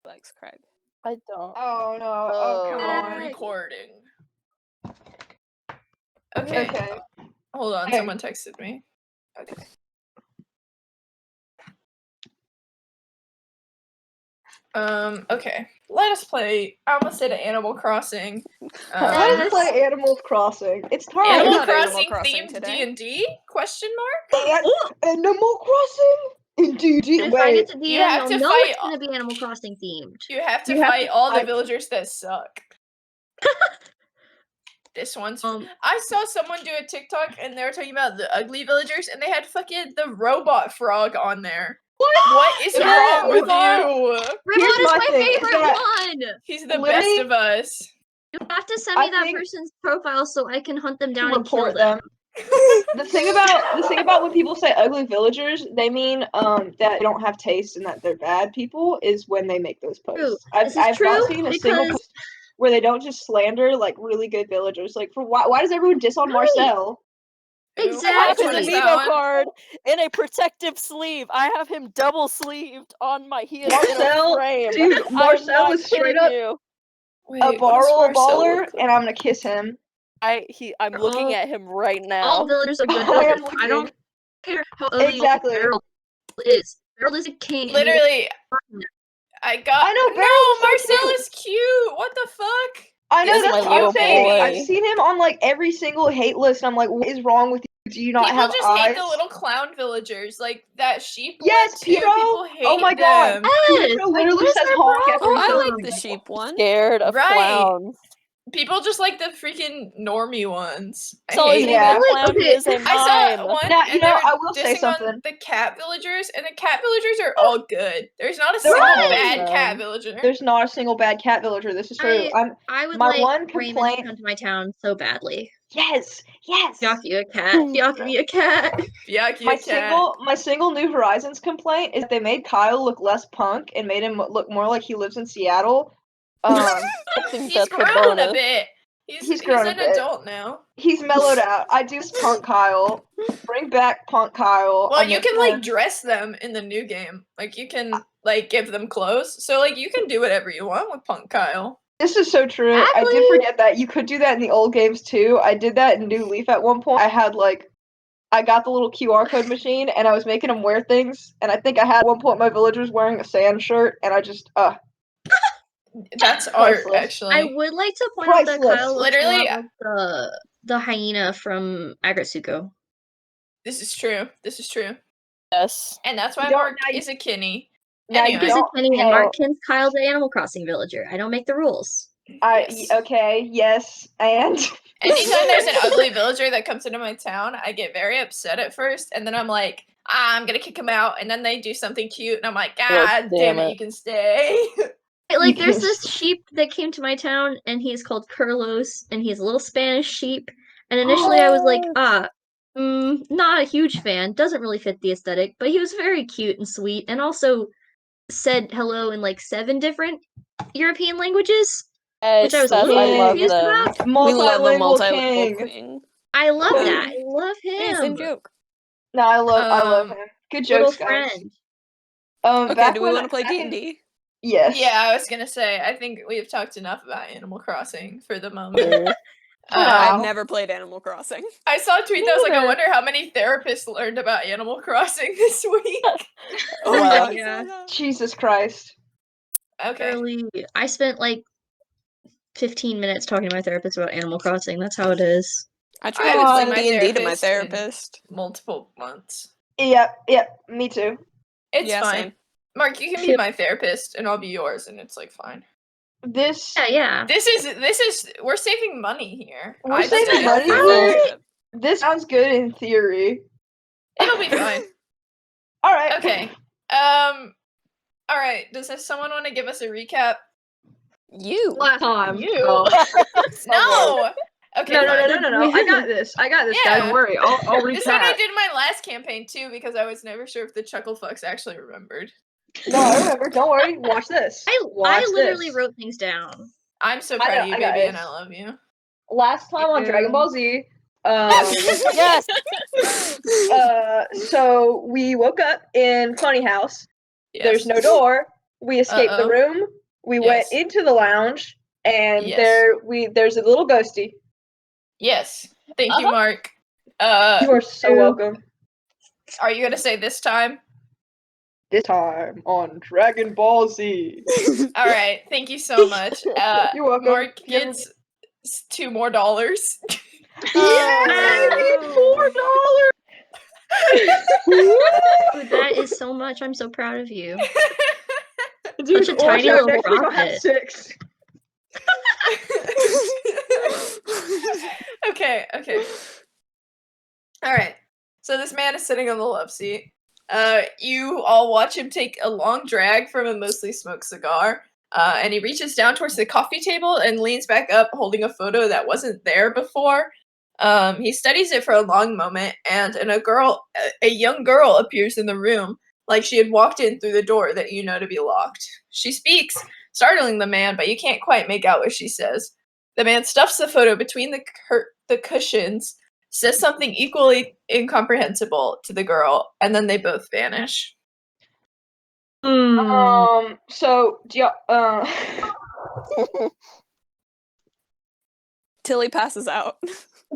Likes Craig. I don't. Oh no! Oh come on! Recording. Okay. Hold on. Okay. Someone texted me. Okay. Okay. Let us play. I almost said Animal Crossing. Let us play Animal Crossing. It's time. Animal got Animal Crossing Crossing themed today. D&D? Question mark? Animal Crossing? Indeed. If I get to you DM, have you'll to know fight it's gonna be Animal Crossing themed. You have to You have fight to all the fight- villagers that suck. This one's. I saw someone do a TikTok and they were talking about the ugly villagers and they had fucking the robot frog on there. What is wrong with you? Here's Robot is my my thing, is favorite that- one! He's the Literally- best of us. You have to send me I that think- person's profile so I can hunt them down to and kill report them. The thing about when people say ugly villagers, they mean that they don't have taste and that they're bad people is when they make those posts. True. I've This is not true seen a single because- post where they don't just slander like really good villagers. Like why does everyone diss on Right. Marcel? Exactly. I have Which one his is that amiibo one? card in a protective sleeve. I have him double sleeved on my. He is in a Marcel, frame. dude, I'm Marcel not is straight kidding up you. Wait, a what does Varl Marcel baller, look like? and I'm gonna kiss him. I'm looking at him right All now. villagers are good I am villagers. I don't looking. care how ugly Exactly. Beryl is. Beryl is a king. and he Literally, I got. I know, No, Barrel's so Marcel cute. is cute. What the fuck? I know He's that's my what I'm little saying. boy. I've seen him on like every single hate list. And I'm like, what is wrong with you? Do you not People have just eyes? hate the little clown villagers, like that sheep. Yes, one, too. Piero. People hate Oh my God. them. Yes! Piero Like, literally what is says their honk every problem? I time. like the sheep one. Scared of Right. clowns. People just like the freaking normie ones. I So hate is them. Yeah. the clown who Okay, is a I saw mime. one, Now, and you know, they were I will say dissing on something. the cat villagers, and the cat villagers are all good. There's not a They're single all bad good. cat villager. There's not a single bad cat villager. This is true. I would My like one Raymond complaint- to come to my town so badly. Yes. Yaki a cat. Yaki a cat. Yucky My cat. single New Horizons complaint is they made Kyle look less punk and made him look more like he lives in Seattle. I think He's that's a grown a bonus. bit. He's grown a an bit. adult now. He's mellowed out. I do punk Kyle. Bring back punk Kyle. Well, I'm you a can like fan. dress them in the new game. Like you can like give them clothes. So like you can do whatever you want with Punk Kyle. This is so true. I did Actually- forget that. You could do that in the old games too. I did that in New Leaf at one point. I got the little QR code machine and I was making them wear things. And I think I had at one point my villagers wearing a sand shirt and I just That's art, Priceless. actually. I would like to point out that Priceless. Kyle looks Literally- a lot like the hyena from Agretsuko. This is true. This is true. Yes. And that's why You don't- Mark now you- is a Kinney. now you Anyway. He's a don't- Kenny and hang on. Markins Kyle's the Animal Crossing villager. I don't make the rules. Yes. Okay, yes, and Anytime there's an ugly villager that comes into my town, I get very upset at first, and then I'm like, I'm gonna kick him out, and then they do something cute, and I'm like, God damn it, you can stay. Like, there's can- this sheep that came to my town, and he's called Carlos, and he's a little Spanish sheep. And initially I was like, not a huge fan, doesn't really fit the aesthetic, but he was very cute and sweet, and also said hello in like 7 different European languages, which I was a little I love confused them. about. We love a multilingual multilingual king. king. I love Yeah. that. I love It's a him. joke. No, I love Um, him. Good Little jokes, guys. friend. Okay, Back do we when- want to play back in- D&D? Yes. Yeah, I was gonna say, I think we've talked enough about Animal Crossing for the moment. Sure. Wow. I've never played Animal Crossing. I saw a tweet that was like, I Neither. wonder how many therapists learned about Animal Crossing this week. Oh, wow. Yeah. Jesus Christ. Okay. Literally, I spent like 15 minutes talking to my therapist about Animal Crossing. That's how it is. I I tried haven't to seen play my D&D to my therapist in- therapist. Multiple months. Yep, me too. It's Yeah, fine. same. Mark, you can be my therapist, and I'll be yours, and it's like fine. This Yeah. This is we're saving money here. We're I just saving don't money feel- here? this sounds good in theory. It'll be fine. All right. Okay. All right. Does someone want to give us a recap? You. Last time. You. No. Okay. No. fine. I got this, Yeah. guys. Don't worry. I'll This one I recap. did my last campaign too because I was never sure if the chuckle fucks actually remembered. No, I remember. Don't worry. Watch this. I Watch literally this. wrote things down. I'm so I proud know, of you, I got baby, and this. I love you. Last time on Dragon Ball Z. Yes. So we woke up in Funny House. Yes. There's no door. We escape the Uh-oh. room. We went Yes. into the lounge, and Yes. there's a little ghosty. Yes. Thank you, Mark. You are so welcome. Are you gonna say this time? This time on Dragon Ball Z. All right. Thank you so much. You're welcome. Mark gets $2 more. Yay! $4. Dude, that is so much. I'm so proud of you. Dude, Such a tiny watch out, little next week I'll have profit. 6. Okay. All right. So this man is sitting on the love seat. You all watch him take a long drag from a mostly smoked cigar. And he reaches down towards the coffee table and leans back up, holding a photo that wasn't there before. He studies it for a long moment, and a young girl appears in the room, like she had walked in through the door that you know to be locked. She speaks, startling the man, but you can't quite make out what she says. The man stuffs the photo between the cushions, says something equally incomprehensible to the girl, and then they both vanish. So do y'all Tillie passes out.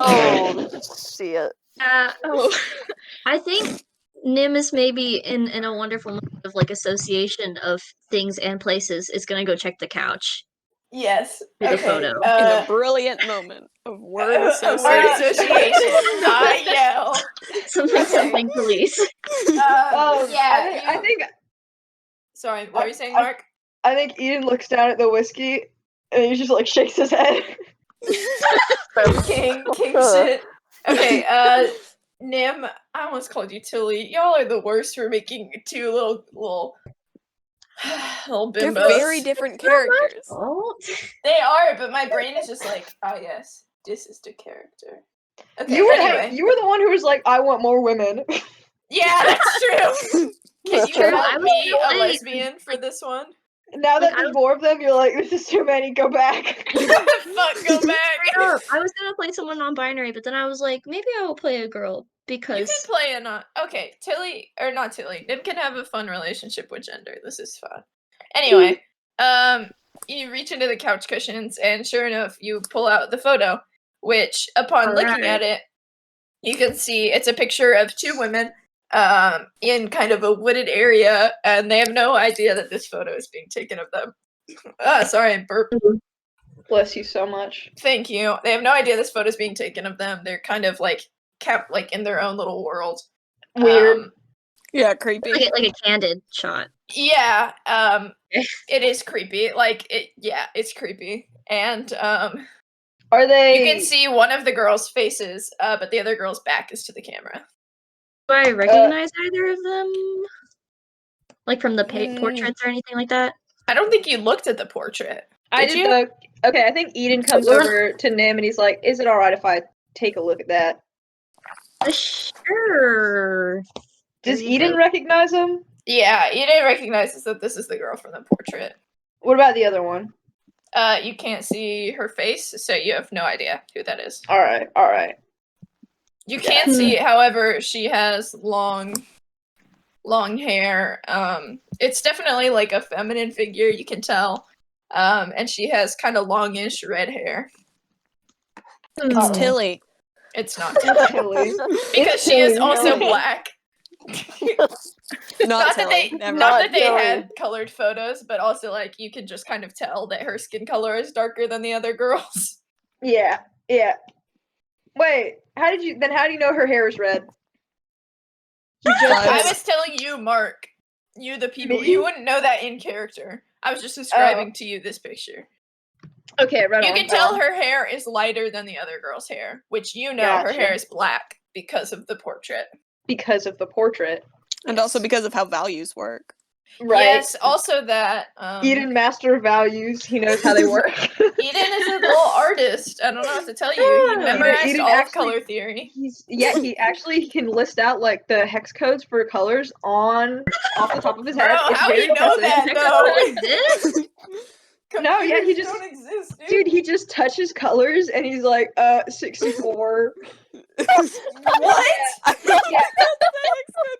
Oh shit. I think Nim is maybe in a wonderful moment of like association of things and places is gonna go check the couch. Yes. For the Okay. photo. In a brilliant moment of word Word association. association. I yell. Something police. Yeah. I think Sorry, what were you saying, Mark? I think Eden looks down at the whiskey and he just like shakes his head. King shit. Okay, Nim, I almost called you Tillie. Y'all are the worst for making two little They're bimbos. very different characters. They are, but my brain is just like, oh yes, this is the character. Okay, You were the one who was like, I want more women. Yeah, that's true. Can you true. help I was me, a gonna say, lesbian, for this one? Now Like, that there's more of them, you're like, this is too many, go back. Fuck, go back. I was gonna play someone non-binary, but then I was like, maybe I will play a girl You because can play a not. Okay, Tillie, or not Tillie. Nim can have a fun relationship with gender. This is fun. Anyway, you reach into the couch cushions, and sure enough, you pull out the photo, which, upon looking at it, you can see it's a picture of two women in kind of a wooded area, and they have no idea that this photo is being taken of them. Sorry, I burped. Bless you so much. Thank you. They have no idea this photo is being taken of them. They're kind of like kept like in their own little world. Weird. Yeah, creepy. like a candid shot. Yeah, it is creepy. Like it's creepy. And Are they? you can see one of the girls' faces, but the other girl's back is to the camera. Do I recognize either of them? Like from the portraits or anything like that? I don't think you looked at the portrait. Did you? Okay, I think Eden comes over to Nim and he's like, "Is it all right if I take a look at that?" Sure. Does Eden recognize him? Yeah, Eden recognizes that this is the girl from the portrait. What about the other one? You can't see her face, so you have no idea who that is. All right. You can see, however, she has long hair. It's definitely like a feminine figure, you can tell. And she has kind of longish red hair. It's Tillie. It's not Tillie. Because she is also black. Not that Tillie. they had colored photos, but also like you can just kind of tell that her skin color is darker than the other girls. Yeah. Wait, how do you know her hair is red? I was telling you, Mark. You the people. You wouldn't know that in character. I was just describing to you this picture. Okay, right. You can tell her hair is lighter than the other girl's hair, which her hair is black because of the portrait. Because of the portrait. And also because of how values work. Right. Yes, also that Eden, master of values, he knows how they work. Eden is a little artist. I don't know what to tell you. He memorized all of color theory. He actually can list out like the hex codes for colors off the top of his head. Bro, how do you know that though? No, yeah, he just don't exist, dude, he just touches colors and he's like, 64. What? Yeah.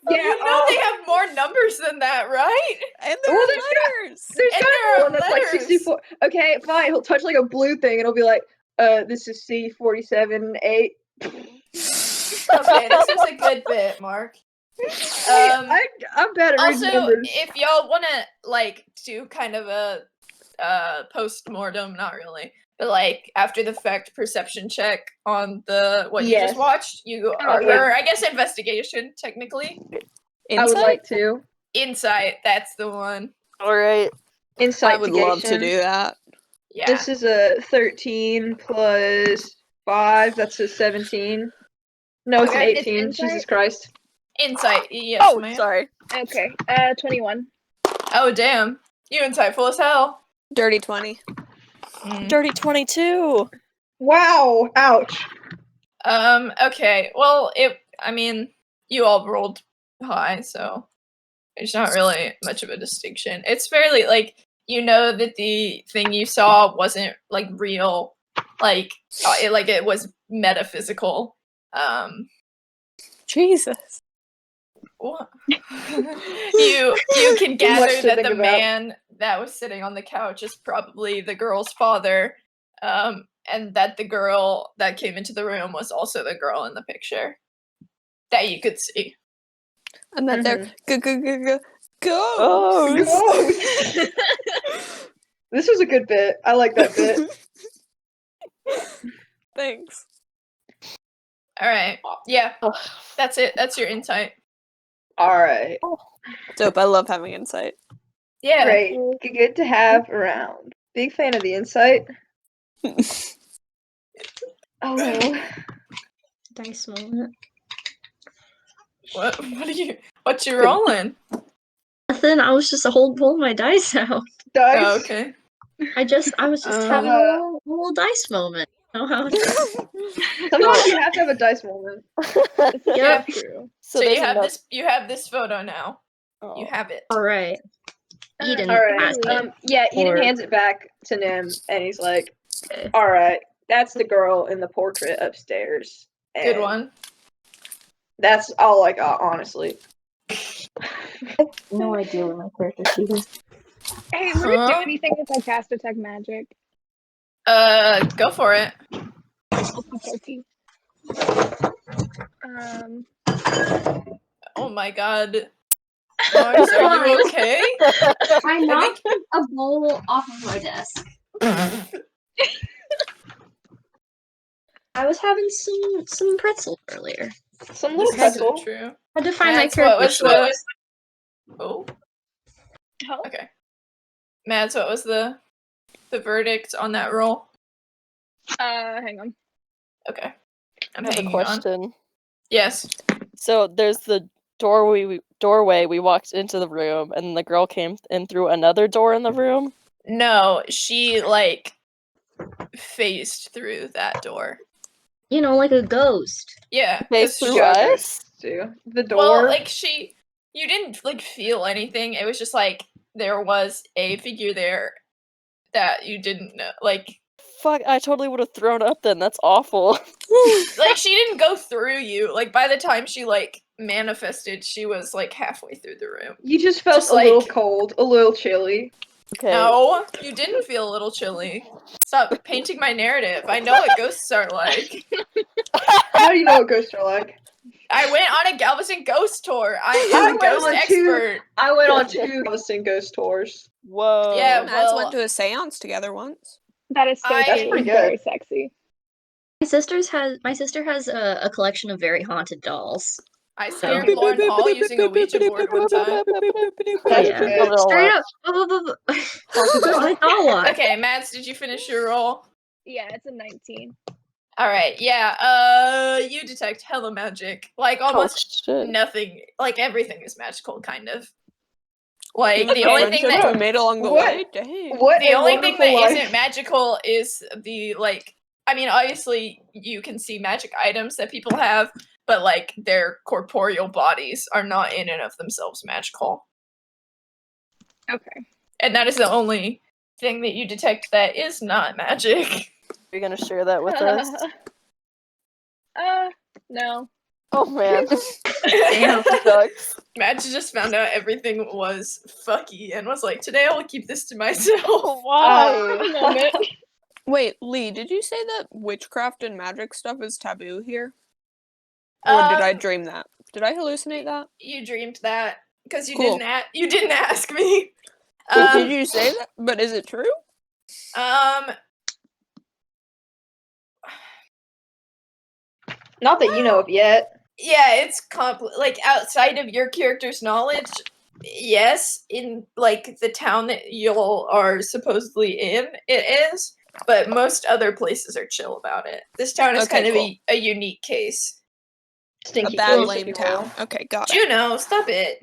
You know they have more numbers than that, right? And there Well, are there's letters. There's And gotta there be are one that's like letters. 64. Okay, fine. He'll touch like a blue thing and it'll be like, this is C47-8. Okay, this was a good bit, Mark. I'm bad at reading Also, numbers. if y'all want to like do kind of a post-mortem, not really, but like after the fact perception check on the what you Yes. just watched, you are, yeah. or I guess investigation technically. I would Insight? like to. Insight, that's the one. All right. Insight. I would love to do that. Yeah. This is a 13 plus 5. That's a 17. No, it's an Okay. 18. It's Jesus insight? Christ. Insight, yes, Oh, ma'am. sorry. Okay. 21. Oh damn, you insightful as hell. Dirty 20. Dirty 22. Wow. Ouch. Okay. Well, I mean, you all rolled high, so there's not really much of a distinction. It's fairly like you know that the thing you saw wasn't like real, like it was metaphysical. Jesus. What? you can Much gather to that think the about. man that was sitting on the couch is probably the girl's father, and that the girl that came into the room was also the girl in the picture that you could see. And that they're go. Oh. Ghost. This was a good bit. I like that bit. Thanks. All right. Yeah, Ugh. that's it. That's your insight. Alright. Dope. I love having insight. Yeah. Great. Good to have around. Big fan of the insight. Oh. Dice moment. What what you rolling? Nothing. I was just pulling my dice out. Dice. Oh, okay. I was just having a little dice moment. You know how it is. Sometimes you have to have a dice moment. Yep. True. So there's you have another- this. You have this photo now. Oh. You have it. All right. Eden Alright. has it. Yeah, Eden Or- hands it back to Nim and he's like, Okay. alright, that's the girl in the portrait upstairs. Good And one. That's all I got, honestly. No idea where my character sheet is. Hey, would it do Huh? anything if I cast Detect Magic? Go for it. Okey-dokey. Oh my god. Mars, are you okay? I knocked a bowl off of my desk. I was having some pretzel earlier. Some little This is so pretzel. true. I had to find my Mads, what character was sheet. the... Oh, Oh, okay. Mads, what was the verdict on that roll? hang on. Okay. I'm I have a hanging on. question. Yes. So there's the doorway we walked into the room, and the girl came in through another door in the room. No, she, like, phased through that door. You know, like a ghost. Yeah. Phased 'cause through she- us? Too. The door. Well, like, you didn't, like, feel anything. It was just, like, there was a figure there that you didn't know. Like, Fuck, I totally would have thrown up then. That's awful. like, she didn't go through you. Like, by the time she, like, manifested, she was, like, halfway through the room. You just felt just a little like- cold, a little chilly. Okay. No, you didn't feel a little chilly. Stop painting my narrative. I know what ghosts are like. How do you know what ghosts are like? I went on a Galveston ghost tour. I I am a went ghost on two- expert. I went on 2 Galveston ghost tours. Whoa. Yeah, Mads well- went to a seance together once. That is so That's cute pretty and very good. sexy. My sister has a collection of very haunted dolls. I scared Lauren Hall using a Ouija board one time. That's Yeah. good. Little Straight up. up. Haunted doll watch. Okay, Mads, did you finish your roll? Yeah, it's a 19. Alright, yeah, you detect hella magic. Like, almost Oh, shit. nothing. Like, everything is magical, kind of. Like, The the only thing friendships that... we made along the What? way. Dang. What The a only thing wonderful that life. isn't magical is the, like, I mean, obviously you can see magic items that people have, but, like, their corporeal bodies are not in and of themselves magical. Okay. And that is the only thing that you detect that is not magic. Are you gonna share that with us? No. Oh man. Damn. Sucks. Madge just found out everything was fucky and was like, today I will keep this to myself. Why? Moment. Wait, Lee, did you say that witchcraft and magic stuff is taboo here? Or did I dream that? Did I hallucinate that? You dreamed that because you Cool. didn't ask me. Did you say that? But is it true? Not that you know of yet. Yeah, it's like outside of your character's knowledge. Yes, in like the town that y'all are supposedly in, it is. But most other places are chill about it. This town is Okay, kind of cool. a unique case. Stinky A bad case, if lame you town. will. Okay, got it. Juno, stop it.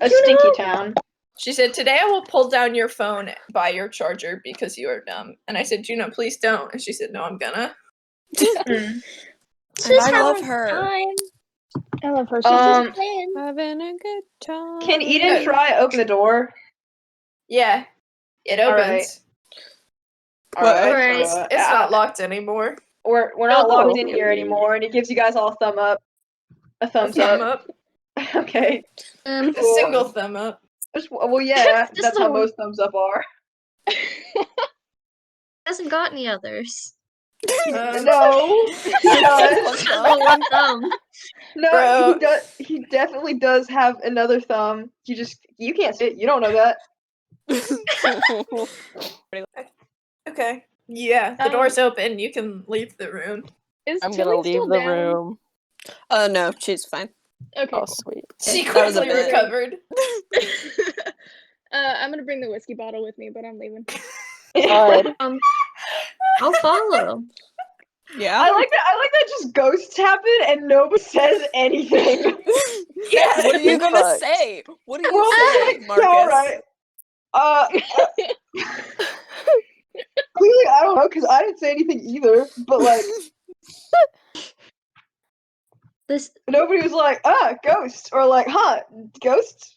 A stinky town. She said, today I will pull down your phone by your charger because you are dumb. And I said, Juno, please don't. And she said, no, I'm gonna. Mm. And I love her. Time. I love her. She's Um, just playing. Having a good time. Can Eden try open the door? Yeah, it All opens. right. What? Alright. Alright. It's not locked anymore. We're not Oh, locked cool. in here anymore, and it gives you guys all a thumb up. A thumbs Thumb up. up. Okay. A Cool. single thumb up. Well, yeah, Just that's how the- most thumbs up are. Hasn't got any others. No, he does. Oh, one thumb. No, Bro. he does. He definitely does have another thumb. You can't see it. You don't know that. Okay. Yeah, the door's open. You can leave the room. Is I'm Tillie gonna still leave the down? room. No, she's fine. Okay, Oh cool. sweet. She That was a quickly bit. recovered. I'm gonna bring the whiskey bottle with me, but I'm leaving. God. I'll follow. Yeah? I like that just ghosts happen and nobody says anything. Yeah. What are you gonna Fuck. say? What do Well, you say, Marcus? alright. Clearly I don't know because I didn't say anything either. But like This nobody was like, ghost, or like, ghosts.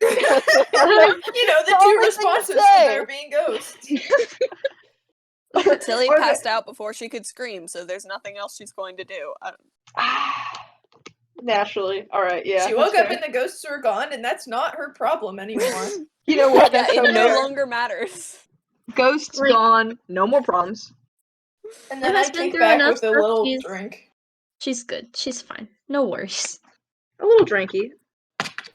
You know, the the two only thing to responses to say. there being ghosts. Tillie Or passed out before she could scream, so there's nothing else she's going to do. Naturally. Alright, yeah. She woke that's up fair. and the ghosts were gone, and that's not her problem anymore. You know what? Yeah, That's so it no fair. longer matters. Ghosts Like- gone. No more problems. And Her then I husband came threw back enough with a stuff, little she's- drink. she's good. She's fine. No worries. A little drinky.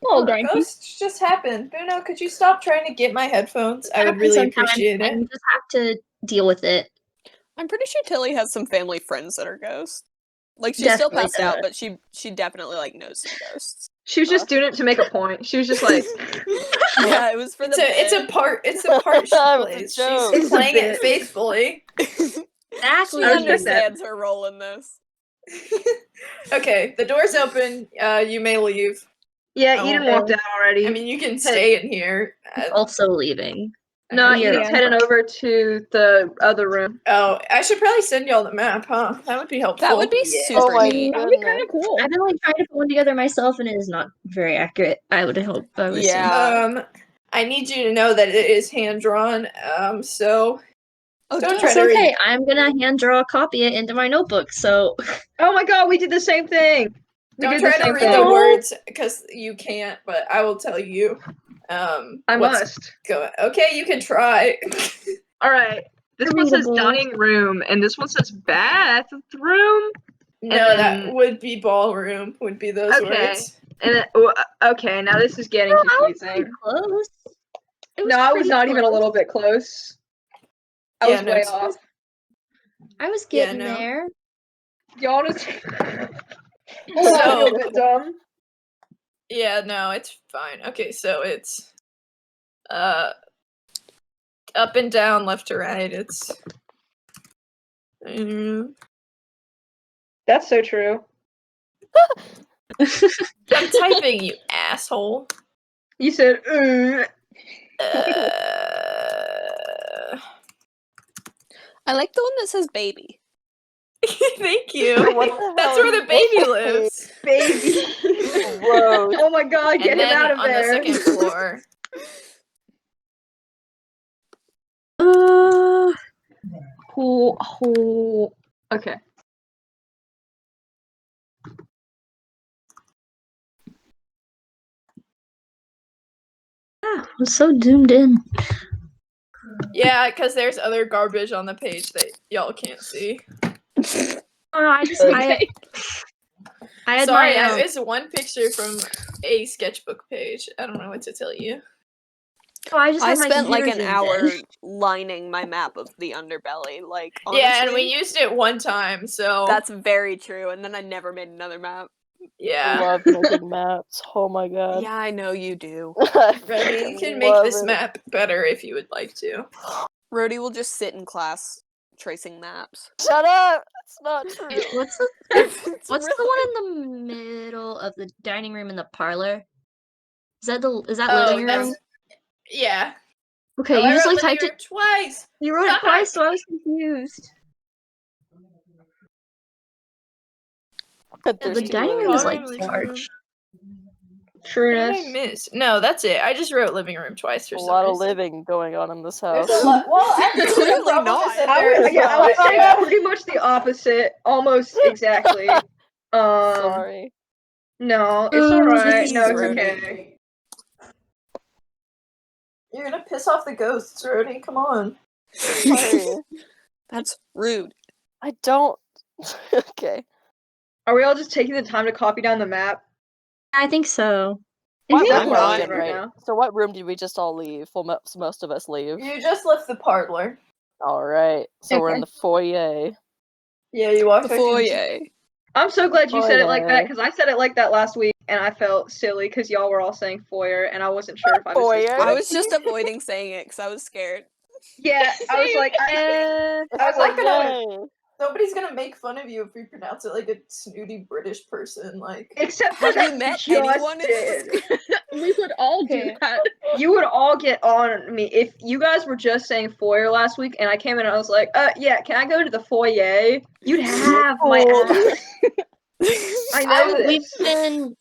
Oh, drinky. Ghosts just happen. Bruno, could you stop trying to get my headphones? I would Happens really sometimes, appreciate and it. you just have to deal with it. I'm pretty sure Tillie has some family friends that are ghosts. Like she's still Definitely passed out, does. but she definitely like knows some ghosts. She was just doing it to make a point. She was just like, Yeah, it was for the It's a part she It was a plays. joke. She's It's a playing it bit. faithfully. Exactly. She I respect that. understands her role in this. Okay, the door's open. You may leave. yeah, Oh, Eden walked out already. I mean, you can stay in here. Also leaving. no, Yeah. Eden's heading over to the other room. Oh, I should probably send y'all the map, huh? That would be helpful. That would be Yeah. super Oh my neat. That would be kind of goodness. cool. I've been like trying to put one together myself, and it is not very accurate. I would hope. I would assume. Yeah. I need you to know that it is hand drawn. So Oh, Don't It's try to read. okay. I'm gonna hand draw a copy it into my notebook. So Oh my god, we did the same thing. We don't did try the to same read thing. the words because you can't. But I will tell you. I what's must. going. Okay, you can try. All right. This one says Readable. dining room, and this one says bathroom. No, And that then- would be ballroom. Would be those Okay. words. And then, okay, now this is getting Oh, I was confusing. pretty close. It No, I was pretty not even a close. little bit close. I Yeah, was no, way it's- off. I was Yeah, getting no. there. Y'all just So- a bit dumb. Yeah, no, it's fine. Okay, so it's up and down, left to right. It's That's so true. I'm typing, you asshole. You said, I like the one that says baby. Thank you. What the That's hell where is the baby this? lives. baby. Gross. Oh my god, get And him then out of on there. the second floor. Cool. Okay. I'm so zoomed in. Yeah, because there's other garbage on the page that y'all can't see. Oh, no, I just Okay. I had Sorry, my it's one picture from a sketchbook page. I don't know what to tell you. I just I had my spent like computer an zoomed hour in. lining my map of the underbelly. Like, honestly, Yeah, and we used it one time, so that's very true. And then I never made another map. I yeah. love making maps. Oh my god. Yeah, I know you do. Rody, you can Love make this it. map better if you would like to. Rhodey will just sit in class tracing maps. Shut up! It's not true. What's the It's What's really- the one in the middle of the dining room and the parlor? Is that Oh, living room? Yeah. Okay, Oh, you I just wrote like living typed it. room twice. You wrote it Stop. twice, so I was confused. There's The two dining living room is Sorry, like living room. large. What Trueness. did I miss? No, that's it. I just wrote living room twice for a some lot of reason. living going on in this There's house. a lot. Well, actually, the Clearly problem not. is that I there would, is yeah, I would say yeah. pretty much the opposite, almost exactly. Sorry. No, it's alright. Jeez, No, it's Rhodey. okay. You're gonna piss off the ghosts, Rody. Come on. Sorry. That's rude. I don't. Okay. Are we all just taking the time to copy down the map? I think so. What That's room what are I'm we doing in right right now. So what room did we just all leave? Well, most of us leave. You just left the parlor. All right. So we're in Okay. the foyer. Yeah, you walked The back into- foyer. I'm so glad you said it like that Foyer. because I said it like that last week and I felt silly because y'all were all saying foyer and I wasn't sure if I was. Foyer? I was just avoiding saying it because I was scared. Yeah, I was like, Uh, I was like, Yay. Nobody's gonna make fun of you if you pronounce it like a snooty British person. Like, except for Have that you met just anyone in did. We would all do Okay. that. You would all get on me if you guys were just saying foyer last week and I came in and I was like, yeah, can I go to the foyer? You'd have my Oh. ass. I know we've this. been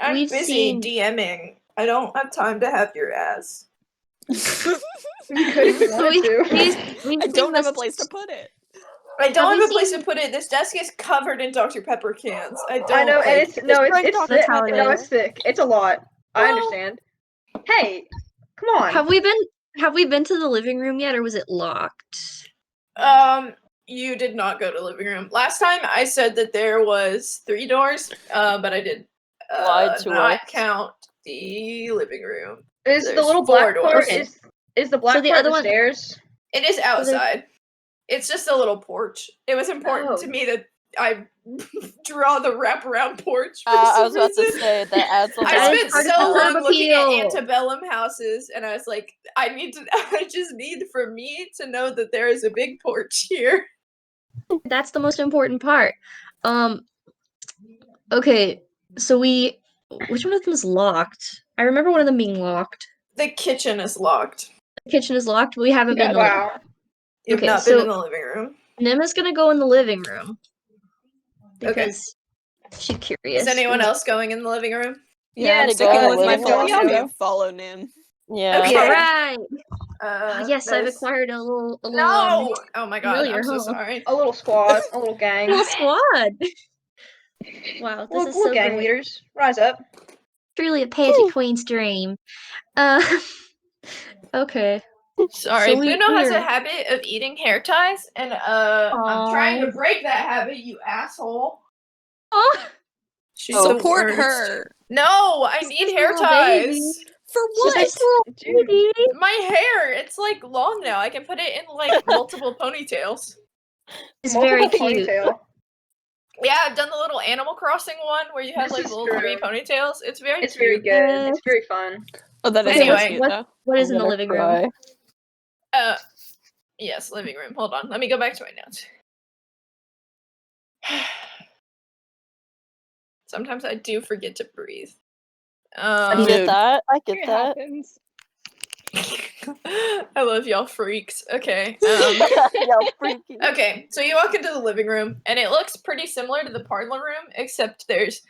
I'm We've busy seen- DMing. I don't have time to have your ass. You could if you wanted to. we've I seen don't have a this- place to put it. I don't Have have we a place seen- to put it. This desk is covered in Dr. Pepper cans. I don't. I know, like, and it's no, it's drink it's Dr. thick. Pepper. No, it's thick. It's a lot. I Well- understand. Hey, come on. Have we been to the living room yet, or was it locked? You did not go to living room. Last time I said that there was 3 doors, but I did Lied to not us. count the living room. Is the there's little 4 black part doors. is the black the part other the one- stairs? It is outside. It's just a little porch. It was important Oh. to me that I draw the wraparound porch for I some was about to reason. say that adds a lot. I That is spent part of so the long curb looking at appeal. antebellum houses, and I was like, I just need for me to know that there is a big porch here. That's the most important part. Okay, so which one of them is locked? I remember one of them being locked. The kitchen is locked. The kitchen is locked. We haven't been. Wow. You've Okay, not been so- in the living room. Nim is gonna go in the living room Okay. because she's curious. Is anyone else going in the living room? Yeah, Yeah, sticking go with my living room. philosophy Yeah, I'll of follow Nim. Yeah. Okay. All right. Yes, I've nice. acquired a little. No! Oh my god, familiar, I'm so huh? sorry. A little squad, a little gang. Little squad. Wow, this is Little so gang great. leaders. Rise up. Truly a pansy queen's dream. Uh, okay. Sorry, So Puno has a we're- habit of eating hair ties, and I'm trying to break that habit, you asshole. Oh, She's Oh. the Support worst. her. No, I She's need a hair little baby. ties. For she's what? just a little Dude. baby. My hair, it's like long now. I can put it in like multiple ponytails. It's Multiple very cute. ponytail. Yeah, I've done the little Animal Crossing one where you have This like is little true. 3 ponytails. It's very It's cute. very good. It's very fun. Oh, that is Anyway, so cute, though. What is I'm in the gonna living room? cry. Yes, living room. Hold on. Let me go back to my notes. Sometimes I do forget to breathe. I Mood. get that. I get It that. happens. I love y'all freaks. Okay. Yeah, freaky. Okay, so you walk into the living room, and it looks pretty similar to the parlor room, except there's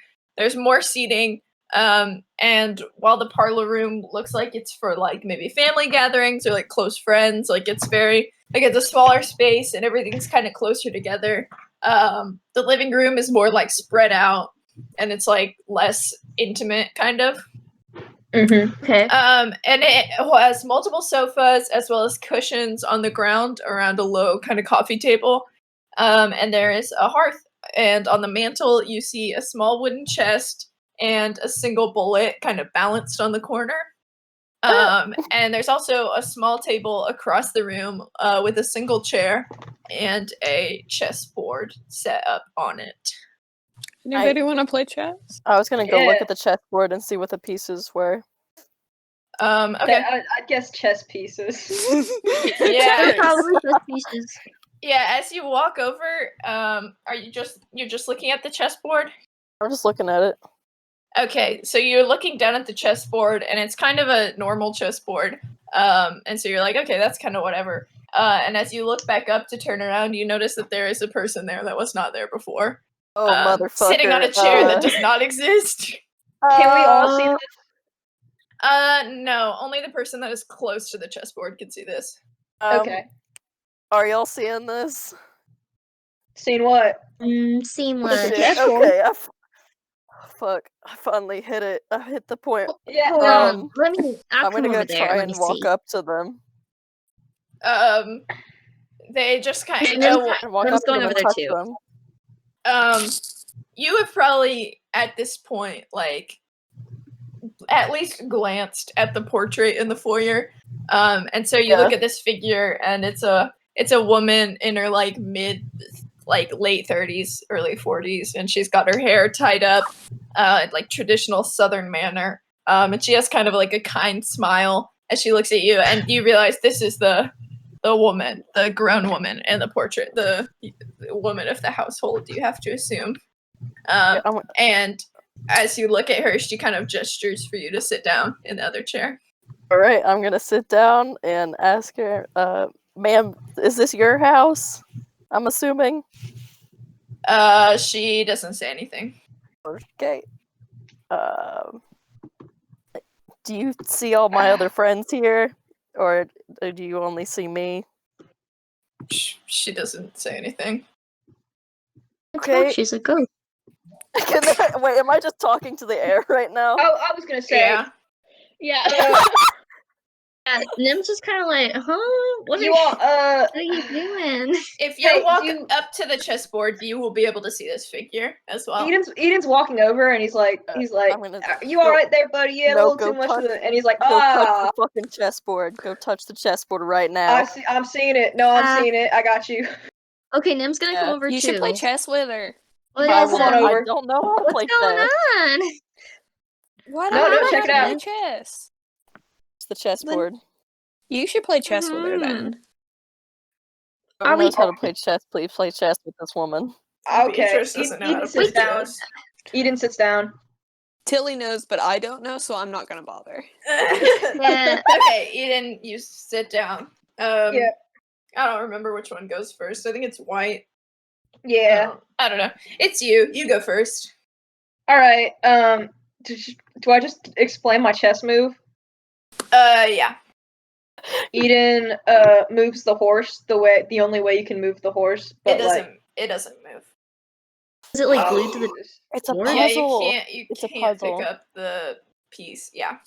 more seating. And while the parlor room looks like it's for like maybe family gatherings or like close friends, like it's very like it's a smaller space and everything's kind of closer together. The living room is more like spread out, and it's like less intimate, kind of. Mm-hmm. Okay. And it has multiple sofas as well as cushions on the ground around a low kind of coffee table. And there is a hearth. And on the mantle, you see a small wooden chest and a single bullet kind of balanced on the corner. And there's also a small table across the room with a single chair and a chessboard set up on it. Anybody want to play chess? I was gonna go look Yeah. at the chessboard and see what the pieces were. Okay. I'd guess chess pieces. Yeah. They're probably chess pieces. Yeah, as you walk over, you're just looking at the chessboard? I'm just looking at it. Okay, so you're looking down at the chessboard, and it's kind of a normal chessboard. And so you're like, okay, that's kind of whatever. And as you look back up to turn around, you notice that there is a person there that was not there before. Oh, motherfucker. Sitting on a chair that does not exist. Can we all see this? No, only the person that is close to the chessboard can see this. Okay. Are y'all seeing this? Seen what? Seamless. That's Okay. Fuck. I finally hit it. I hit the point. Yeah. Hold on. Let me. I'll I'm come gonna go over there. try Let me and walk see. up to them. They just kind And of then- And walk Them's up to going them over and there touch too. them. You have probably at this point like at least glanced at the portrait in the foyer, and so you look at this figure, and it's a woman in her like late 30s, early 40s, and she's got her hair tied up, like traditional Southern manner, and she has kind of like a kind smile as she looks at you, and you realize this is the woman, the grown woman in the portrait, the woman of the household. You have to assume. And as you look at her, she kind of gestures for you to sit down in the other chair. All right, I'm gonna sit down and ask her, ma'am, is this your house? I'm assuming. She doesn't say anything. Okay. Do you see all my other friends here, or do you only see me? She doesn't say anything. Okay. She's a ghost. Wait, am I just talking to the air right now? Oh, I was gonna say. Yeah. Yeah. And Nim's just kind of like, huh? What You are you doing? If you Hey, walk you- up to the chessboard, you will be able to see this figure as well. Eden's walking over and he's like, I'm gonna you all right there, buddy? You had a No, little go too much touch- of it. And he's like, Go touch ah, the fucking chessboard. Go touch the chessboard right now. I'm seeing it. No, I'm seeing it. I got you. Okay, Nim's gonna come Yeah. over You too. should play chess with her. What I is come on that? over. I don't know how to play What's going chess. on? Why No, don't no, you check know it how to out. play chess? It's the chessboard. You should play chess with her then. Are Whoever we- knows how to play chess, please play chess with this woman. Okay. Beatrice doesn't know how Eden to play sits down. chess. Eden sits down. Tillie knows, but I don't know, so I'm not gonna bother. Yeah. Okay, Eden, you sit down. Yeah. I don't remember which one goes first. I think it's white. Yeah. I don't know. It's you. You go first. All right. Do I just explain my chess move? Yeah. Eden moves the horse the only way you can move the horse. But It doesn't move. Is it like glued to the? It's a Board? puzzle. Yeah, you It's a can't puzzle. pick up the piece. Yeah.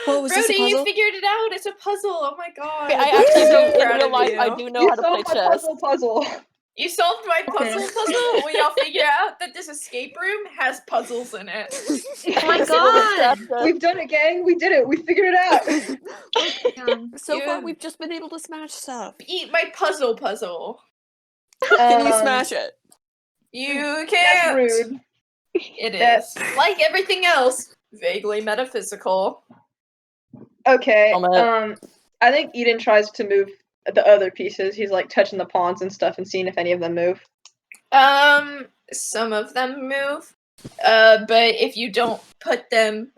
What was this, a Brody, you puzzle? figured it out. It's a puzzle. Oh my god. I I'm actually so do, in proud real of life, you. I do know you how to play solved my chess. puzzle. You solved my Okay. puzzle. Will y'all figure out that this escape room has puzzles in it? Oh my This little god! chapter. We've done it, gang. We did it. We figured it out. So far, Yeah. we've just been able to smash stuff. Eat my puzzle. Can you smash it? You That's can't. rude. It is. That's- Like everything else, vaguely metaphysical. Okay. Oh, I think Eden tries to move the other pieces. He's like touching the pawns and stuff and seeing if any of them move. Some of them move. But if you don't put them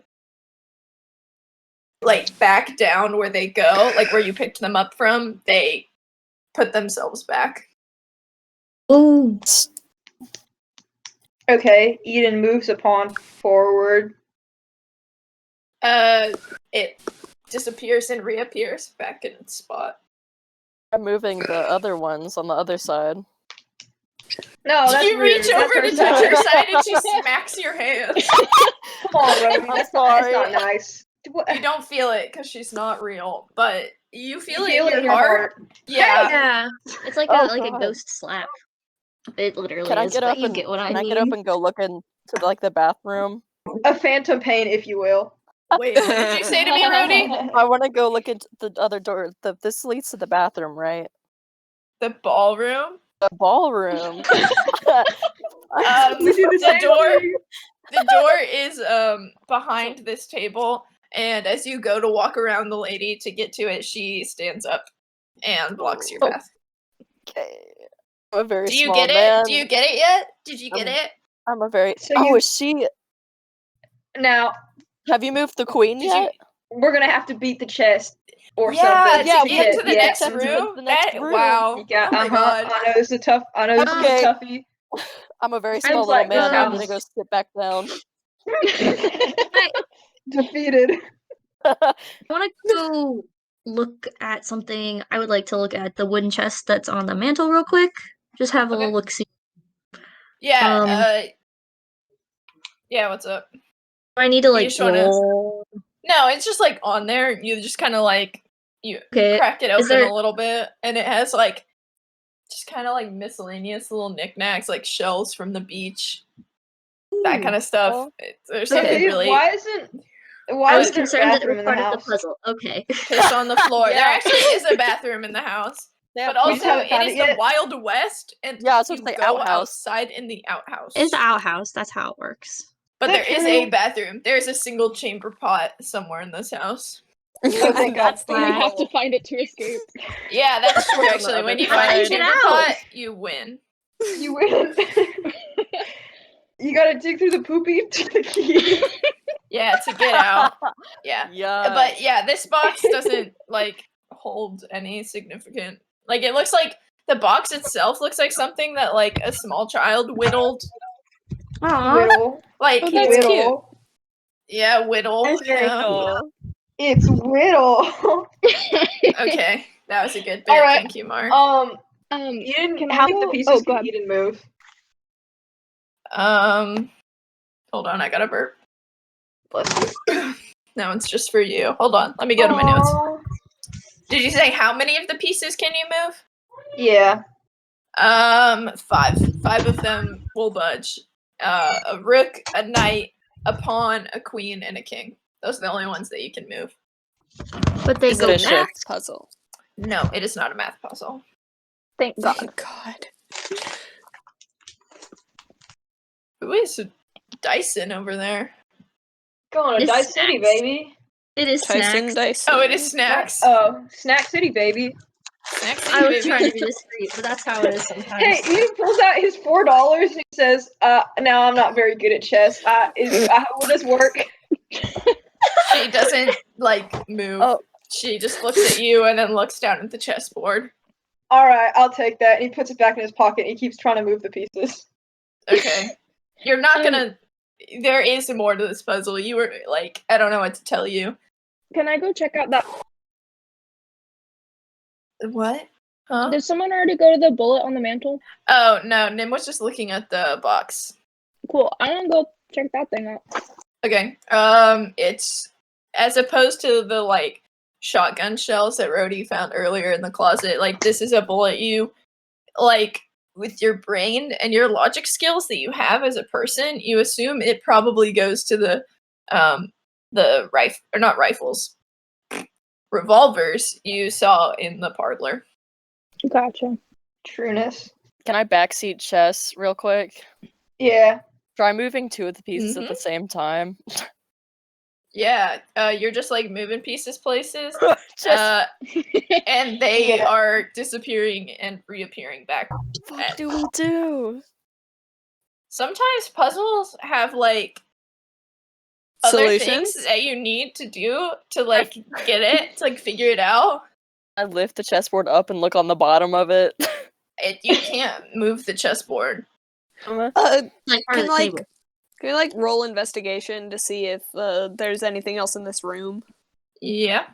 like back down where they go, like where you picked them up from, they put themselves back. Ooh. Okay. Eden moves a pawn forward. It disappears and reappears back in its spot. I'm moving the other ones on the other side. No, that's You rude. reach That's over to her touch side. her side and she smacks your hand. Come on, Roman. I'm That's sorry. not nice. What? You don't feel it because she's not real, but you feel, feel it in your heart. Yeah. Yeah, it's like Oh, a God. ghost slap. It literally Can I is, get but up you and get what I can I mean. get up and go look into like the bathroom? A phantom pain, if you will. Wait, what did you say to me, Rody? I want to go look into the other door. This leads to the bathroom, right? The ballroom? The ballroom. We do the same door. thing. The door is behind this table, and as you go to walk around the lady to get to it, she stands up and blocks your path. Okay. I'm a very Do you small get man. it? Do you get it yet? Did you get it? I'm a very. So oh, you- is she? Now, Have you moved the queen Did you- yet? we're gonna have to beat the chest or Yeah, something. yeah, to we get have to to the beat next the chest to room. the next room. Wow. Yeah, Oh my god. I know this is a I know this Okay. is a toughie. I'm a very I small was little like, man. I'm um, gonna go sit back down. Defeated. I want to go look at something. I would like to look at the wooden chest that's on the mantle real quick. Just have a Okay. little look see. Yeah, yeah, what's up? I need to You like just wanna- roll. No, it's just like on there. You just kind of like you Okay. crack it Is open there- a little bit, and it has like just kind of like miscellaneous little knickknacks, like shells from the beach, that kind of stuff. Oh. There's Okay. something Dude, really why I is was there a concerned that it bathroom was in the part of house? the puzzle. Okay. piss on the floor. There Yeah. actually is a bathroom in the house, Yeah, but We just also haven't it found is it the yet? Wild West, and Yeah, I was you supposed to say go outhouse. outside in the outhouse. It's the outhouse. That's how it works. But Is there that is a true? bathroom. There's a single chamber pot somewhere in this house. Oh, thank God. That's But you have goal. to find it to escape. Yeah, that's true. On the Actually, when other you find a side. Get chamber out. pot, you win. You win. You gotta dig through the poopy to the key. Yeah, to get out. Yeah. Yeah. But yeah, this box doesn't like hold any significant. Like it looks like the box itself looks like something that like a small child whittled. Aww. Whittle. Like Oh, that's cute. Whittle. yeah, whittle. That's very Yeah. Oh. It's Whittle. Okay, that was a good bit. Alright, Thank you, Mark. You didn't. Can How I many of the go- pieces oh, can go ahead. you didn't move? Hold on, I gotta burp. Bless you. No, it's just for you. Hold on, let me go to my notes. Aw. Did you say how many of the pieces can you move? Yeah. 5. 5 of them will budge. A rook, a knight, a pawn, a queen, and a king. Those are the only ones that you can move. But they Is go it a back. shift? Puzzle. No, it is not a math puzzle. Thank God. Thank God. Who is Dyson over there? Going to It's Dice City, snacks. baby. It is Tyson snacks. Dyson. Oh, it is snacks. Oh, Snack City, baby. Snacks, I was baby. trying to be discreet, but that's how it is sometimes. Hey, he pulls out his $4 and he says, "Now I'm not very good at chess. Will this work?" She doesn't like move. Oh. She just looks at you and then looks down at the chessboard. All right, I'll take that. And he puts it back in his pocket. And he keeps trying to move the pieces. Okay. You're not Um, gonna. There is more to this puzzle. You were like, I don't know what to tell you. Can I go check out that? What? Huh? Did someone already go to the bullet on the mantle? Oh no, Nim was just looking at the box. Cool. I'm gonna go check that thing out. Okay. It's as opposed to the like shotgun shells that Rhodey found earlier in the closet. Like this is a bullet you like with your brain and your logic skills that you have as a person. You assume it probably goes to the rifle or not rifles, revolvers you saw in the parlor. Gotcha. Trueness. Can I backseat chess real quick? Yeah. Try moving 2 of the pieces at Mhm. the same time. Yeah, you're just like moving pieces places. Just And they Yeah. are disappearing and reappearing back. what do we do? Sometimes puzzles have like other Solutions? things that you need to do to like get it, to like figure it out. I lift the chessboard up and look on the bottom of it. You can't move the chessboard. Like part of Can the like table. can we like roll investigation to see if there's anything else in this room? Yeah.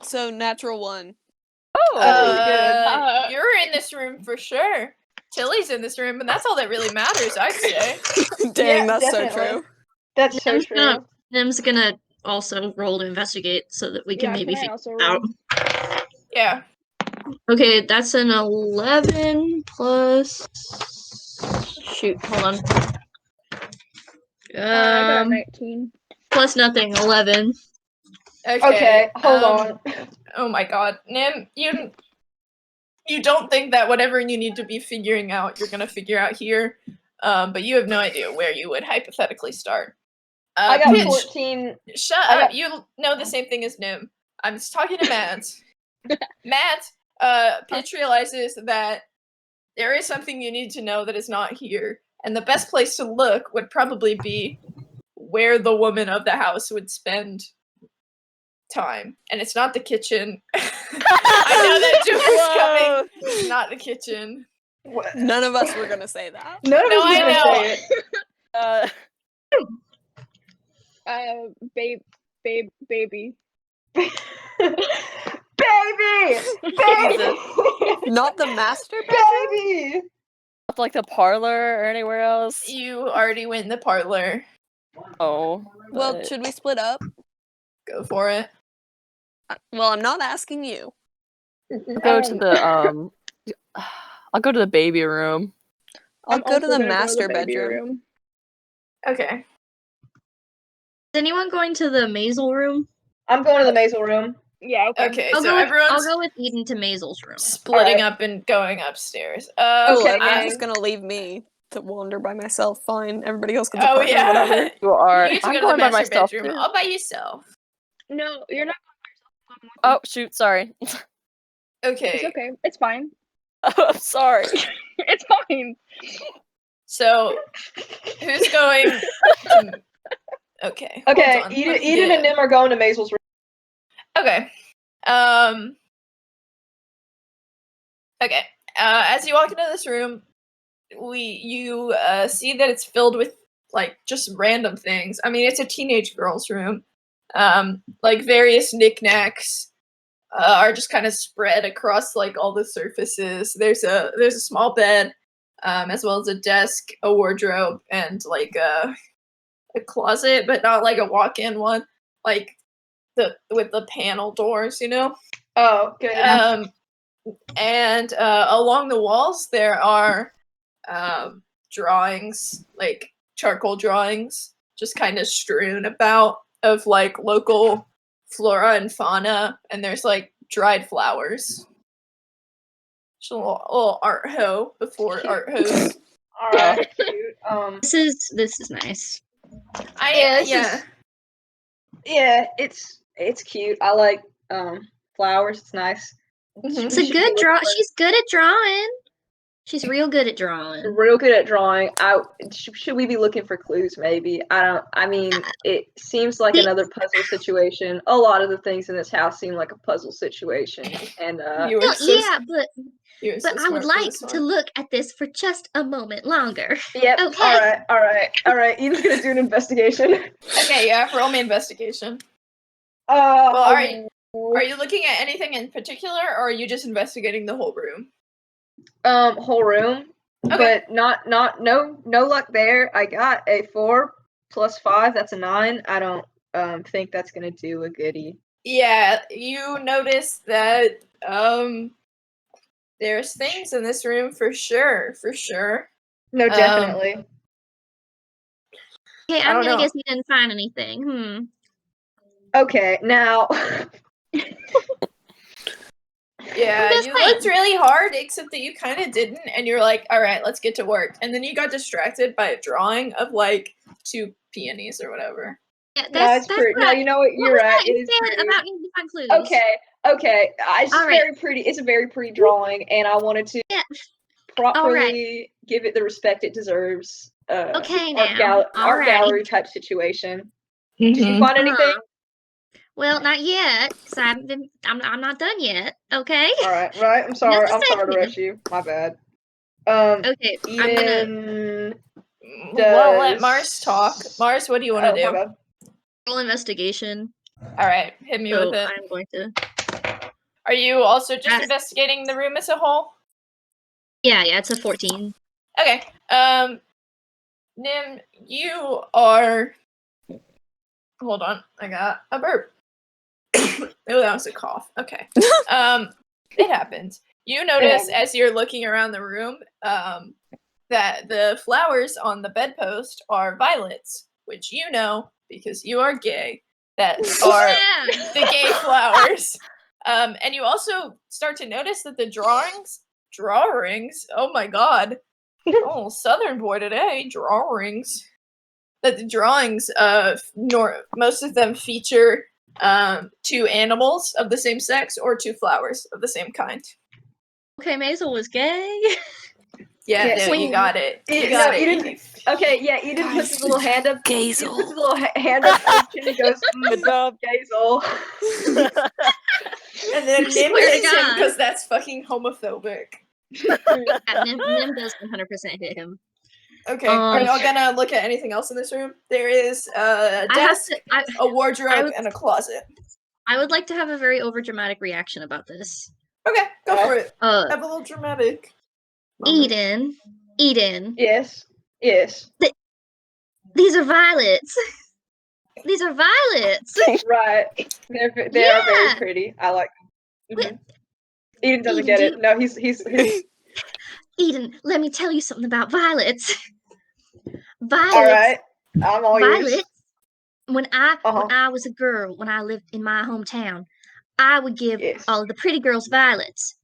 So natural 1. Oh, You're in this room for sure. Tillie's in this room, and that's all that really matters, I'd say. Dang, Yeah, that's so definitely. true. That's so true. Nim's gonna also roll to investigate so that we can maybe can I figure also it out. roll? Yeah. Okay, that's an 11 plus. Shoot, hold on. I got a 19. Plus nothing, 11. Okay, hold on. Oh my god. Nim, you don't think that whatever you need to be figuring out, you're gonna figure out here, but you have no idea where you would hypothetically start. I got Pitch, 14. shut I up. got- You know the same thing as Nim. I'm just talking to Matt. Matt, Pitch realizes that there is something you need to know that is not here, and the best place to look would probably be where the woman of the house would spend time, and it's not the kitchen. I know that joke is coming. It's not the kitchen. What? None of us were gonna say that. None of No, us I are gonna know. say it. Baby. Baby! Baby! Not the master bedroom? Baby! Like the parlor or anywhere else? You already win the parlor. Oh. Well, but- should we split up? Go for it. Well, I'm not asking you. I'll go to the I'll go to the baby room. I'll I'm go to also the gonna go master baby bedroom. room. Okay. Is anyone going to the Maisel room? I'm going to the Maisel room. Yeah, okay. Okay, I'll so go everyone's with Eden to Maisel's room. splitting Alright. up and going upstairs. Cool, Okay, everyone's gang. just gonna leave me to wander by myself. Fine. Everybody else gets a Oh partner, yeah. whatever. You are. You get to I'm go to the going by master myself bedroom too. all by yourself. No, you're not. Oh shoot! Sorry. Okay. It's okay. It's fine. I'm sorry. It's fine. So who's going to... Okay. hold Okay, on, Eden, let me Eden get and Nim are going to Maisel's room. Okay. Okay. As you walk into this room, you see that it's filled with like just random things. I mean, it's a teenage girl's room. Like various knickknacks are just kind of spread across like all the surfaces. There's a small bed, as well as a desk, a wardrobe, and like a closet, but not like a walk-in one, like with the panel doors, you know. Oh, good. And along the walls there are drawings, like charcoal drawings, just kind of strewn about of like local flora and fauna, and there's like dried flowers. Just a little art hoe before Cute. art hoes. Alright, cute. This is nice. Yeah, it's cute. I like flowers. It's nice. Mhm. It's a good draw. She's good at drawing. She's real good at drawing. Real good at drawing. Should we be looking for clues? Maybe. I mean, it seems like another puzzle situation. A lot of the things in this house seem like a puzzle situation, and You No, are so yeah, but so I would smart for like this to one. look at this for just a moment longer. Yep. Okay. All right. Eden's gonna do an investigation. Okay, yeah, roll me investigation. Well, Are you looking at anything in particular, or are you just investigating the whole room? whole room, Okay. but no luck there. I got a 4 plus 5. That's a 9. I don't think that's gonna do a goodie. Yeah, you notice that there's things in this room for sure. No, definitely. Okay, I I'm don't gonna know. guess you didn't find anything. Okay, now. Yeah, Just you wait. looked really hard, except that you kind of didn't, and you're like, all right, let's get to work. And then you got distracted by a drawing of like 2 peonies or whatever. Yeah, No, that's it's pretty. what No, you know what? what You're was right. that It you is said pretty. about needing to find clues? Okay. It's just Alright. very pretty. It's a very pretty drawing, and I wanted to Yeah. properly give it the respect it deserves. Okay, Art, now. art Alrighty. gallery type situation. Did you find anything? Well, not yet, because I'm not done yet. Okay. Right. I'm sorry. Just a I'm sorry to second. rush you. My bad. Okay, I'm gonna Eden. Well, let Does- Mars talk. Mars, what do you want to Oh, my do? bad. roll investigation. All right, hit me So with it. I'm going to. Are you also just Yes. investigating the room as a whole? Yeah, it's a 14. Okay. Nim, you are. Hold on, I got a burp. Oh, that was a cough. Okay. It happens. You notice as you're looking around the room, that the flowers on the bedpost are violets, which you know because you are gay. That are Yeah! the gay flowers. And you also start to notice that the drawings. Oh my god. Oh, Southern boy today. Drawings. That the drawings most of them feature two animals of the same sex or two flowers of the same kind. Okay, Maisel was gay. Yeah, Yes. no, you got it. You got it. Eden. Okay, yeah. Eden puts his little hand up. Eden puts his Gazel. little hand up to his chin and goes, Good job. Gazel. And then I Nim swear to hits him God. because that's fucking homophobic. Yeah, Nim does 100% hit him. Okay, are Um, y'all gonna look at anything else in this room? There is a I have desk, to. a wardrobe, would- and a closet. I would like to have a very overdramatic reaction about this. Okay, go for it. Uh, Have a little dramatic moment. Eden, Yes. Yes. these are violets. These are violets. Right. They are very Yeah. pretty. I like them. Wait. Mhm. Eden doesn't Eden, get do it. No, he's Eden, let me tell you something about violets. all Violets. right. I'm all Violets. ears. When I was a girl, when I lived in my hometown, I would give Yes. all of the pretty girls violets.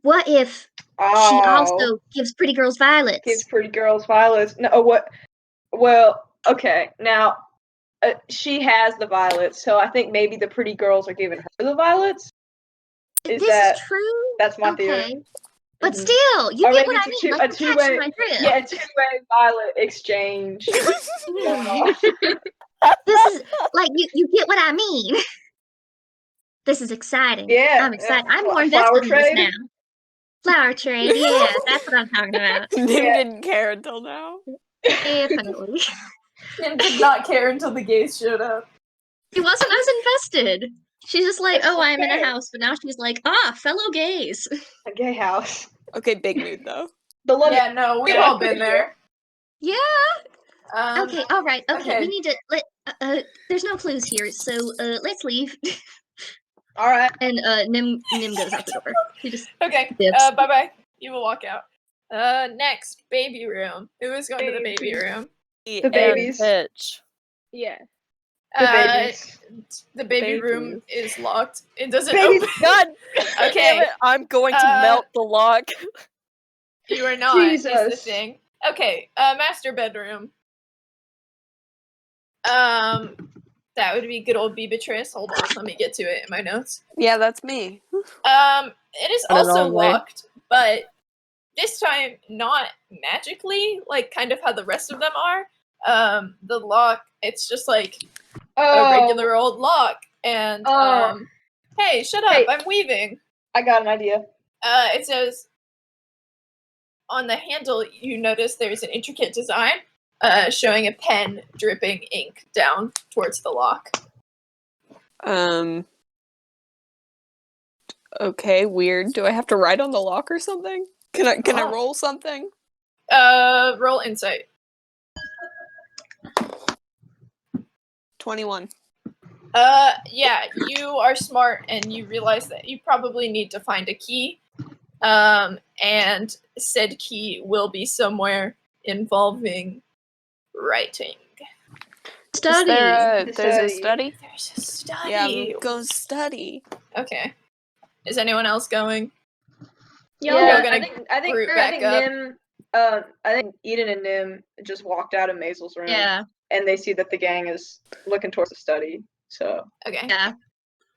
What if she Oh, also gives pretty girls violets? gives pretty girls violets. No, what? Well, okay. Now, she has the violets, so I think maybe the pretty girls are giving her the violets. This is true. That's my okay. theory. But Mhm. still, you Or get maybe what I it's mean. Like, you're catching my drift. Yeah, a two-way violet exchange. This is like you get what I mean. This is exciting. Yeah, I'm excited. I'm more flower invested in this trade? now. Flower trade, yeah, that's what I'm talking about. Nim Yeah. didn't care until now. Definitely. Nim did not care until the gays showed up. She wasn't as invested. She's just like, That's oh, I'm in a okay. house, but now she's like, fellow gays. A gay house. Okay, big mood though. The love. Yeah, no, we've all been there. Yeah. Okay, all right. Okay, okay. we need to there's no clues here, so let's leave. All right. And Nim goes out the door. He just Okay, dips. bye-bye. You will walk out. Next, baby room. Who is going to the baby room? The babies. Pitch. Yeah. The babies. The baby room Babies. is locked. It doesn't Babies. open. God Okay. damn it! I'm going to melt the lock. You are not, is the Jesus. thing. Okay, master bedroom. That would be good old Beatrice. Hold on, let me get to it in my notes. Yeah, that's me. It is Put it also on way. locked, but this time not magically, like kind of how the rest of them are. The lock, it's just like a regular old lock. And hey, shut up! Hey. I'm weaving. I got an idea. It says on the handle, you notice there's an intricate design showing a pen dripping ink down towards the lock. Okay, weird. Do I have to write on the lock or something? Can I roll something? Roll insight. 21. Yeah, you are smart and you realize that you probably need to find a key. And said key will be somewhere involving writing. Study. There's a Study. study? There's a study. Yeah, go study. Okay. Is anyone else going? Yeah. we're gonna I think group back up. Nim. I think Eden and Nim just walked out of Maisel's room. Yeah. And they see that the gang is looking towards the study. So. Okay. Yeah.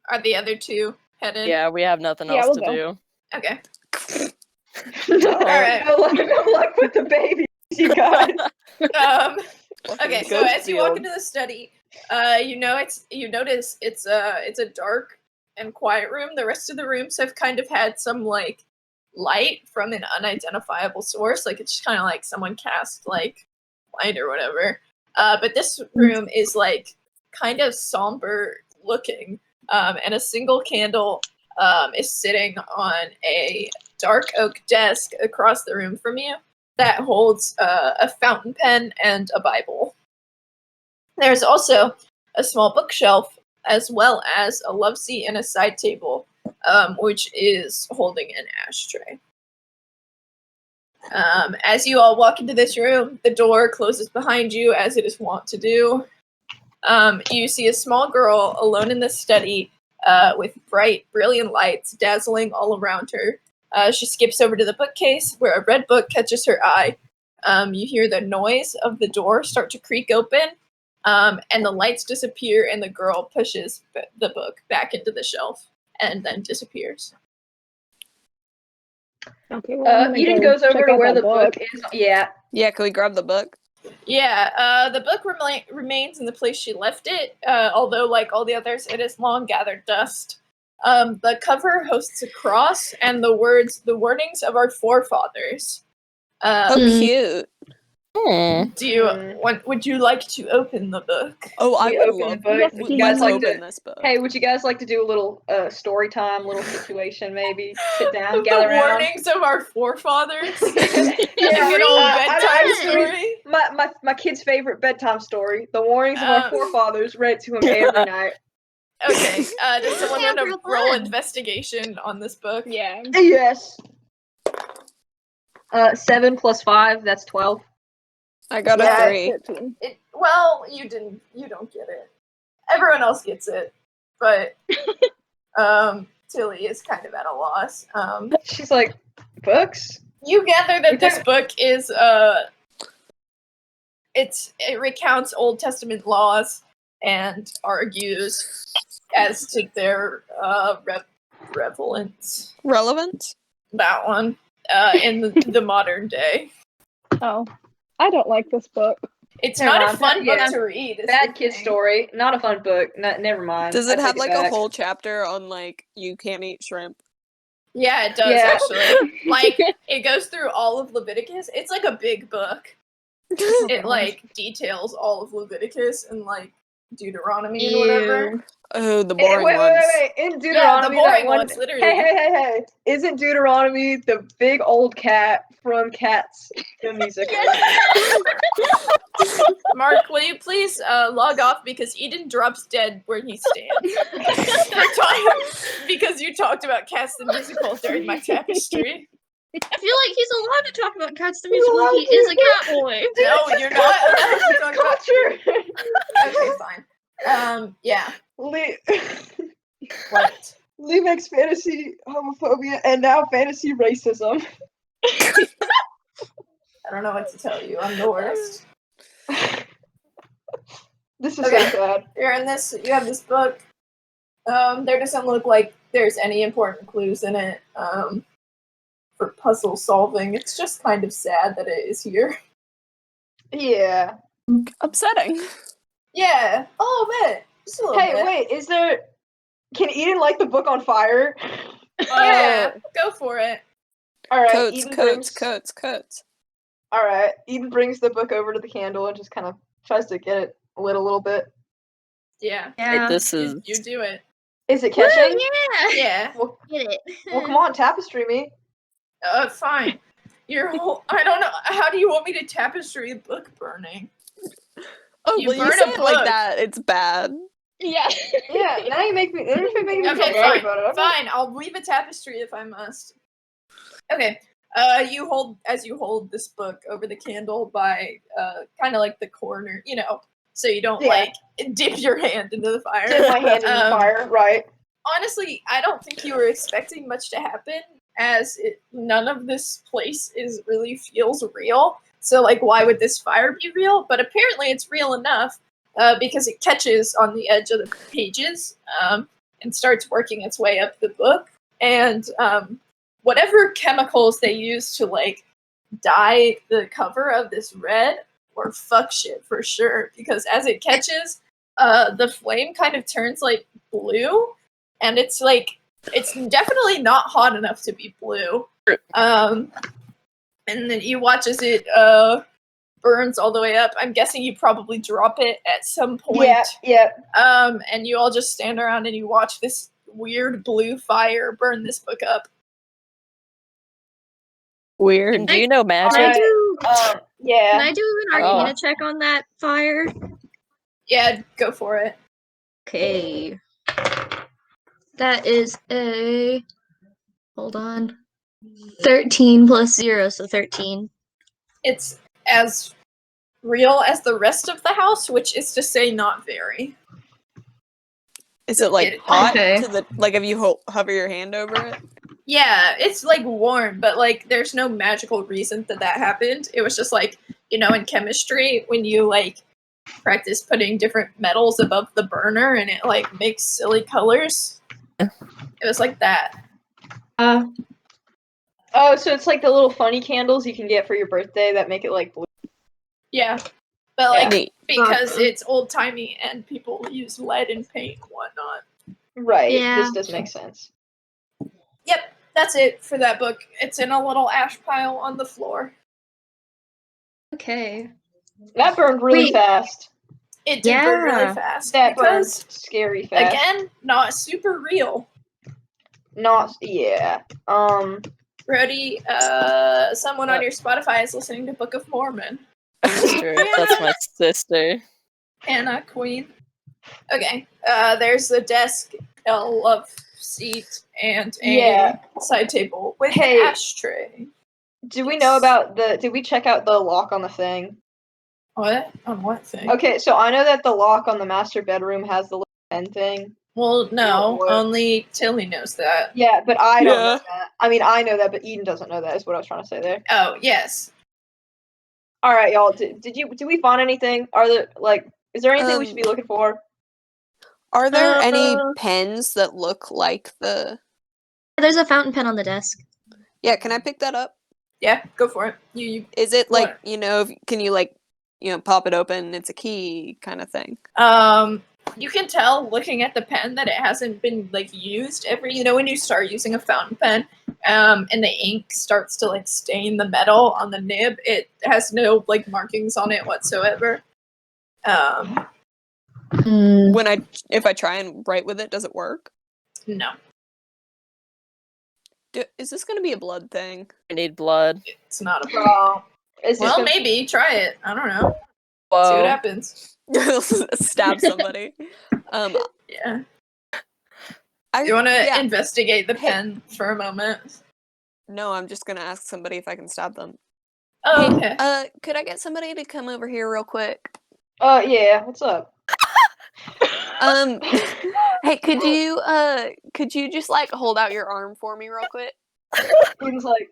Are the other two headed? Yeah, we have nothing Yeah, else we'll to go. do. Okay. Alright. No luck with the babies, you guys. Okay, so Ghost as you walk field. into the study, you notice it's a dark and quiet room. The rest of the rooms have kind of had some like light from an unidentifiable source, like it's just kind of like someone cast like light or whatever. But this room is like kind of somber looking, and a single candle is sitting on a dark oak desk across the room from you that holds a fountain pen and a Bible. There's also a small bookshelf as well as a love seat and a side table, which is holding an ashtray. As you all walk into this room, the door closes behind you as it is wont to do. You see a small girl alone in the study with bright, brilliant lights dazzling all around her. She skips over to the bookcase where a red book catches her eye. You hear the noise of the door start to creak open, and the lights disappear, and the girl pushes the book back into the shelf and then disappears. Okay, well, I'm gonna Eden go goes over check to out where that the book is. Yeah. Yeah, can we grab the book? Yeah, the book remains in the place she left it, although, like all the others, it has long gathered dust. The cover hosts a cross and the wordings of our forefathers. Oh, cute. Would you like to open the book? Oh, I We would open the love book. Yes, Would please. you guys Let's like open to? this book. Hey, would you guys like to do a little story time, little situation, maybe? Sit down, The gather around. warnings of our forefathers. Yeah, Good old bedtime just read story. my kid's favorite bedtime story, The Warnings of Our Um, Forefathers, read to him every night. Okay. Does someone want to Real roll fun. investigation on this book? Yeah. Yes. 7 plus 5, that's 12. I got Yeah, a 3. 13. Well, you don't get it. Everyone else gets it, but Tillie is kind of at a loss. She's like, books? You gather that this book is it recounts Old Testament laws and argues as to their relevance. Relevant? That one in the modern day. Oh, I don't like this book. It's Never not a mind. fun Yeah. book to read. is Bad the kid thing. story. Not a fun book. Never mind. Does I it have take like a back. whole chapter on like you can't eat shrimp? Yeah, it does Yeah. actually. Like it goes through all of Leviticus. It's like a big book. It like details all of Leviticus and like Deuteronomy and whatever. Oh, the boring Wait, ones. In Deuteronomy, yeah, the that boring one. ones, literally. Hey. Isn't Deuteronomy the big old cat from Cats, the musical? Mark, will you please log off because Eden drops dead where he stands for time because you talked about Cats the musical during my tapestry. I feel like he's allowed to talk about Cats the musical. He is a cat boy. No, you're not allowed to talk about. Culture. Okay, fine. Yeah. Lee, What? Lee makes fantasy homophobia and now fantasy racism. I don't know what to tell you. I'm the worst. This is Okay. so sad. You're in this. You have this book. There doesn't look like there's any important clues in it. For puzzle solving, it's just kind of sad that it is here. Yeah. Upsetting. Yeah, a little bit. Just a little Hey, bit. wait, is there... Can Eden light the book on fire? Yeah, go for it. Alright, Coats. Alright, Eden brings the book over to the candle and just kind of tries to get it lit a little bit. Yeah, Yeah. This is you do it. Is it Woo, catching? yeah. Yeah. Well, Get it. come on, tapestry me. Fine. Your whole. I don't know. How do you want me to tapestry a book burning? Oh, You well, you burn say a it like book. that. It's bad. Yeah. Yeah, now you make me... Now you're making me Okay, feel bad fine. about it. Fine, I'll leave a tapestry if I must. Okay. You hold this book over the candle by kind of like the corner, so you don't Yeah. like dip your hand into the fire. Dip my hand in the fire, right. Honestly, I don't think you were expecting much to happen, as none of this place really feels real. So, like, why would this fire be real? But apparently, it's real enough because it catches on the edge of the pages and starts working its way up the book. And whatever chemicals they use to like dye the cover of this red or fuck shit for sure, because as it catches, the flame kind of turns like blue, and it's definitely not hot enough to be blue. And then you watch as it burns all the way up. I'm guessing you probably drop it at some point. Yeah. And you all just stand around and you watch this weird blue fire burn this book up. Weird. And do you know Can I magic? do? Yeah. Can I do an Oh. Arcana check on that fire? Yeah, go for it. Okay. That is a. Hold on. 13 plus 0, so 13. It's as real as the rest of the house, which is to say not very. Is it like It- hot Okay. to the if you hover your hand over it? Yeah, it's like warm, but like there's no magical reason that happened. It was just like, in chemistry, when you like practice putting different metals above the burner and it like makes silly colors. It was like that. Oh, so it's like the little funny candles you can get for your birthday that make it like blue. Yeah. But like Neat. because Gotcha. it's old timey and people use lead and paint and whatnot. Right. Yeah. This does make sense. Yep, that's it for that book. It's in a little ash pile on the floor. Okay. That burned really Wait. fast. It did burn really Yeah. fast That burned because scary fast. again, not super real. Not yeah. Brody, someone on your Spotify is listening to Book of Mormon. Sister. That's my sister. Anna Queen. Okay. There's a desk, a love seat, and a Yeah. side table with Hey. an ashtray. Do we know about did we check out the lock on the thing? What? On what thing? Okay, so I know that the lock on the master bedroom has the little pen thing. Well, no. What? Only Tillie knows that. Yeah, but I don't know Yeah. that. I mean, I know that, but Eden doesn't know that. Is what I was trying to say there. Oh, yes. All right, y'all. Did we find anything? Are there is there anything we should be looking for? Are there any Uh, pens that look like the? There's a fountain pen on the desk. Yeah, can I pick that up? Yeah, go for it. You Is it like What? Can you pop it open? It's a key kind of thing. You can tell looking at the pen that it hasn't been like used when you start using a fountain pen, and the ink starts to like stain the metal on the nib, it has no like markings on it whatsoever. If I try and write with it, does it work? No, Is this going to be a blood thing? I need blood. it's not a Is this Well, gonna- maybe try it. I don't know. See Whoa. what happens. Stab somebody. Yeah. I You want to yeah. investigate the Hey. pen for a moment? No, I'm just gonna ask somebody if I can stab them. Oh, Hey, okay. could I get somebody to come over here real quick? Yeah. What's up? Hey, could you just like hold out your arm for me real quick? Eden's like,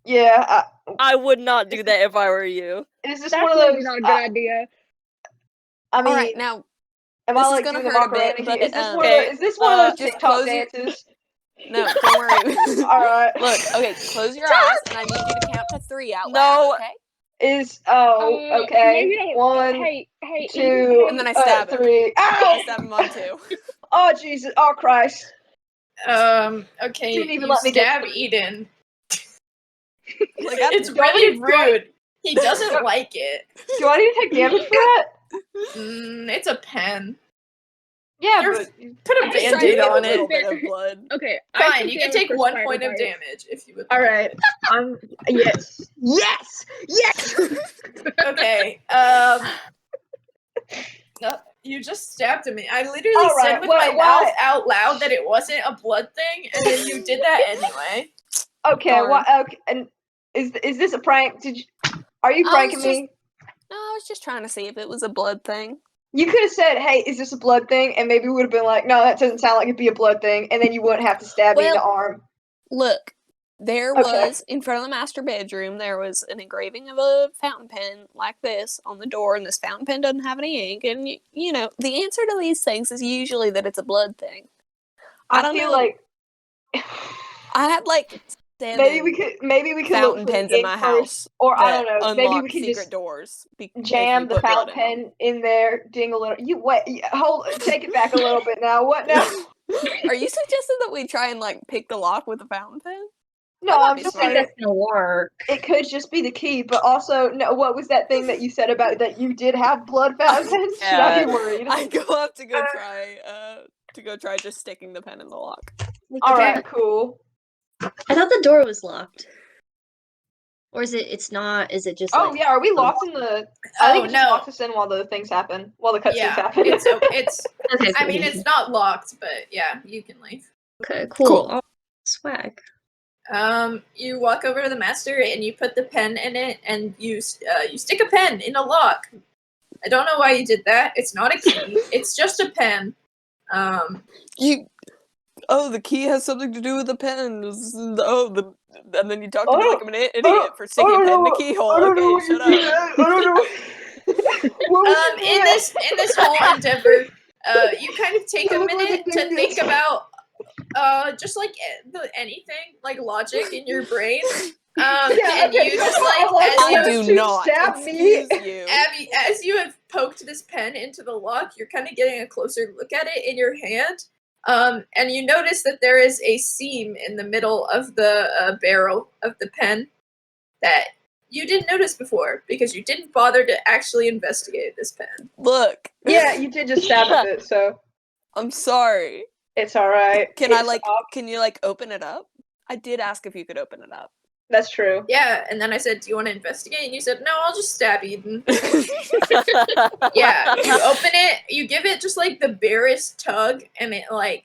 yeah. I would not do that if I were you. Is this That's one of maybe those? not a good idea. I mean, All right, now am this I is like gonna doing the hurt a bit, Macarena? but, Is this okay, is this one of those just TikTok close your- dances? no, don't worry. All right. Look, okay, close your eyes, and I need you to count to 3 out No. loud, okay? Okay. Maybe don't. 1, Hey, 2, Eden, And then I stab him. 3. I Ow! stab him on 2. Oh Jesus! Oh Christ! Okay, Didn't even you let me get stab through. Eden. Like It's Do I really need- do I- rude. He doesn't like it. Do I need to take damage for that? It's a pen. Yeah, You're- but Put a I'm just trying to band-aid get a on little it. bit of blood. Okay, I Fine, took you can damage take for 1 spider point of bites. damage if you would all like. right. Yes. Yes. Okay, no, you just stabbed at me. I literally All said right, with why- my mouth out loud that it wasn't a blood thing, and then you did that anyway. Okay. Darn. What? Okay. And is this a prank? Are you I pranking was me? No, I was just trying to see if it was a blood thing. You could have said, "Hey, is this a blood thing?" And maybe we would have been like, "No, that doesn't sound like it'd be a blood thing," and then you wouldn't have to stab me in the Well- arm. Look, there Okay. was, in front of the master bedroom, there was an engraving of a fountain pen like this on the door, and this fountain pen doesn't have any ink, and, the answer to these things is usually that it's a blood thing. I don't feel know. like I had, like, 7 maybe we could look fountain for the pens in ink my first, house or I that don't know. Maybe unlock we could secret just doors. If jam you the put blood fountain in them. pen in there, ding a little. You wait. Hold. Take it back a little bit now. What now? Are you suggesting that we try and, like, pick the lock with a fountain pen? No, That might I'm be just smart. saying gonna work. it could just be the key, but also no. What was that thing that you said about that you did have blood fountain pens? Should I be worried? I go up to go try to go try just sticking the pen in the lock. Alright, cool. I thought the door was locked. Or is it? It's not. Is it just? Oh like, yeah, are we locked in the? I think Oh it just no. locks us in while the things happen, while the cutscenes Yeah, happen. it's. Okay. I mean, it's not locked, but yeah, you can leave. Okay. Cool. Cool. Oh, swag. You walk over to the master and you put the pen in it, and you stick a pen in a lock. I don't know why you did that. It's not a key. It's just a pen. The key has something to do with the pen. And then you talk to Oh, me like I'm an idiot for sticking a pen in a keyhole. Okay, shut up. I don't know. What was you In this whole endeavor, you kind of take You a look like a minute to dingus. think about just like anything, like logic in your brain. Yeah, And okay, you so just I'll like allow I you do to not. stab me. Excuse you. Abby, as you have poked this pen into the lock, you're kind of getting a closer look at it in your hand. And you notice that there is a seam in the middle of the barrel of the pen that you didn't notice before because you didn't bother to actually investigate this pen. Look. Yeah, you did just stab a bit, so I'm sorry. it's alright. Can you like open it up? I did ask if you could open it up. That's true. Yeah, and then I said, do you want to investigate? And you said, no, I'll just stab Eden. Yeah, you open it, you give it just like the barest tug, and it like,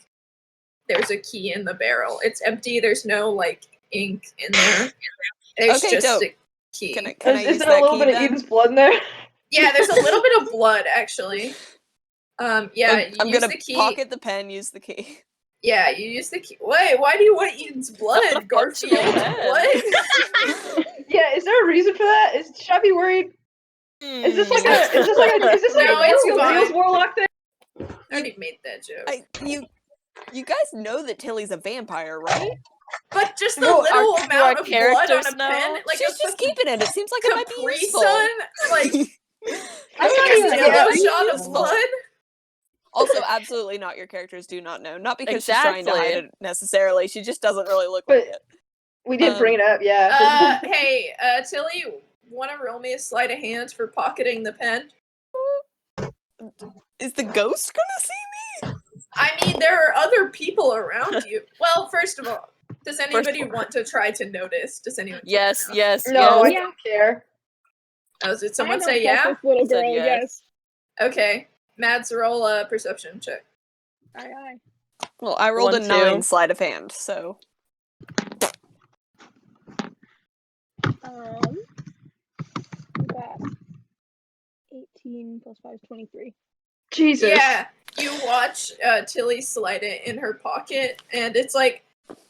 there's a key in the barrel. It's empty, there's no like ink in there. There's Okay, just dope. a key. Can I Is use there that a little key bit of then? Eden's blood in there? Yeah, there's a little bit of blood actually. Yeah, I'm you use gonna the key. pocket the pen, use the key. Yeah, you use the key. Wait, why do you want Eden's blood, Not a Garfield? functional pen. What? Yeah, is there a reason for that? Should I be worried? Is this like a Hmm. No, it's Reels fine. Warlock thing? I already made that joke. You guys know that Tillie's a vampire, right? But just the Well, little do our amount of blood on characters a know? pen, like She's a just fucking keeping it. It seems like it might be Capri useful. Sun, like I'm not a even little yeah, shot of useful. blood. Also, absolutely not. Your characters do not know. Not because she's trying to hide Exactly. it necessarily. She just doesn't really look But- like it. We did bring it up, yeah. Hey, Tillie, want to roll me a sleight of hand for pocketing the pen? Is the ghost gonna see me? I mean, there are other people around you. Well, first of all, does anybody want to try to notice? Does anyone? Yes, care? yes, No, I yes. don't care. Oh, did I someone don't say trust yeah? This little I said girl, yes. yes. Okay, Mads, roll a perception check. Aye, aye. Well, I rolled a 1, 2. 9 sleight of hand, so That 18 plus 5 is 23. Jesus. Yeah, you watch Tilly slide it in her pocket, and it's like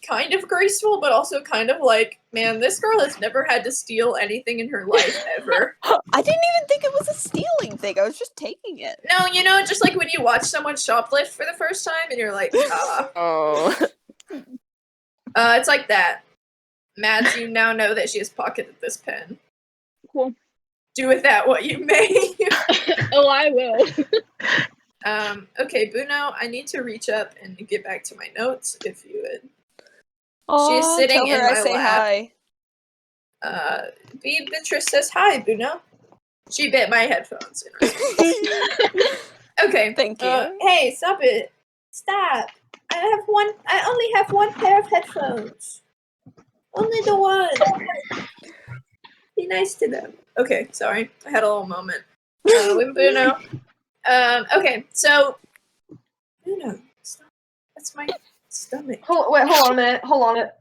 kind of graceful, but also kind of like, man, this girl has never had to steal anything in her life ever. I didn't even think it was a stealing thing. I was just taking it. No, you know, just like when you watch someone shoplift for the first time, and you're like, ah. Oh. It's like that. Mads, you now know that she has pocketed this pen. Cool. Do with that what you may. Oh, I will. Okay, Buno, I need to reach up and get back to my notes, if you would. Aw, sitting tell her in I my say lap. hi. Beatrice says hi, Buno. She bit my headphones. In response. Okay. Thank you. Hey, stop it. Stop. I only have one pair of headphones. Only the one. Be nice to them. Okay, sorry. I had a little moment. With Bruno. Okay, so Bruno, stop. That's my stomach. Hold on a minute. Hold on a minute.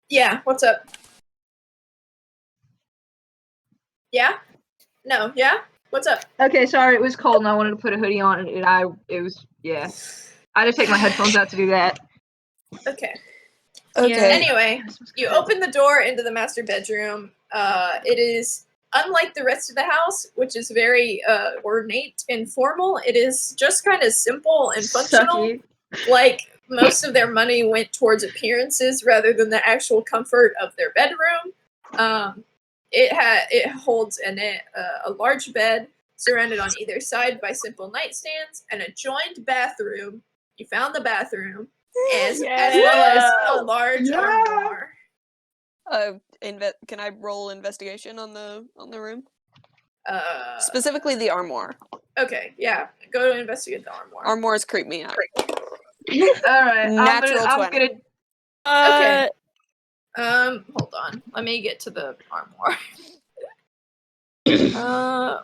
Yeah, what's up? Yeah? No, yeah? What's up? Okay, sorry, it was cold and I wanted to put a hoodie on and it was yeah. I had to take my headphones out to do that. Okay. Okay. Anyway, you open the door into the master bedroom. It is unlike the rest of the house, which is very ornate and formal. It is just kind of simple and functional. Sucky. Like most of their money went towards appearances rather than the actual comfort of their bedroom. It holds in it a large bed surrounded on either side by simple nightstands and a joined bathroom. You found the bathroom. As well as a large armoire. Can I roll investigation on the room? Specifically, Specifically the armoire. okay, yeah. Go to investigate the armoire. Armoires creep me out. Alright, Natural I'm 20. gonna Okay. Hold on. Let me get to the armoire.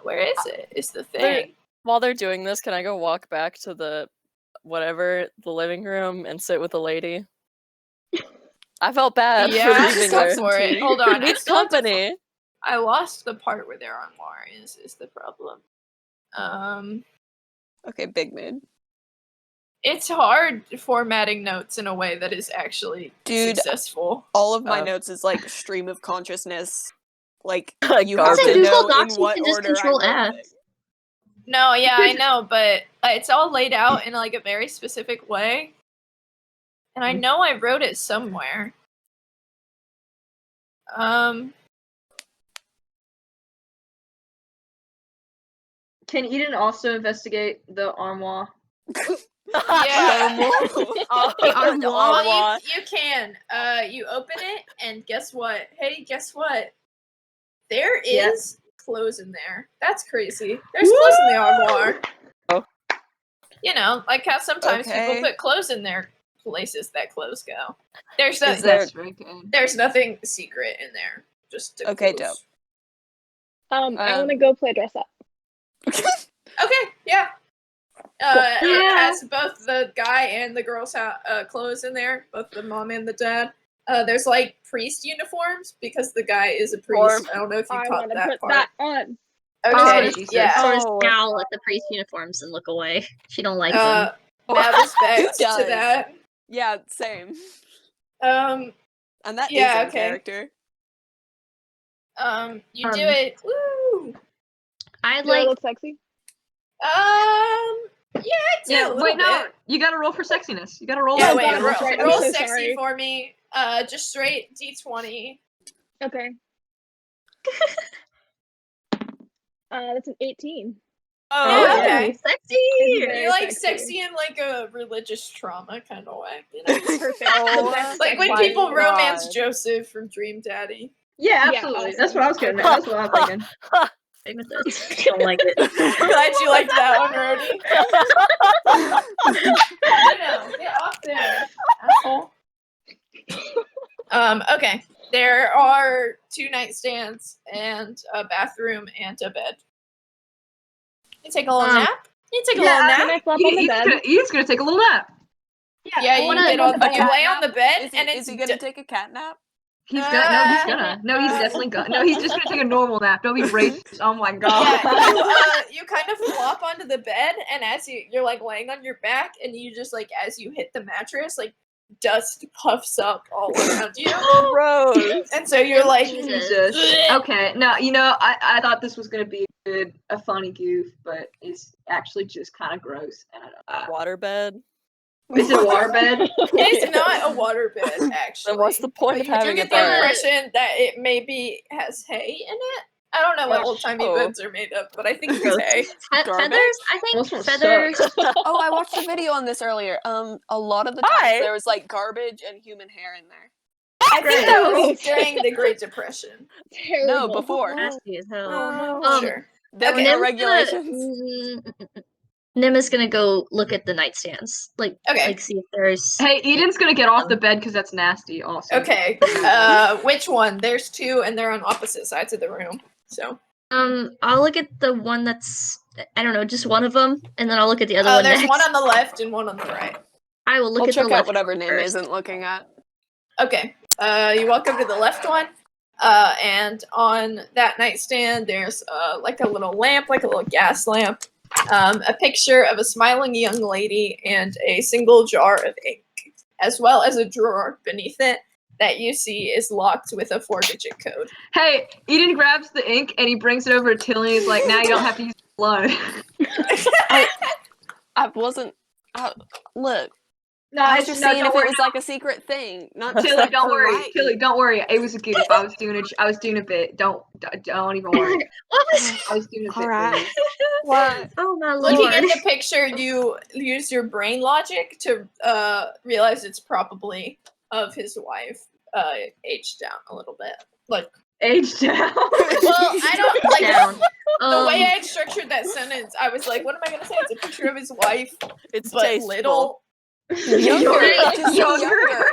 Where is it? It's the thing. While they're doing this, can I go walk back to the living room and sit with the lady? I felt bad Yeah, for leaving go her. for it. Hold on. She needs company. I lost the part where their armoire is the problem. Okay, big mood. It's hard formatting notes in a way that is actually successful. All of my notes is like stream of consciousness. Like Like you have garbage. to Google know Docs, in you what can just order I control wrote F. things. No, yeah, I know, but it's all laid out in like a very specific way. And I know I wrote it somewhere. Can Eden also investigate the armoire? Yeah. The armoire. Well, you can. You open it, and guess what? Hey, guess what? There is clothes in there. That's crazy. There's clothes in the armoire. Oh. You know, like how sometimes people put clothes in their places that clothes go. There's there's nothing secret in there. Just Okay, clothes. dope. I want to go play dress up. Okay, yeah. It has both the guy and the girl's clothes in there, both the mom and the dad. There's like priest uniforms because the guy is a priest. I don't know if you caught that put part. that on. Okay, yeah. Sort of scowl at the priest uniforms and look away. She don't like them. Mad respect to that. Yeah, same. And that is in character. You do it. Woo! I'd Do I like. look sexy? Yeah, wait, no. You gotta roll for sexiness. You gotta roll. Yeah, for wait, that's right. I'm roll so sexy sorry. for me. Just straight D20. Okay. That's an 18. Oh, okay. Sexy! You like sexy in like a religious trauma kind of way, you know? Perfect. Like when people romance Joseph from Dream Daddy. Yeah, absolutely. awesome. That's what I was getting at. That's what I'm thinking. Don't like it. Glad you liked that one, Rhodey. You know, get off there, asshole. Okay. There are 2 nightstands and a bathroom and a bed. You take a little nap? You take a little nap? Can I flop on the bed? Eden's gonna take a little nap. Yeah, you get on. You lay on the bed, and is he gonna take a cat nap? He's gonna. No, he's definitely gonna. No, he's just gonna take a normal nap. Don't be racist. Oh my god. Yeah, you kind of flop onto the bed, and as you're like laying on your back, and you just like as you hit the mattress, like dust puffs up all around you. Gross. And so you're like, Jesus. Okay, now you know I thought this was gonna be a funny goof, but it's actually just kind of gross. And I don't. Waterbed. Is it a waterbed? It is not a waterbed, actually. Then what's the point of having you a get the bed? impression that it maybe has hay in it. I don't know what old-timey beds are made of, but I think it's hay. Feathers? I think Those feathers. Oh, I watched a video on this earlier. A lot of the times there was like garbage and human hair in there. I think that was during the Great Depression. No, before. Nasty as hell. Sure. There were regulations. Nim is gonna go look at the nightstands. Like see if there's. Hey, Eden's gonna get off the bed because that's nasty. Also. Okay. Which one? There's 2, and they're on opposite sides of the room. So. I'll look at the one that's. I don't know, just one of them, and then I'll look at the other one There's next. one on the left and one on the right. I will look at check the left out whatever Nim first. isn't looking at. Okay. You walk up to the left one, and on that nightstand, there's like a little lamp, like a little gas lamp, a picture of a smiling young lady, and a single jar of ink, as well as a drawer beneath it that you see is locked with a 4-digit code. Hey, Eden grabs the ink and he brings it over to Tillie. He's like, "Now you don't have to use blood." I wasn't. Look. No, I was just seeing if it was like a secret thing. Not just Tillie, like don't for worry. writing. Tillie, don't worry. It was a goof. I was doing a bit. Don't even worry. What was? I was doing a bit. Alright. What? Oh my lord! Looking at the picture, you use your brain logic to realize it's probably of his wife, aged down a little bit. Like aged down. Well, I don't like down. The way I structured that sentence. I was like, "What am I gonna say?" It's a picture of his wife. It's but tasteful. little. Younger, just Younger? younger.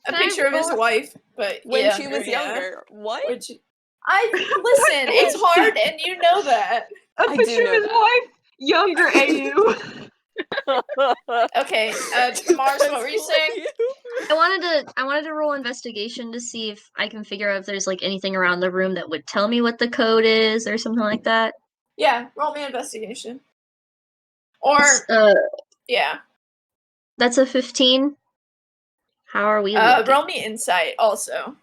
A Can I picture of his roll- wife, but When she younger, was yeah. younger. What? Listen, it's hard, and you know that. A I do picture of know his that. wife, younger AU. Okay, Mars, what were you saying? I wanted to roll investigation to see if I can figure out if there's like anything around the room that would tell me what the code is or something like that. Yeah, roll me investigation. Or yeah, That's a 15. How are we looking? roll me insight also.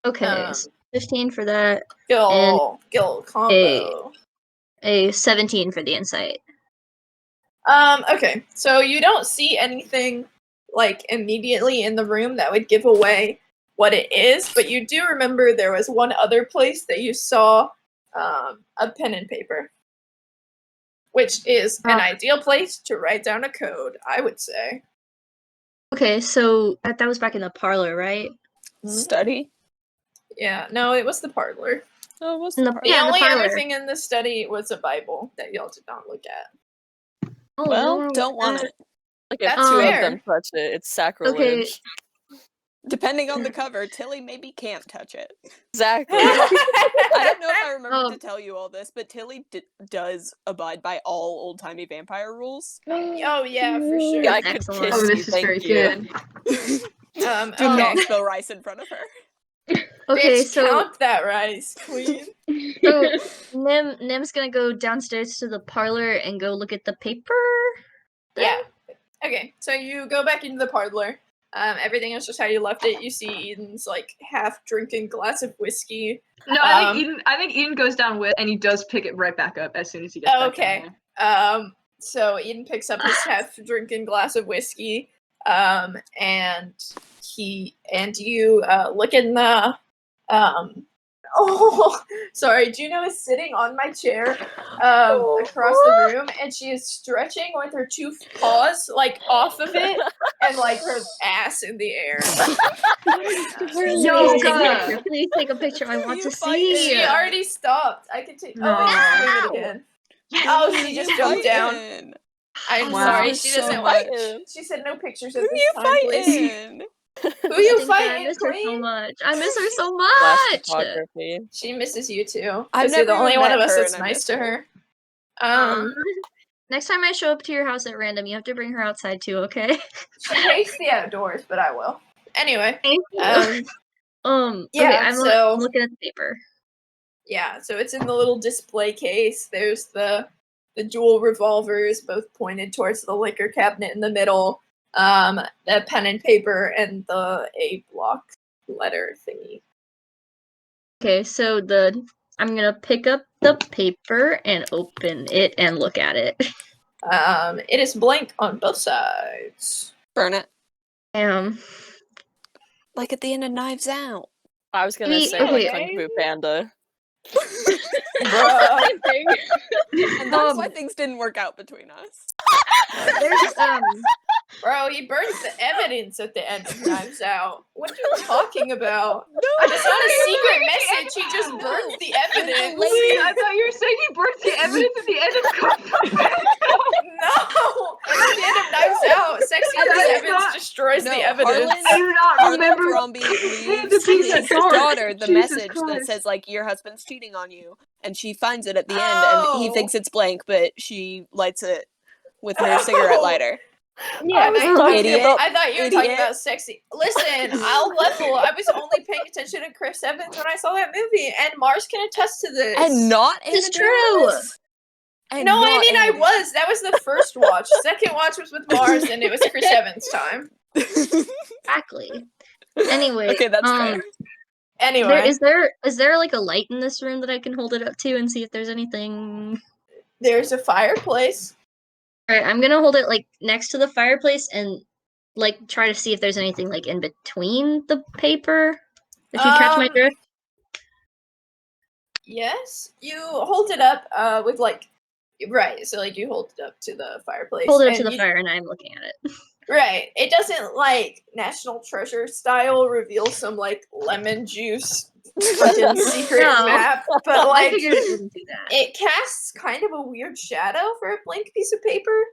Okay, um, so 15 for that, Skill combo. a 17 for the insight. Okay, so you don't see anything like immediately in the room that would give away what it is, but you do remember there was one other place that you saw a pen and paper, which is an ideal place to write down a code, I would say. Okay, so that was back in the parlor, right? Study? Yeah, no, it was the parlor. Oh, what's In the the- part? The Yeah, in the only other parlor. thing in the study was a Bible that y'all did not look at. Oh, Well, don't want it. Like if That's two of fair. them touch it, it's sacrilege. Depending on the cover, Tillie maybe can't touch it. Exactly. I don't know if I remember Oh. to tell you all this, but Tillie does abide by all old-timey vampire rules. Oh yeah, for sure. Yeah, I could Excellent. kiss Oh, you, this is thank very you. good. Do Okay. not spill rice in front of her. Okay, Bitch, so count that rice, queen. so Nim's gonna go downstairs to the parlor and go look at the paper. Yeah. Okay, so you go back into the parlor. Everything is just how you left it. You see Eden's like half-drinking glass of whiskey. No, I think Eden goes down with, and he does pick it right back up as soon as he gets back Okay. down there. So Eden picks up his half-drinking glass of whiskey, and you look in the oh, sorry, Juno is sitting on my chair across the room, and she is stretching with her two paws like off of it and like her ass in the air. Yoga! Please take a picture. I want You to fight see. She already stopped. I can take. No. Oh, wait, she's doing it again. Oh, she just jumped down. Fighting? I'm Wow. sorry, she So doesn't much. like. She said no pictures at Who this you time, please. fighting? Who you I fighting, miss her so queen? much. I miss her so Flash much. photography. She misses you too. I've Because you're the never only even one met of us her, that's and I nice miss to her. her. Next time I show up to your house at random, you have to bring her outside too, okay? She hates the outdoors, but I will. Anyway, Thank you. okay, Okay, I'm so- looking at the paper. yeah, so it's in the little display case. There's the dual revolvers, both pointed towards the liquor cabinet in the middle, the pen and paper, and the A block letter thingy. Okay, so I'm gonna pick up the paper and open it and look at it. It is blank on both sides. Burn it. Like at the end of Knives Out. I was gonna Maybe- say like okay. Kung Fu Panda. Bruh. And that's why things didn't work out between us. There's Bro, he burns the evidence at the end of Knives Out. What are you talking about? No, It's not a secret message. He just burns the evidence. Wait, I thought you were saying he burnt the evidence at the end of Kung Fu Panda. No! At the end of Knives Out, Sexy I thought Chris you Evans thought- destroys No, the evidence. Harlan- I do not Harlan remember. Crombie had leaves to be that his dark. daughter the Jesus message that Christ. says like your husband's cheating on you, and she finds it at the end, and he Oh. thinks it's blank, but she lights it with her cigarette lighter. Yeah, Idiot. I thought you were talking Idiot. about sexy. Listen, I'll level. I was only paying attention to Chris Evans when I saw that movie, and Mars can attest to this. And not It's Anna true. Jarvis? And no, I not mean I Anna was. That was the first watch. Second watch was with Mars, and it was Chris Evans' time. Jarvis. exactly. Anyway, Okay, that's fair. Anyway, is there like a light in this room that I can hold it up to and see if there's anything? there's a fireplace. All right, I'm gonna hold it like next to the fireplace and like try to see if there's anything like in between the paper. If you catch my drift. Yes, you hold it up with like right. So like you hold it up to the fireplace. Hold it up to and the you- fire and I'm looking at it. Right. It doesn't like National Treasure style reveal some like lemon juice fucking secret No. map, but I like figured it wouldn't do that. it casts kind of a weird shadow for a blank piece of paper.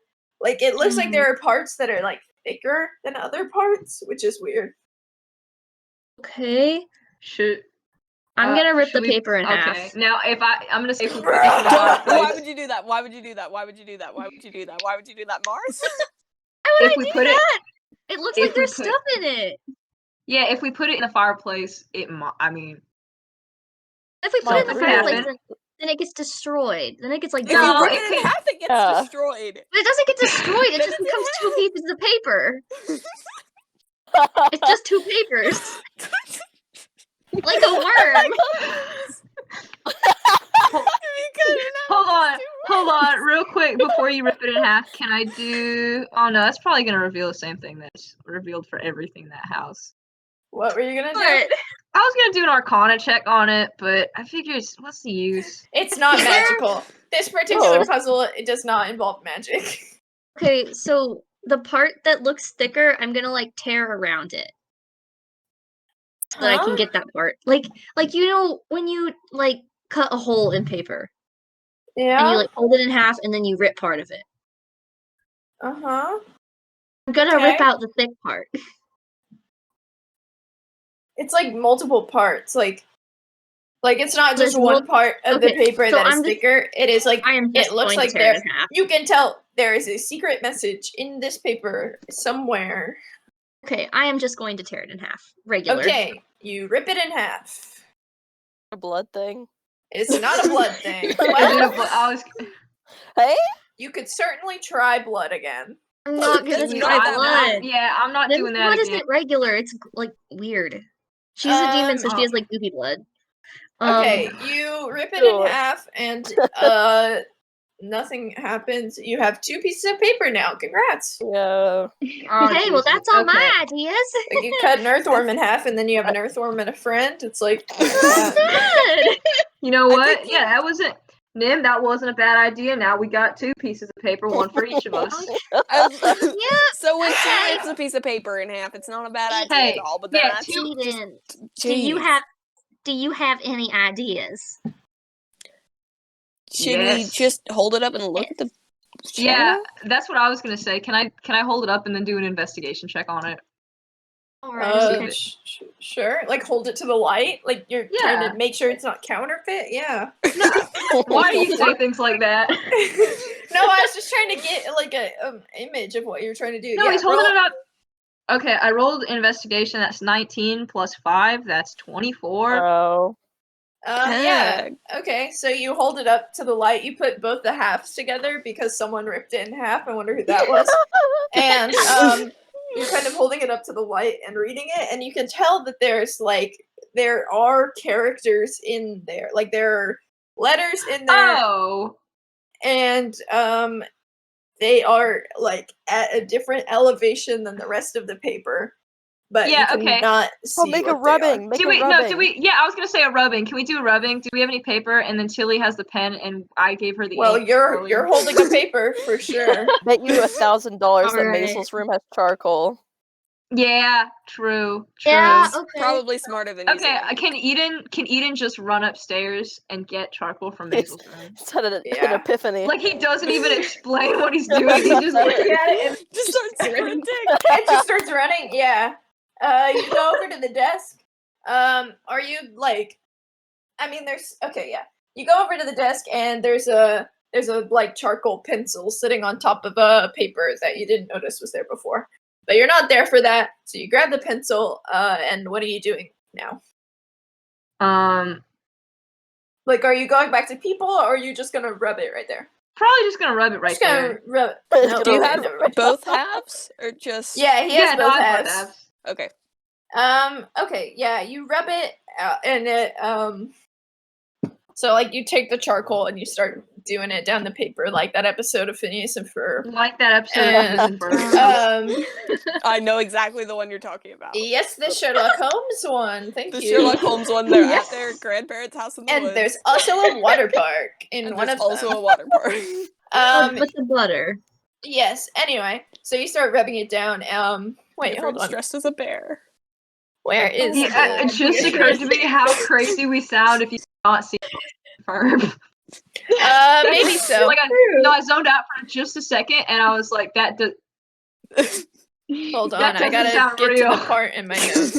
Like it looks like there are parts that are like thicker than other parts, which is weird. Okay. Should I'm gonna rip should the paper in half. Okay, now I'm gonna say if we put this in the fireplace. Why would you do that? Why would you do that? Why would you do that? Why would you do that? Why would you do that, Mars? Why would If I we do put it- that? It looks if like we there's put- stuff in it. Yeah, if we put it in the fireplace, I mean, If we put it in the Might fireplace, happen. then it gets destroyed. Then it gets like If you No, rip dull. it it in could- half, it gets Yeah. destroyed. But it doesn't get destroyed. It Then just it's becomes in two pieces of paper. It's just two papers, like a worm. Hold on, real quick before you rip it in half. Can I do? Oh no, that's probably gonna reveal the same thing that's revealed for everything in that house. What were you gonna do? But I was gonna do an Arcana check on it, but I figured, what's the use? It's not magical. This particular Oh. puzzle, it does not involve magic. okay, so the part that looks thicker, I'm gonna like tear around it so that I can Huh? get that part. Like you know when you like cut a hole in paper and you Yeah. like fold it in half and then you rip part of it. Uh-huh. I'm gonna rip Okay. out the thick part. It's like multiple parts. Like it's not just There's one part of the okay, paper so that is I'm just- thicker. It is like I am just it looks going like to tear there. it in half. You can tell there is a secret message in this paper somewhere. Okay, I am just going to tear it in half. Regular. Okay, you rip it in half. A blood thing. It's not a blood thing. I Well, was Hey? you could certainly try blood again. I'm not gonna It's try not that blood. yeah, I'm not Then doing that blood again. isn't regular. It's like weird. She's a demon, so she oh. has like goopy blood. Okay, you rip it Sure. in half, and nothing happens. You have 2 pieces of paper now. Congrats! Yeah. Oh, Okay, well Jesus. that's all Okay. my ideas. Like you cut an earthworm in half, and then you have an earthworm and a friend. It's like That's good. You know I what? think Yeah, that wasn't Nim. That wasn't a bad idea. Now we got 2 pieces of paper, one for each of us. Yeah. So when she rips a piece of paper in half, it's not a bad idea Hey, at all. But then yeah, that's two- Eden, jeez. do you have any ideas? Should we Yes. just hold it up and look at the Yeah, channel? that's what I was gonna say. Can I hold it up and then do an investigation check on it? Alright, okay. Sure. Like hold it to the light. Like you're trying Yeah. to make sure it's not counterfeit. Yeah. Why do you say things like that? No, I was just trying to get like a image of what you're trying to do. No, yeah, he's holding roll- it up. Okay, I rolled investigation. That's 19 plus 5. That's 24. Oh. Yeah. Okay, so you hold it up to the light. You put both the halves together because someone ripped it in half. I wonder who that was. And you're kind of holding it up to the light and reading it, and you can tell that there are characters in there. Like there are letters in there, Oh, and they are like at a different elevation than the rest of the paper. But Yeah, you okay. cannot see Oh, make a what they are. rubbing. Make do a we? rubbing. No, do we? Yeah, I was gonna say a rubbing. Can we do a rubbing? Do we have any paper? And then Tilly has the pen, and I gave her the. Well, ink you're earlier. holding a paper for sure. Bet you $1,000 that Alright. Maisel's room has charcoal. Yeah, true. Yeah, It's okay. probably smarter than Okay, using can Eden just run upstairs and get charcoal from It's- Maisel's room? It's had an Yeah. epiphany. Like he doesn't even explain what he's doing. He's just looking at it and just start sprinting. It just starts running. Yeah. You go over to the desk. Are you like? I mean, there's okay. Yeah. You go over to the desk and there's a like charcoal pencil sitting on top of a paper that you didn't notice was there before. But you're not there for that, so you grab the pencil. And what are you doing now? Like, are you going back to people, or are you just gonna rub it right there? probably just gonna rub it right Just gonna there. rub it. Just No, Do you gonna okay, have never mind. both halves or just? Yeah, he has no, both I have halves. halves. Okay. Okay, yeah, you rub it and it so like you take the charcoal and you start doing it down the paper like that episode of Phineas and Ferb. Like that episode And, of Phineas and Ferb. I know exactly the one you're talking about. Yes, the Sherlock Holmes one. Thank The you. Sherlock Holmes one. They're Yes. at their grandparents' house in the And woods. there's also a water park in And one there's of also them. a water park. With the butter. Yes. Anyway, so you start rubbing it down. Wait, hold Everyone's on. dressed as a bear. Where is Yeah, it just occurred to me how crazy we sound if you not see Ferb. Maybe so. Like no, I zoned out for just a second, and I was like, that does. Hold on, That I doesn't gotta sound get to real. the part in my notes.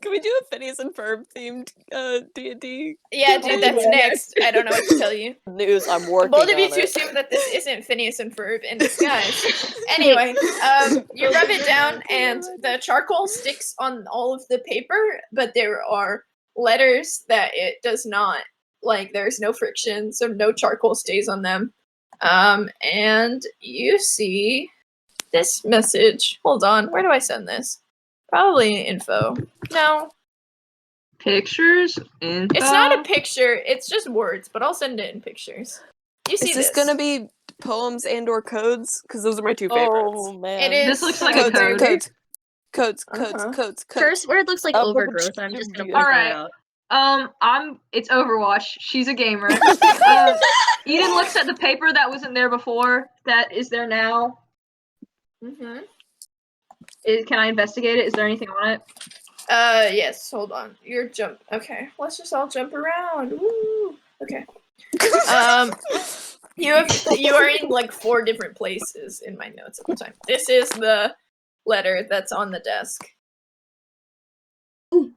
Can we do a Phineas and Ferb themed D&D? Yeah, dude, that's Yeah. next. I don't know what to tell you. News, I'm working Both of you on two it. assume that this isn't Phineas and Ferb in disguise. Anyway, you rub it down, and the charcoal sticks on all of the paper, but there are letters that it does not. Like, there's no friction, so no charcoal stays on them. And you see this message. Hold on, where do I send this? Probably info. No, Pictures. Info. it's not a picture. It's just words, but I'll send it in pictures. You see Is this gonna be poems and/or codes? Because those are my two favorites. Oh man. It is. This looks like a Codes, code. codes, Uh-huh. codes. First word looks like I'm overgrowth. I'm just gonna you. point Alright. that out. It's Overwatch. She's a gamer. Eden looks at the paper that wasn't there before, that is there now. Mm-hmm. Can I investigate it? Is there anything on it? Yes, hold on. You're jump. Okay, let's just all jump around. Woo! Okay. You are in like 4 different places in my notes at the time. This is the letter that's on the desk. Okay.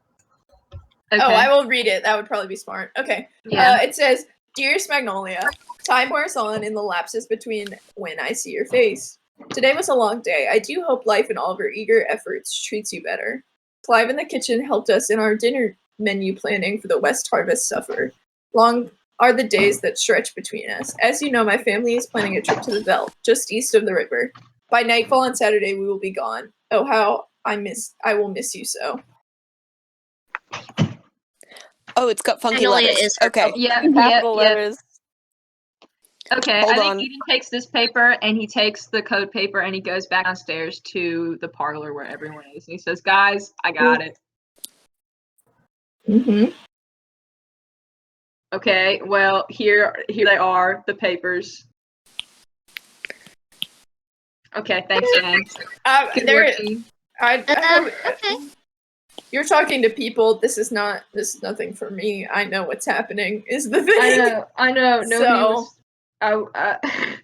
Oh, I will read it. That would probably be smart. Okay. Yeah. It says, "Dearest Magnolia, time wears on in the lapses between when I see your face. Today was a long day. I do hope life and all of your eager efforts treats you better. Clive in the kitchen helped us in our dinner menu planning for the West Harvest Supper. Long are the days that stretch between us. As you know, my family is planning a trip to the Veldt, just east of the river. By nightfall on Saturday, we will be gone. Oh, how I will miss you so." Oh, it's got funky Magnolia letters. is her Okay. color. Yeah, Capital yeah. letters. Okay, Hold I think on. Eden takes this paper and he takes the code paper and he goes back downstairs to the parlor where everyone is. And he says, "Guys, I got it." Mm-hmm. Okay, well, here they are, the papers. Okay, thanks, man. Good work, team. Okay. You're talking to people. This is nothing for me. I know what's happening. Is the thing. I know. No, he So- was.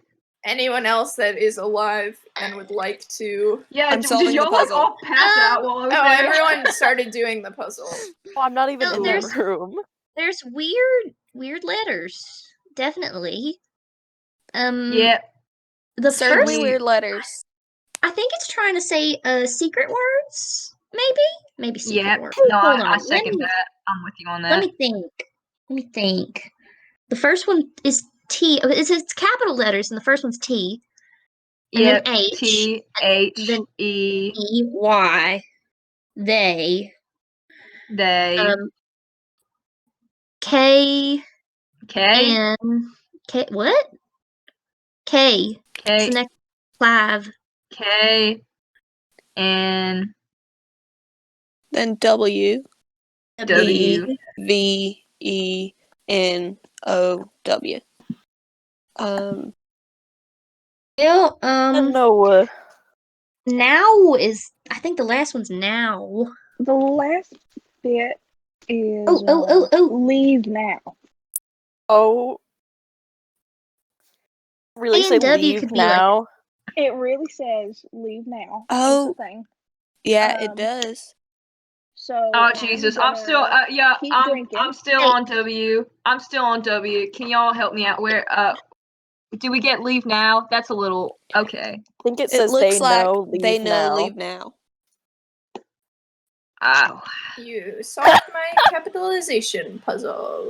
Anyone else that is alive and would like to? Yeah, I'm solving did the y'all like puzzle. all pass out while I was Oh, there? everyone started doing the puzzle. Oh, I'm not even No, in there's- the room. There's weird letters. Definitely. Yeah. The Certainly first, weird letters. I think it's trying to say secret words. Maybe secret Yeah. words. No, Hold I on. second that. I'm with you on that. Let me think. The first one is T. It's capital letters, and the first one's T. And Yep. then H. T H then E. E Y. They. They. K. K. N. K. What? K. It's the K. next Clive. K. N. Then W. W. V E N O W. Well, No. now is, I think the last one's now. The last bit is Oh. leave now. Oh. Really A say and W leave could be like- now? It really says leave now. Oh. That's the thing. Yeah, it Um, does. So Oh Jesus! I'm still. Yeah. keep I'm drinking. still Hey. on W. I'm still on W. Can y'all help me out? Where? Do we get leave now? That's a little okay. I think it It says looks they like know leave they know now. leave now. Oh. You solved my capitalization puzzle.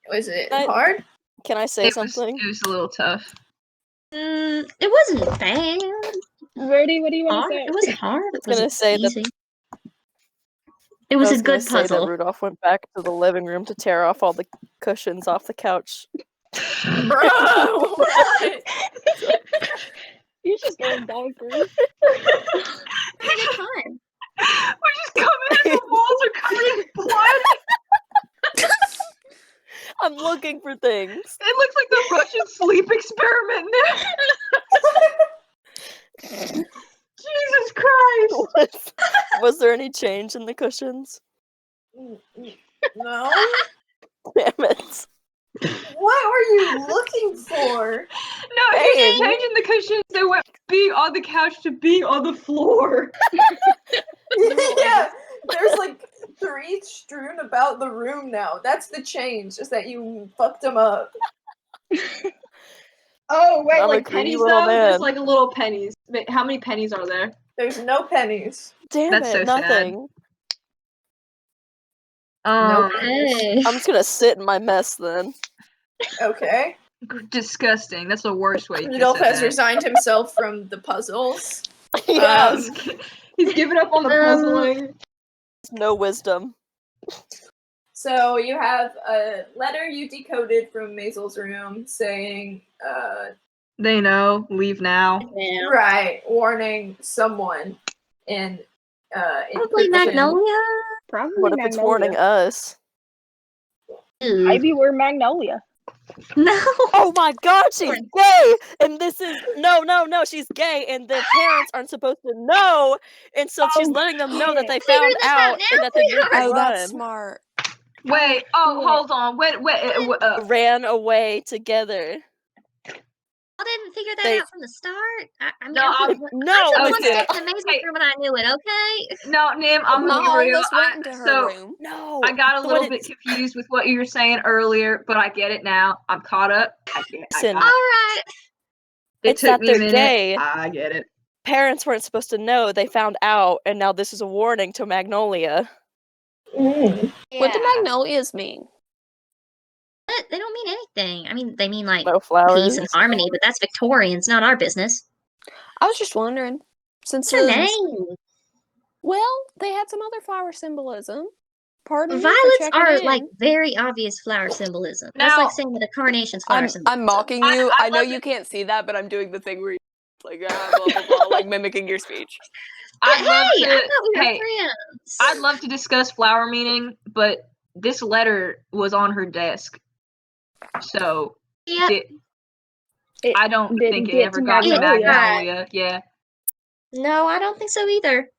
Was it I- hard? Can I say something? It was a little tough. It wasn't bad. Verdi, what do you want Hard. to say? It wasn't hard. It gonna wasn't say that- easy. It was I a was gonna good say that puzzle. Rudolph went back to the living room to tear off all the cushions off the couch. Bro! What? You're just going bonkers. Having a good time. We're just coming in. The walls are covered in blood. I'm looking for things. It looks like the Russian sleep experiment now. Jesus Christ! Was there any change in the cushions? No? Damn it. What were you looking for? No, he's Hey. changing the cushions. They went being on the couch to being on the floor. Yeah, there's like 3 strewn about the room now. That's the change, is that you fucked them up. Oh wait, I'm a like greedy pennies little though. There's man. like little pennies. Wait, how many pennies are there? There's no pennies. Damn That's it, so sad. nothing. No pennies. Hey. I'm just gonna sit in my mess then. Okay. Disgusting. That's the worst way you could Rudolph have said has that. resigned himself from the puzzles. Yeah, He's given up on the puzzling. no wisdom. So you have a letter you decoded from Maisel's room saying, They know. Leave now. Yeah. right, warning someone in Probably encryption. Magnolia. Probably What if it's warning Magnolia. us? Ooh. Maybe we're Magnolia. No. Oh my god, she's gay! And this is no, she's gay, and their parents aren't supposed to know, and so she's Oh, letting them know that they Figuring found this out out now, and that they need to Oh, run. that's smart. Wait. Oh, hold on. Wait. Ran away together. I didn't figure that They- out from the start. I mean, No, I I'm- put No, one okay. step in the Maisel Hey. room and I knew it. Okay. No, Nim. I'm Not gonna all be of real. us went into her So room. no. I got a So little what bit it's- confused with what you were saying earlier, but I get it now. I'm caught up. I Listen, got All it. right. It it's took that me a they're minute. gay. I get it. Parents weren't supposed to know. They found out, and now this is a warning to Magnolia. Mm. What do magnolias mean? They don't mean anything. I mean, they mean like No flowers. peace and harmony, but that's Victorians, not our business. I was just wondering. Since What's her the name? well, they had some other flower symbolism. Pardon me for Violets checking are in. like very obvious flower symbolism. That's Now- like saying that a carnation's flower I'm symbolism. mocking you. I I know love you it. can't see that, but I'm doing the thing where you like blah blah blah, like mimicking your speech. But I'd love hey, I thought we were hey, friends. I'd love to discuss flower meaning, but this letter was on her desk, so Yeah. It I don't didn't think it get ever to got to Magnolia. Magnolia. Yeah. No, I don't think so either.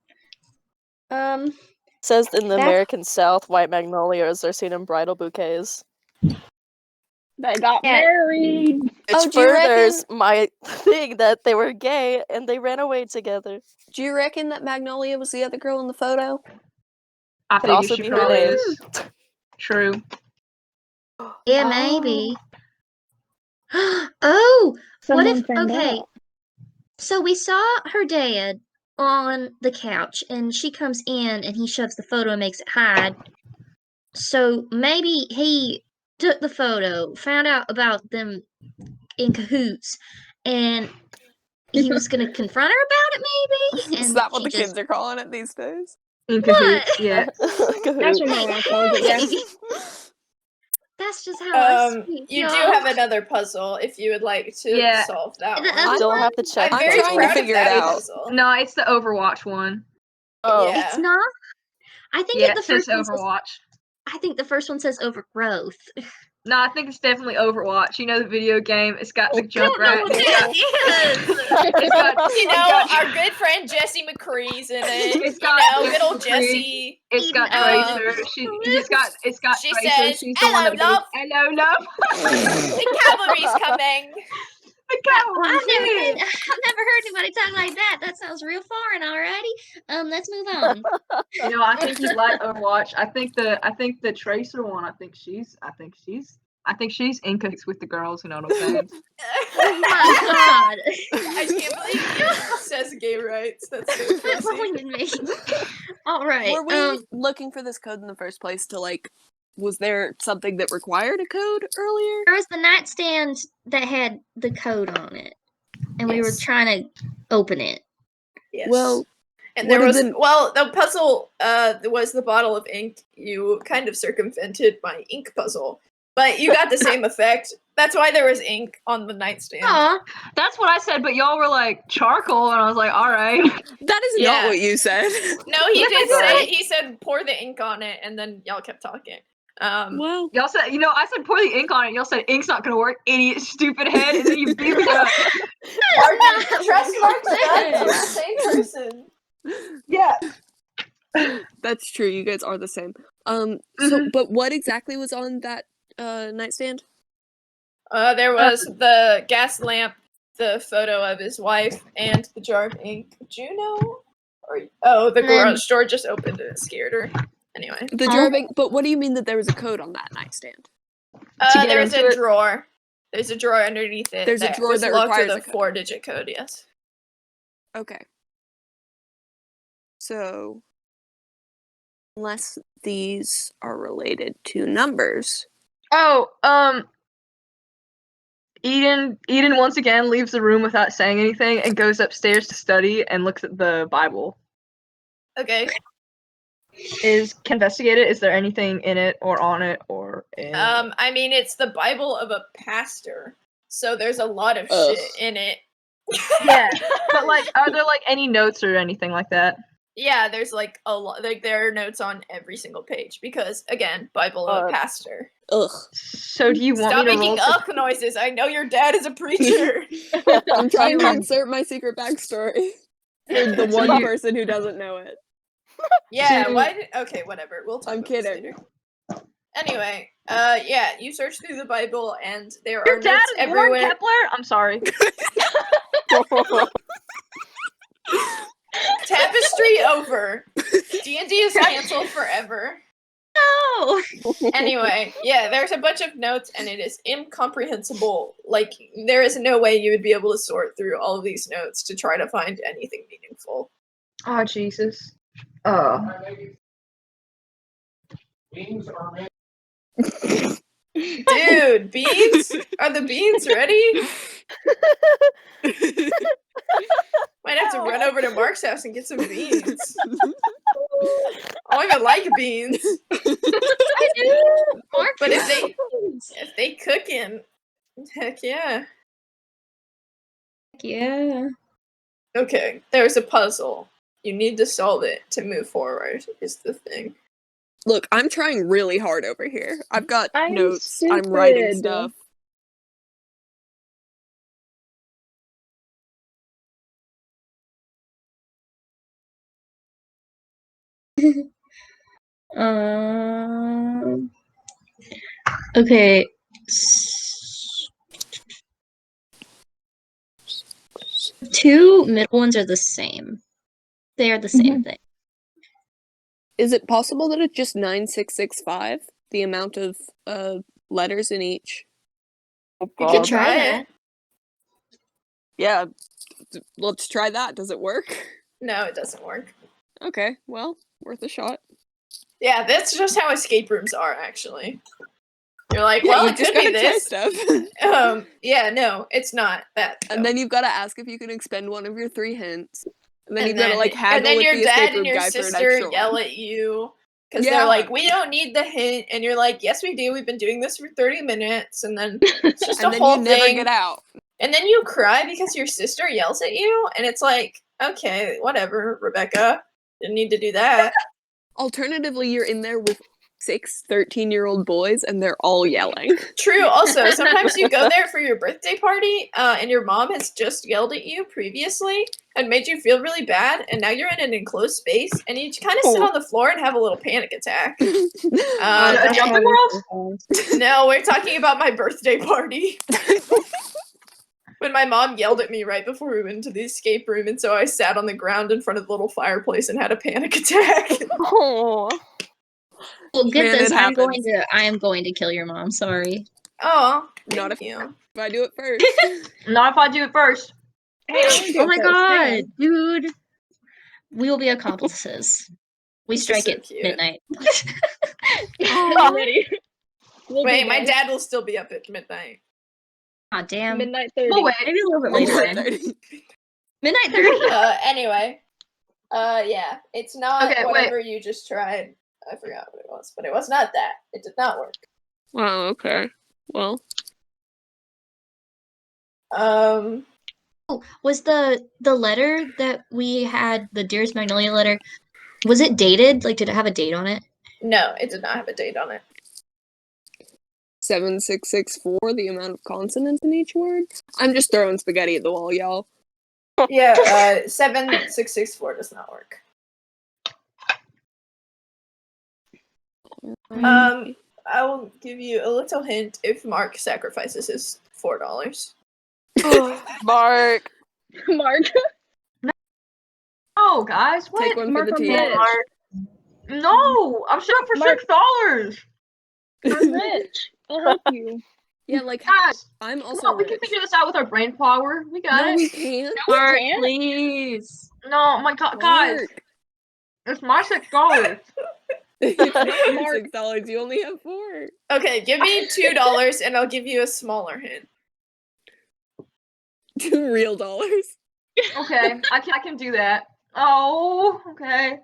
It says in the That's- American South, white magnolias are seen in bridal bouquets. They got Yeah. married. Which Oh, do you furthers my thing that they were gay and they ran away together. Do you reckon that Magnolia was the other girl in the photo? I Could figure also she be her probably name. is. True. Yeah, maybe. Oh, what Someone if? found Okay, out. so we saw her dad on the couch, and she comes in, and he shoves the photo and makes it hide. So maybe he took the photo, found out about them in cahoots, and he was gonna confront her about it, maybe. Is And that what she the just kids are calling it these days? In What? cahoots. Yeah. That's what my mom calls it, yeah. That's just how us You do y'all. have another puzzle if you would like to Yeah. solve that The one. other Still one? have to check. I'm I'm very trying to proud of figure it that out. puzzle. No, it's the Overwatch one. Oh, Yeah. It's not. I think Yeah, the it says first one says, Overwatch. I think the first one says overgrowth. No, I think it's definitely Overwatch. You know the video game? It's got the I don't know Junkrat. what It's got, that is. it's got, You it's know, got, our good friend Jesse McCree's in it. It's You got know, Jesse good old McCree. Jesse. it's got Um, Tracer. It's got She Tracer. says, She's the one "Hello, that love. Hello, love. The cavalry's coming." The Well, cavalry. I've never heard anybody talk like that. That sounds real foreign already. Let's move on. You know, I think you like Overwatch. I think the Tracer one. I think she's in cahoots with the girls. You know what I'm saying? Oh my god. I can't believe you says gay rights. That's so Quit crazy. blaming me. All right. Were we looking for this code in the first place to like? Was there something that required a code earlier? There was the nightstand that had the code on it, and we were Yes. trying to open it. Yes. Well, and what there are was the- the puzzle was the bottle of ink. You kind of circumvented my ink puzzle, but you got the same effect. That's why there was ink on the nightstand. Aw, That's what I said, but y'all were like charcoal, and I was like, all right. That is Yeah. not what you said. No, he Yes, did I say did. he said pour the ink on it, and then y'all kept talking. Well, Y'all said, I said pour the ink on it. Y'all said ink's not gonna work, idiot, stupid head, and then you beat me up. Are you trust marks that? We're the same person. Yeah. that's true. You guys are the same. So, but what exactly was on that nightstand? There was the gas lamp, the photo of his wife, and the jar of ink. Juno? The And then- garage door just opened and it scared her. Anyway. The jar of ink, but what do you mean that there was a code on that nightstand? get There's into a it? drawer. There's a drawer underneath it. There's a that drawer was that locked requires with a a code. 4-digit code, yes. Okay. So, unless these are related to numbers. Oh, Eden once again leaves the room without saying anything and goes upstairs to study and looks at the Bible. Okay. Can investigate it? Is there anything in it or on it or in I mean, it's the Bible of a pastor, so there's a lot of Ugh. shit in it. Yeah, but like, are there like any notes or anything like that? Yeah, there's like a lot. Like there are notes on every single page because, again, Bible of a pastor. Ugh. So do you want Stop me to making roll? ugh noises. I know your dad is a preacher. I'm trying to insert my secret backstory for the So one you- person who doesn't know it. Yeah. So- Why? Okay, whatever. We'll talk I'm about this kidding. later. Anyway, yeah, you search through the Bible and there Your are dad notes is Warren everywhere. Kepler? I'm sorry. Tapestry over. D&D is canceled forever. No! Anyway, yeah, there's a bunch of notes and it is incomprehensible. Like, there is no way you would be able to sort through all of these notes to try to find anything meaningful. Oh Jesus. Dude, beans? Are the beans ready? Might have to run over to Mark's house and get some beans. I don't even like beans. I do! Mark But if knows. they cooking, heck yeah. Yeah. Okay, there's a puzzle. You need to solve it to move forward, is the thing. Look, I'm trying really hard over here. I've got I'm notes. I'm writing stupid. stuff. Okay. Two middle ones are the same. They are the same thing. Is it possible that it's just 9665? The amount of letters in each? You God. can try it. Yeah, let's try that. Does it work? No, it doesn't work. Okay, well, worth a shot. Yeah, that's just how escape rooms are, actually. You're like, Yeah, well, you it just could be gotta try this. stuff. Yeah, no, it's not that. And then you've got to ask if you can expend one of your 3 hints. And then and you've got to like haggle and then with your the dad escape and room your guy for an sister extra yell one. at you because Yeah. they're like, we don't need the hint, and you're like, yes, we do. We've been doing this for 30 minutes, and then it's just And a then whole you never thing. get out. And then you cry because your sister yells at you, and it's like, okay, whatever, Rebecca. Didn't need to do that. Alternatively, you're in there with 6 13-year-old boys and they're all yelling. True. Also, sometimes you go there for your birthday party, and your mom has just yelled at you previously and made you feel really bad, and now you're in an enclosed space, and you kind of sit on the floor and have a little panic attack. A jumping world? No, we're talking about my birthday party. When my mom yelled at me right before we went into the escape room, and so I sat on the ground in front of the little fireplace and had a panic attack. Oh. Well, get Man, this. it I am going to kill your mom. Sorry. Oh, Not thank you. if I do it first. Not if I do it first. Hey, I wanna do Oh it my first. Hang god, dude. We will be accomplices. We This is strike so at cute. midnight. on. I'm ready. We'll Wait, be my there. dad will still be up at midnight. God damn. Midnight 30. We'll wait. Maybe a little bit later. then. 30. Midnight 30. Anyway. Yeah. It's not Okay, wait. whatever you just tried. I forgot what it was, but it was not that. It did not work. Wow, okay. Well, Was the letter that we had, the Dearest Magnolia letter, was it dated? Like, did it have a date on it? no, it did not have a date on it. 7664, the amount of consonants in each word. I'm just throwing spaghetti at the wall, y'all. Yeah, 7664 does not work. I will give you a little hint if Mark sacrifices his $4. Mark. Mark. Oh, guys, what? Take one for Mark, the I'm team. rich. No, I'm set up for Mark. $6. I'm rich. I'll help you. Yeah, like Guys, I'm come also on, we can rich. figure this out with our brain power. We got No, it. we can't. Mark, can't. please. No, my God, guys, Mark. it's my $6. It's not your Mark. $6. You only have 4. Okay, give me $2 and I'll give you a smaller hint. 2 real dollars. Okay, I can do that. Oh, okay.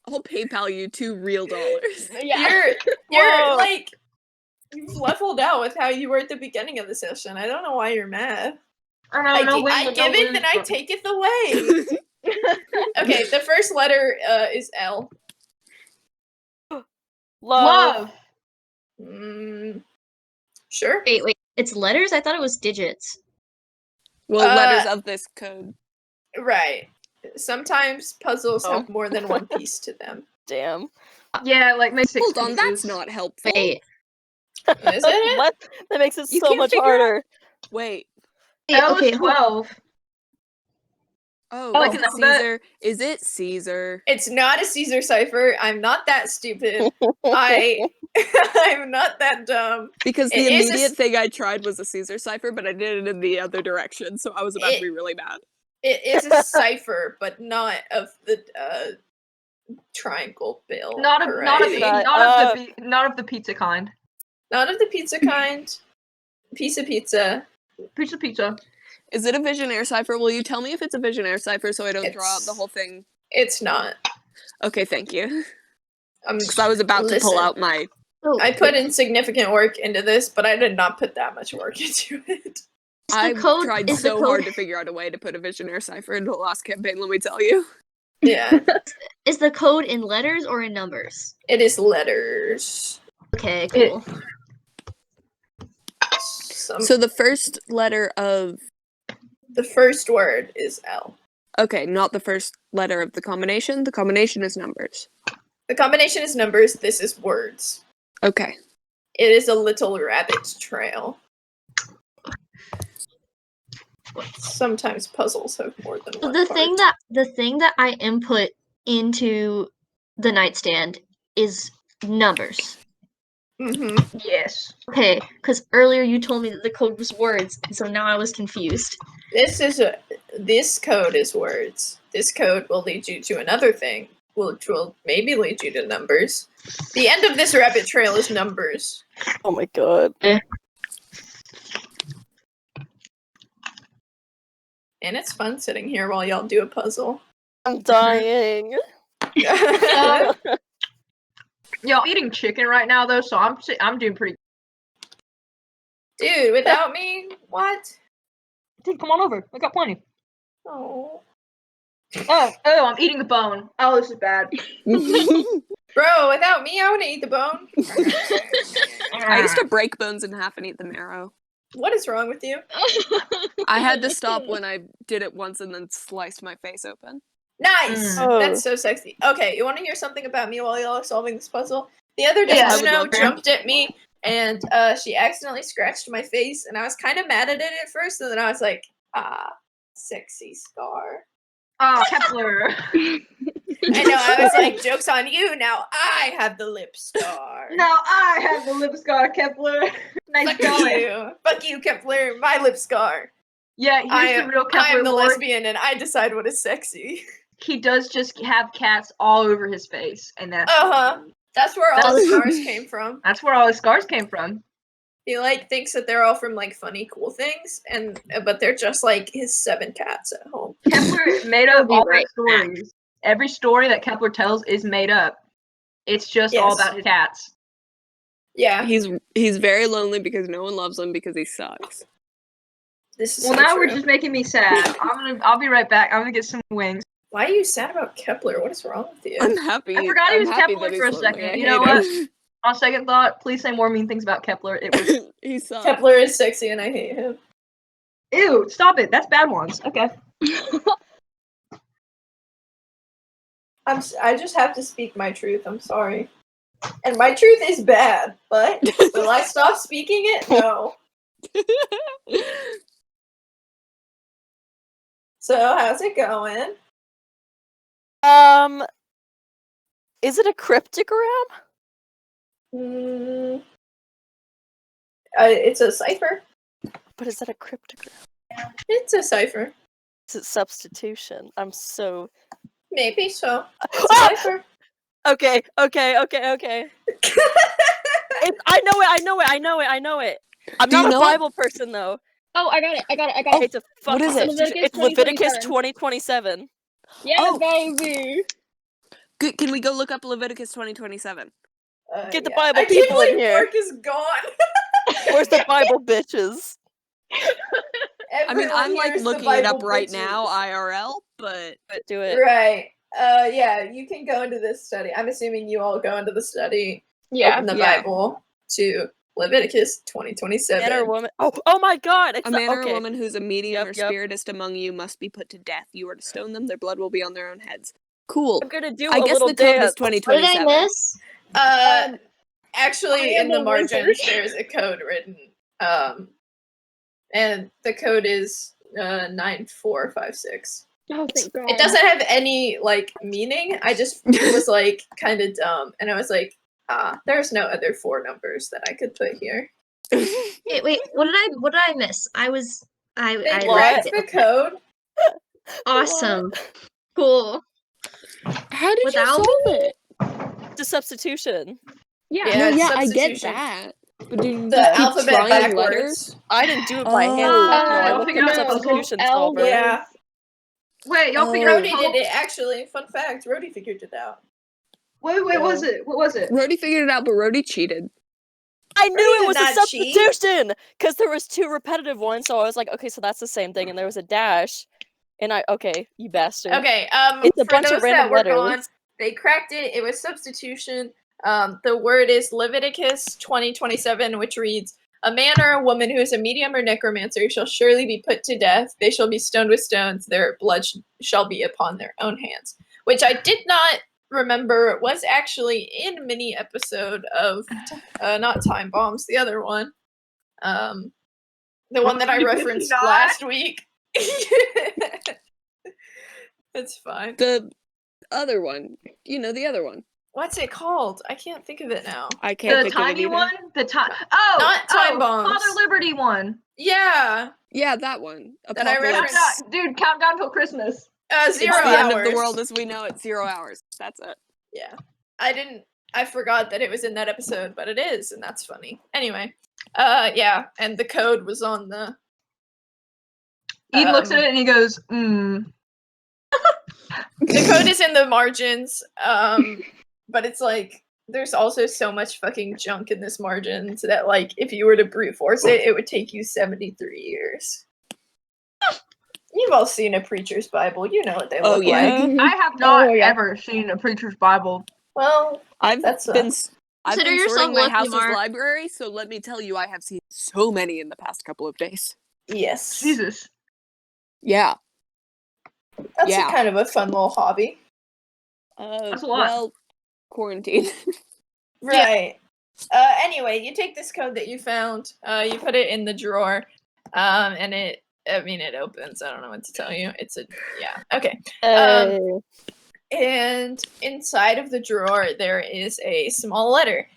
I'll PayPal you 2 real dollars. Yeah. You're Whoa. like you've leveled out with how you were at the beginning of the session. I don't know why you're mad. I give it, then I take it away. Okay, the first letter is L. Love. Sure. Wait. It's letters? I thought it was digits. Well, letters of this code. Right. Sometimes puzzles Oh. have more than one piece to them. Damn. Yeah, like make 6 Hold on, that's pieces. not helpful. Wait. Is it? What? That makes it You so can't much figure out- harder. Wait. L Okay, is hold 12. Oh, Like is an it alphabet? Caesar? Is it Caesar? It's not a Caesar cipher. I'm not that stupid. I'm not that dumb. Because the It is a immediate s- thing I tried was a Caesar cipher, but I did it in the other direction, so I was about to be really mad. It is a cipher, but not of the triangle bill. Not of variety. the pizza kind. Not of the pizza kind. Piece of pizza. Pizza. Is it a Visionaire cipher? Will you tell me if it's a Visionaire cipher so I don't draw out the It's- whole thing? It's not. Okay, thank you. I'm Because I was about to pull listen, out my... Oh, I put in significant work into this, but I did not put that much work into it. I tried is the so code hard to figure out a way to put a Visionaire cipher into the last campaign, let me tell you. Yeah, is the code in letters or in numbers? it is letters. Okay, cool. So the first letter of... The first word is L. Okay, not the first letter of the combination. The combination is numbers. The combination is numbers. This is words. Okay. It is a little rabbit trail. Sometimes puzzles have more than one the part. thing that I input into the nightstand is numbers. Mm-hmm. Yes. Okay, because earlier you told me that the code was words, and so now I was confused. This code is words. This code will lead you to another thing, which will maybe lead you to numbers. The end of this rabbit trail is numbers. Oh my god. And it's fun sitting here while y'all do a puzzle. I'm dying. Yo, I'm eating chicken right now though, so I'm doing pretty. Dude, without me, what? Dude, come on over. I got plenty. Oh. Oh, I'm eating the bone. Oh, this is bad. Bro, without me, I wouldn't eat the bone. I used to break bones in half and eat the marrow. What is wrong with you? I had to stop when I did it once and then sliced my face open. Nice! Mm. That's so sexy. Okay, you want to hear something about me while y'all are solving this puzzle? The other day, Yeah, I would Juno love that. jumped at me, and she accidentally scratched my face, and I was kind of mad at it at first, and then I was like, sexy scar. Oh, Kepler. I know, I was like, joke's on you, now I have the lip scar. Now I have the lip scar, Kepler. Nice Fuck going. you. Fuck you, Kepler, my lip scar. Yeah, here's the real I Kepler am the lore. lesbian, and I decide what is sexy. He does just have cats all over his face, and that's That's where all the scars came from. that's where all his scars came from. He thinks that they're all from funny, cool things, but they're just his 7 cats at home. Kepler made up be all right the stories. Every story that Kepler tells is made up. It's just all Yes. about his cats. Yeah, He's very lonely because no one loves him because he sucks. this is Well, so now true. we're just making me sad. I'll be right back. I'm gonna get some wings. Why are you sad about Kepler? What is wrong with you? I'm happy. I forgot he I'm was happy Kepler that for a he's lonely. second. I You know hate what? him. On second thought, please say more mean things about Kepler. It was He sucks. Kepler is sexy, and I hate him. ew. Stop it. That's bad ones. Okay. I just have to speak my truth. I'm sorry, and my truth is bad. But will I stop speaking it? No. So how's it going? Is it a cryptogram? Mm, it's a cipher. But is that a cryptogram? It's a cipher. Is it substitution? I'm so Maybe so. It's a Ah! cipher. Okay. I know it. I'm Do you not a know it? Bible person though. Oh, I got it. I I got it. hate to fuck what is it? Leviticus It's Leviticus 20:27. 20:27. Yes, Oh. baby. Good. Can we go look up Leviticus 20:27? Get the Yeah. Bible I can't people in believe here. Mark is gone. Where's the Bible bitches? I mean, Everyone I'm like here's the looking it up Bible right bitches. now, IRL, but Do it. Right. Yeah, you can go into this study. I'm assuming you all go into the study. Yeah. Open the Yeah. Bible to Leviticus 20:27. Man or woman? Oh my God! It's a man or okay. a woman who's a medium Yep, or yep. spiritist among you must be put to death. You are to stone them. Their blood will be on their own heads. Cool. I'm gonna do I a guess little the code dance. is What did 2027. I miss? I Actually, am in the a margins, wizard. there's a code written. And the code is 9456. Oh, thank God. It doesn't have any like meaning. I just was like kind of dumb, and I was like, there's no other 4 numbers that I could put here. Wait, what did I miss? I They I cracked liked the it. Okay. code. Awesome. Cool. How did Without you solve it? The substitution. Yeah. Yeah, No, it's yeah, I get substitution. that. But do you The just keep alphabet trying backwards. letters? I didn't do it by hand. Oh. Fuck no, I Y'all looked figured up out the puzzle? substitution L solver. was- Yeah. Wait, y'all figured Oh. out the Rhodey puzzle? did it actually. Fun fact, Rhodey figured it out. Wait, what was it? What was it? Rhodey figured it out, but Rhodey cheated. I knew Rhodey it did was a not cheat. substitution because there was 2 repetitive ones, so I was like, okay, so that's the same thing, and there was a dash, and okay, you bastard. Okay, It's a for bunch those of random that were letters. gone, they cracked it. It was substitution. The word is Leviticus 20:27, which reads, "A man or a woman who is a medium or necromancer shall surely be put to death. They shall be stoned with stones. Their blood shall be upon their own hands." Which I did not remember was actually in a mini episode of not Time Bombs, the other one. The one that I Did you referenced not? last week. It's fine. The other one. You know, the other one. What's it called? I can't think of it now. I can't The think of it tiny either. one? The time. Oh, Not Time Bombs. Father Liberty one. Yeah, Yeah, that one. That I Apocalypse. referenced. Dude, countdown till Christmas. 0 It's the hours. end of the world as we know it. 0 hours. That's it. Yeah, I forgot that it was in that episode, but it is, and that's funny. Anyway, yeah, and the code was on the. Eden looks at it and he goes, "Hmm." The code is in the margins, but it's like there's also so much fucking junk in this margin so that like if you were to brute force it, it would take you 73 years. You've all seen a preacher's Bible. You know what they Oh, look yeah. like. I have not Oh, yeah. ever seen a preacher's Bible. Well, I've That's been I've Consider been yourself sorting my lucky, house's Mark. library, so let me tell you, I have seen so many in the past couple of days. yes. Jesus. Yeah. That's Yeah. kind of a fun little hobby. That's a lot. Well, quarantine. Right. Anyway, you take this code that you found, you put it in the drawer, and it opens. I don't know what to tell you. Okay. And inside of the drawer, there is a small letter.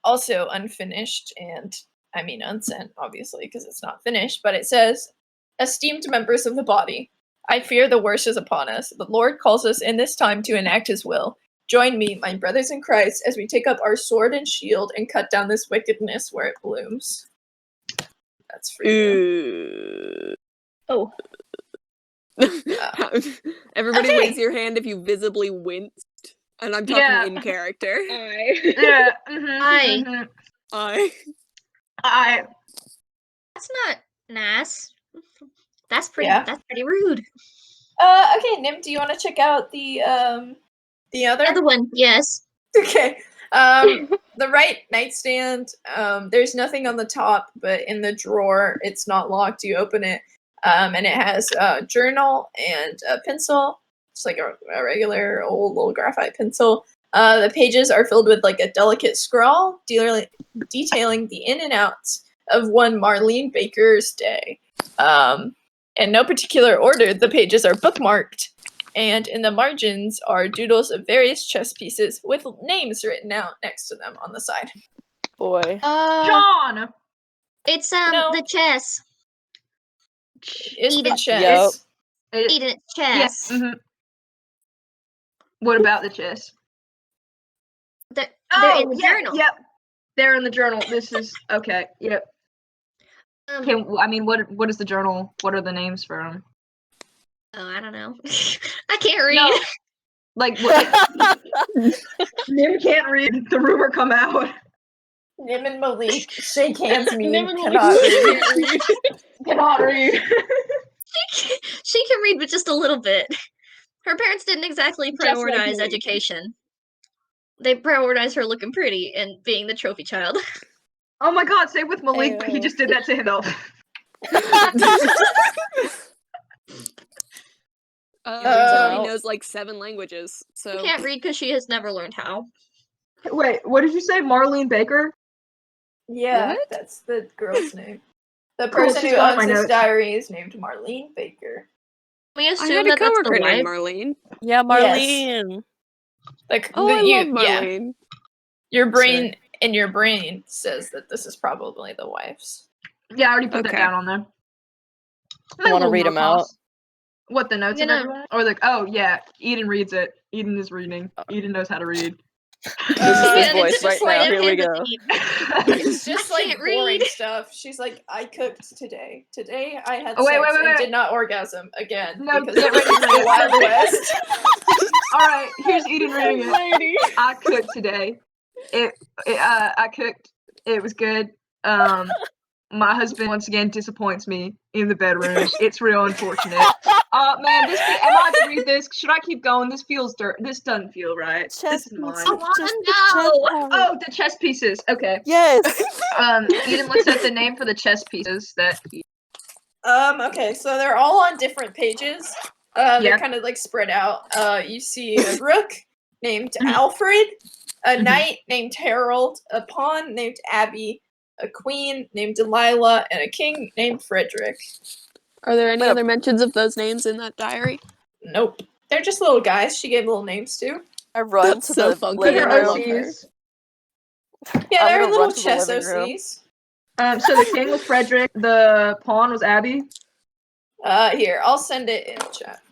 Also unfinished and, unsent, obviously, because it's not finished, but it says, "Esteemed members of the body, I fear the worst is upon us. The Lord calls us in this time to enact his will. Join me, my brothers in Christ, as we take up our sword and shield and cut down this wickedness where it blooms." That's for you. Oh. Everybody Okay. raise your hand if you visibly winced. And I'm talking Yeah. in character. Yeah. Hi. I. That's not nice. That's pretty. Yeah. That's pretty rude. Okay, Nim, do you want to check out the other? Other one, yes. Okay. The right nightstand, there's nothing on the top, but in the drawer, it's not locked. You open it, and it has a journal and a pencil. It's like a regular old little graphite pencil. The pages are filled with like a delicate scrawl, detailing the in and outs of one Marlene Baker's day. In no particular order, the pages are bookmarked, and in the margins are doodles of various chess pieces with names written out next to them on the side. Boy. John! It's No. the chess. It's Eat the it. chess. Eat it, Yeah. chess. What about the chess? They're Oh, in the yeah, journal. Yep. They're in the journal. This is okay. Yep. What is the journal? What are the names for them? Oh, I don't know. I can't read. No. Like what? Nim can't read. The rumor come out. Nim and Malik shake hands. Me Nim and cannot Malik read. can't read. Cannot read. She can read, but just a little bit. Her parents didn't exactly Just like prioritize me. education. They prioritized her looking pretty and being the trophy child. Oh my God! Same with Malik, but he Ayo. just did that to himself. Tillie knows like 7 languages, She so can't read because she has never learned how. Wait, what did you say? Marlene Baker? Yeah, What? that's the girl's name. The Cool, person she's who got owns my this notes. diary is named Marlene Baker. We I assume had a that that's the coworker named wife. Marlene. Yeah, Marlene. Like, Oh, I you, love Marlene. your brain in your brain says that this is probably the wife's. Yeah, I already put that Okay. down on there. I wanna read 'em out. What, the notes You of know- everyone? Or like, oh yeah, Eden reads it. Eden is reading. Eden knows how to read. This is Yeah, his and voice it's right just now. like Here we him go. with the- It's just like Can't boring read. stuff. She's like, I cooked today. Today I had Oh, wait, sex wait, wait, and wait. did not orgasm again No, because get this ready is for the this. Wild West. Alright, here's Eden reading it. Lady. I cooked today. I cooked. It was good. My husband once again disappoints me in the bedroom. It's real unfortunate. Man, am I to read this? Should I keep going? This feels dirt. This doesn't feel right. This is mine. I wanna know. Oh, the chess pieces. Okay. Yes. Eden looks at the name for the chess pieces that. Okay, so they're all on different pages. They're Yeah. kind of like spread out. You see a rook named Mhm. Alfred, a Mhm. knight named Harold, a pawn named Abby, a queen named Delilah, and a king named Frederick. Are there any Well- other mentions of those names in that diary? Nope. They're just little guys she gave little names to. I run That's to so the funky. living They're I room. love her. OCs. Yeah, I'm they're gonna little run to the chess living room. OCs. So the king was Frederick. The pawn was Abby. Here, I'll send it in the chat.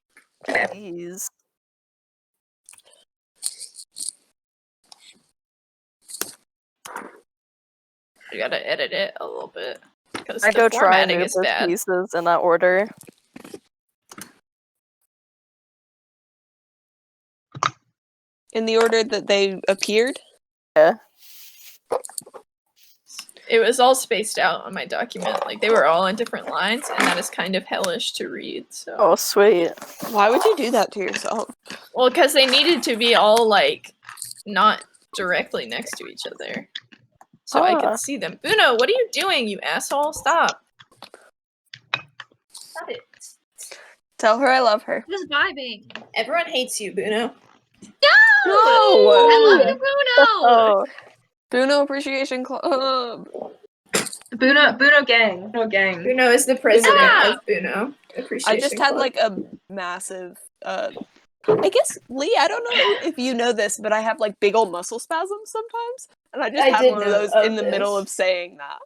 Please. You gotta edit it a little bit. Because I the go try and formatting move is those bad. pieces in that order. In the order that they appeared? Yeah. It was all spaced out on my document. Like, they were all in different lines, and that is kind of hellish to read, so. Oh, sweet. Why would you do that to yourself? Well, because they needed to be all, like, not directly next to each other. So I Ah. could see them. Uno, what are you doing, you asshole? Stop. Stop it. Tell her I love her. Just vibing. Everyone hates you, Buno. I No! love you, Bruno. Oh, Bruno Appreciation Club. Buno gang. Buno gang. Buno is the president Ah! of Buno I Appreciation just had Club. like a massive I guess Lee, I don't know if you know this, but I have like big old muscle spasms sometimes. And I just I had did one of know those of in the middle this. of saying that.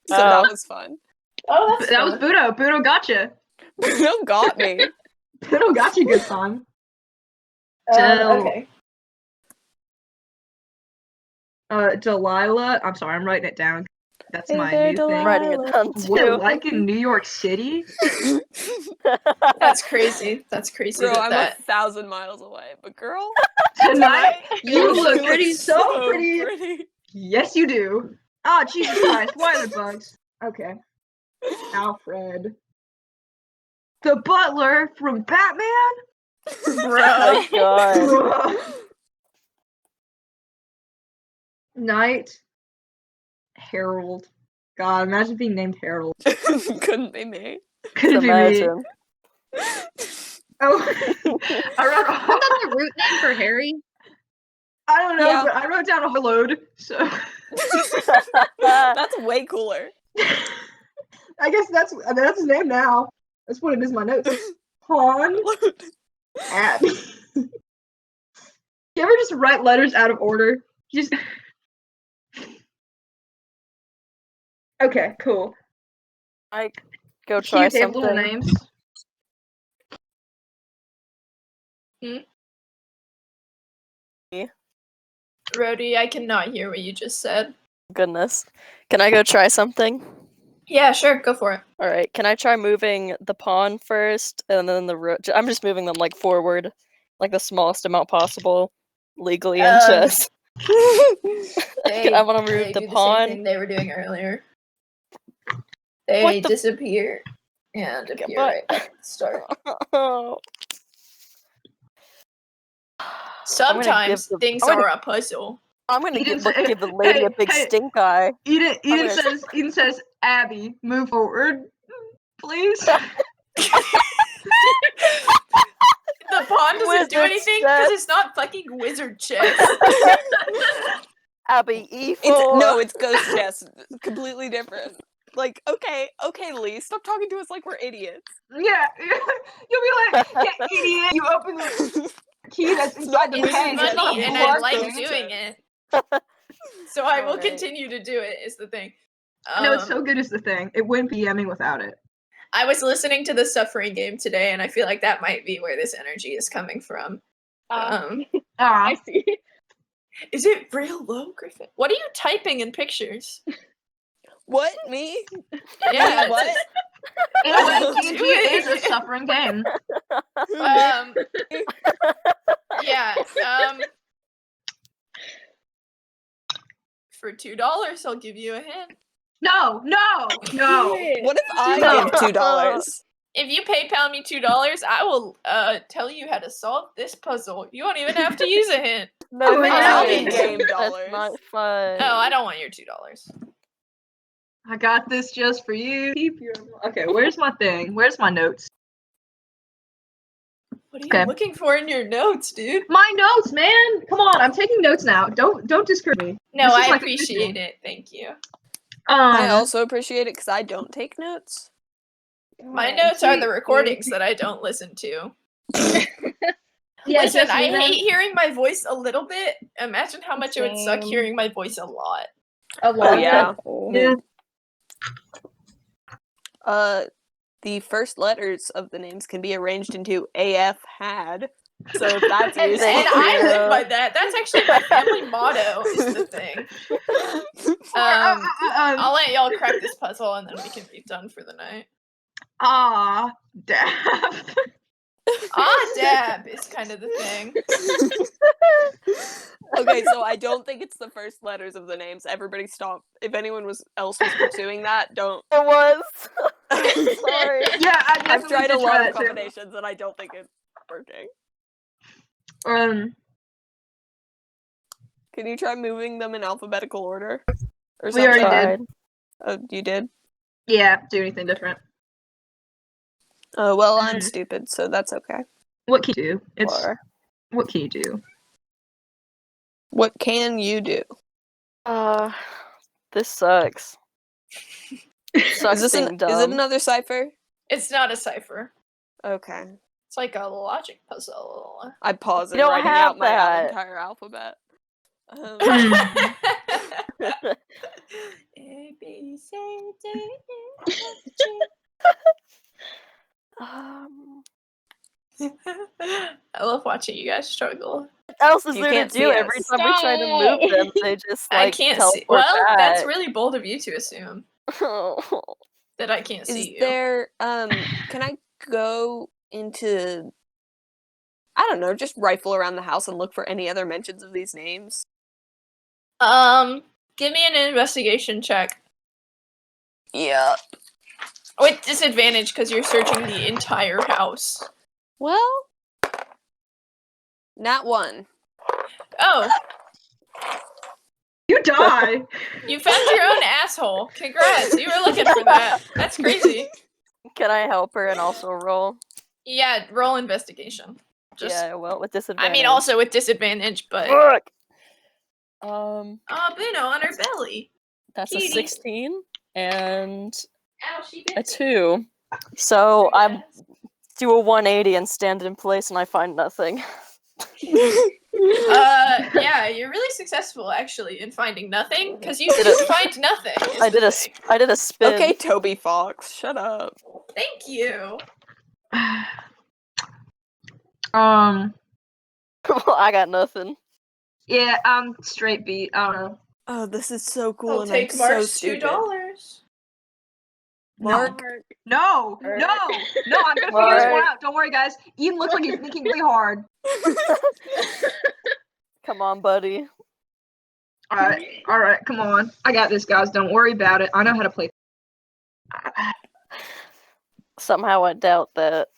So Oh. that was fun. Oh, that's That was fun. Buno. Buno gotcha. Bruno got me. Buno got you good time. Okay. Delilah. I'm sorry, I'm writing it down. That's Hey my there, new thing. Delilah. writing it down What too. like in New York City? That's crazy. That's crazy Bro, I'm that 1,000 miles away. But girl, Tonight, you you look pretty, so pretty. pretty. Yes, you do. Oh, Jesus Christ! Why are the bugs? Okay. Alfred, the butler from Batman. Oh my god. Knight, Harold. God, imagine being named Harold. Couldn't be me. Could it be me? Imagine. Oh, I wrote. Isn't that the root name for Harry? I don't know, Yeah. but I wrote down a load. So That's way cooler. I guess that's his name now. That's what it is in my notes. Pawn Abby. You ever just write letters out of order? Just okay, cool. I go try Cute, they have little something. names. Rhodey, I cannot hear what you just said. Goodness. Can I go try something? Yeah, sure, go for it. All right. Can I try moving the pawn first, and then the rook? I'm just moving them like forward, like the smallest amount possible, legally in chess. I want to They move the do the same pawn. thing they were doing earlier. They What the- disappear and appear but- right back at the start. Oh. Sometimes the- things I'm gonna- are a puzzle. I'm gonna Eden give the lady a big stink eye. Eden says, Abby, move forward, please. The pawn doesn't do Wizard anything chess. because it's not fucking wizard chess. Abby, E4. No, it's ghost chess. Completely different. Like, okay, Lee, stop talking to us like we're idiots. Yeah, you'll be like, yeah, idiot. You open the key that's inside the It's peg. It's not funny a and I blood like thing. doing it. So I will Alright. continue to do it, is the thing. No, it's so good is the thing. It wouldn't be yummy without it. I was listening to the Suffering game today, and I feel like that might be where this energy is coming from. I Ah, see. Is it real low, Griffin? What are you typing in pictures? What? Me? Yeah, What? it is a suffering game. Yeah. For $2, I'll give you a hint. No. What if I No. give $2? If you PayPal me $2, I will tell you how to solve this puzzle. You won't even have to use a hint. No, Oh, I'll yeah. be game That's dollars. not fun. Oh, I don't want your $2. I got this just for you. Keep your. Okay, where's my thing? Where's my notes? What are you Okay. looking for in your notes, dude? My notes, man. Come on, I'm taking notes now. Don't discourage me. No, This is I like appreciate it. Thank you. I also appreciate it because I don't take notes. My notes are the recordings that I don't listen to. Yeah, Listen, just I me then. hate hearing my voice a little bit. Imagine how much it would suck Same. hearing my voice a lot. A lot. yeah. Yeah. The first letters of the names can be arranged into AF had. So if that's And useful. I live by that. That's actually my family motto, is the thing. I'll let y'all crack this puzzle and then we can be done for the night. Dab. Dab is kind of the thing. Okay, so I don't think it's the first letters of the names. Everybody stop. If anyone else was pursuing that, don't. It was. Sorry. Yeah, I've tried a lot of that too. combinations and I don't think it's working. Can you try moving them in alphabetical order? Or We already something? did. Oh, you did? Yeah, do anything different. Oh, well, I'm Mhm. stupid, so that's okay. What can you do? Or- What can you do? What can you do? This sucks. Sucks Is being dumb. it another cipher? It's not a cipher. Okay. It's like a logic puzzle. I pause You and don't writing have out my that. entire alphabet. A, B, C, D, E, F, G. I love watching you guys struggle. What else is You there can't to do see every us. time we try to move them? They just like I can't see. teleport Well, that's back. really bold of you to assume that I can't Is see you. there, can I go into, I don't know, just rifle around the house and look for any other mentions of these names? Give me an investigation check. Yeah. With disadvantage because you're searching the entire house. Well, not one. Oh, You die. you found your own asshole. Congrats, you were looking for that. That's crazy. Can I help her and also roll? Yeah, roll investigation. Just, Yeah, well, with disadvantage. I mean, also with disadvantage, but Fuck! Bruno on her belly. That's Cutie. a 16. and Ow, she bit a me. 2. So I do a 180 and stand in place, and I find nothing. Yeah, you're really successful actually in finding nothing because you just find nothing. I did a spin. Okay, Toby Fox, shut up. Thank you. Well, I got nothing. Yeah, I'm straight beat. I don't know. Oh, this is so cool I'll and take I'm Mark's so stupid. $2. Mark, No, Mark. no, no, I'm gonna figure this one Mark. out. Don't worry, guys. Ian looks like he's thinking really hard. Come on, buddy. Alright, come on. I got this, guys. Don't worry about it. I know how to play. Somehow I doubt that.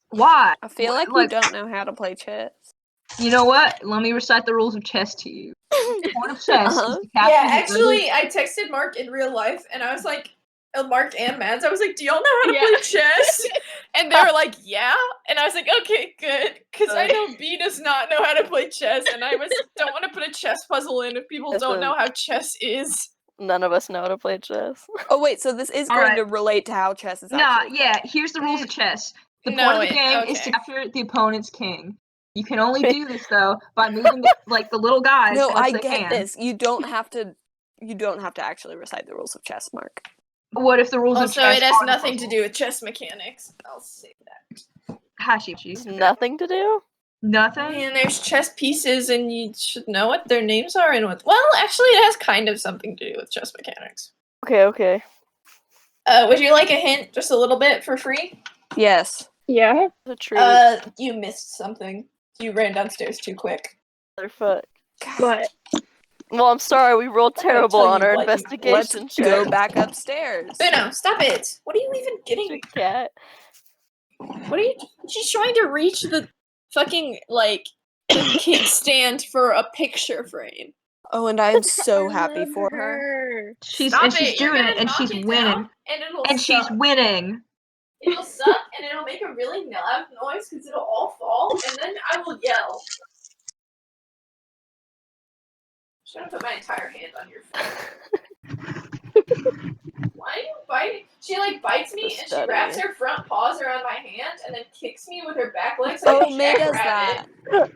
Why? I feel like you don't know how to play chess. You know what? Let me recite the rules of chess to you. The point of chess is to capture Yeah, the actually, I texted Mark in real life, and I was like, Mark and Mads, I was like, do y'all know how to Yeah. play chess? And they were like, yeah. And I was like, okay, good. Because I know B does not know how to play chess, and I don't want to put a chess puzzle in if people don't know how chess is. None of us know how to play chess. Oh wait, so this is going to relate to how chess is actually yeah, here's the rules of chess. The No, point of the wait, game is to okay. capture the opponent's king. You can only do this though by moving the little guys. No, as I they get can. this. You don't have to actually recite the rules of chess, Mark. What if the rules of Also, chess it has are nothing to do with chess mechanics. I'll say that. Hashi? There's nothing to do? Nothing? And there's chess pieces, and you should know what their names are and what. Well, actually, it has kind of something to do with chess mechanics. Okay. Would you like a hint, just a little bit, for free? Yes. Yeah. The treat. You missed something. You ran downstairs too quick. Motherfuck. What? Well, I'm sorry, we rolled terrible tell on you our what, investigation Let's check. go back upstairs. Bruno, stop it! What are you even getting? Cat. What are you? She's trying to reach the fucking the kickstand for a picture frame. Oh, and I'm so I happy love for her. She's Stop and she's it! You're doing gonna it and knock she's it winning. down, and it'll And she's suck. winning. It'll suck, and it'll make a really loud noise because it'll all fall, and then I will yell. I'm trying to put my entire hand on your face. Why are you biting? She bites me and she wraps her front paws around my hand and then kicks me with her back legs like Oh, a May does jackrabbit. that.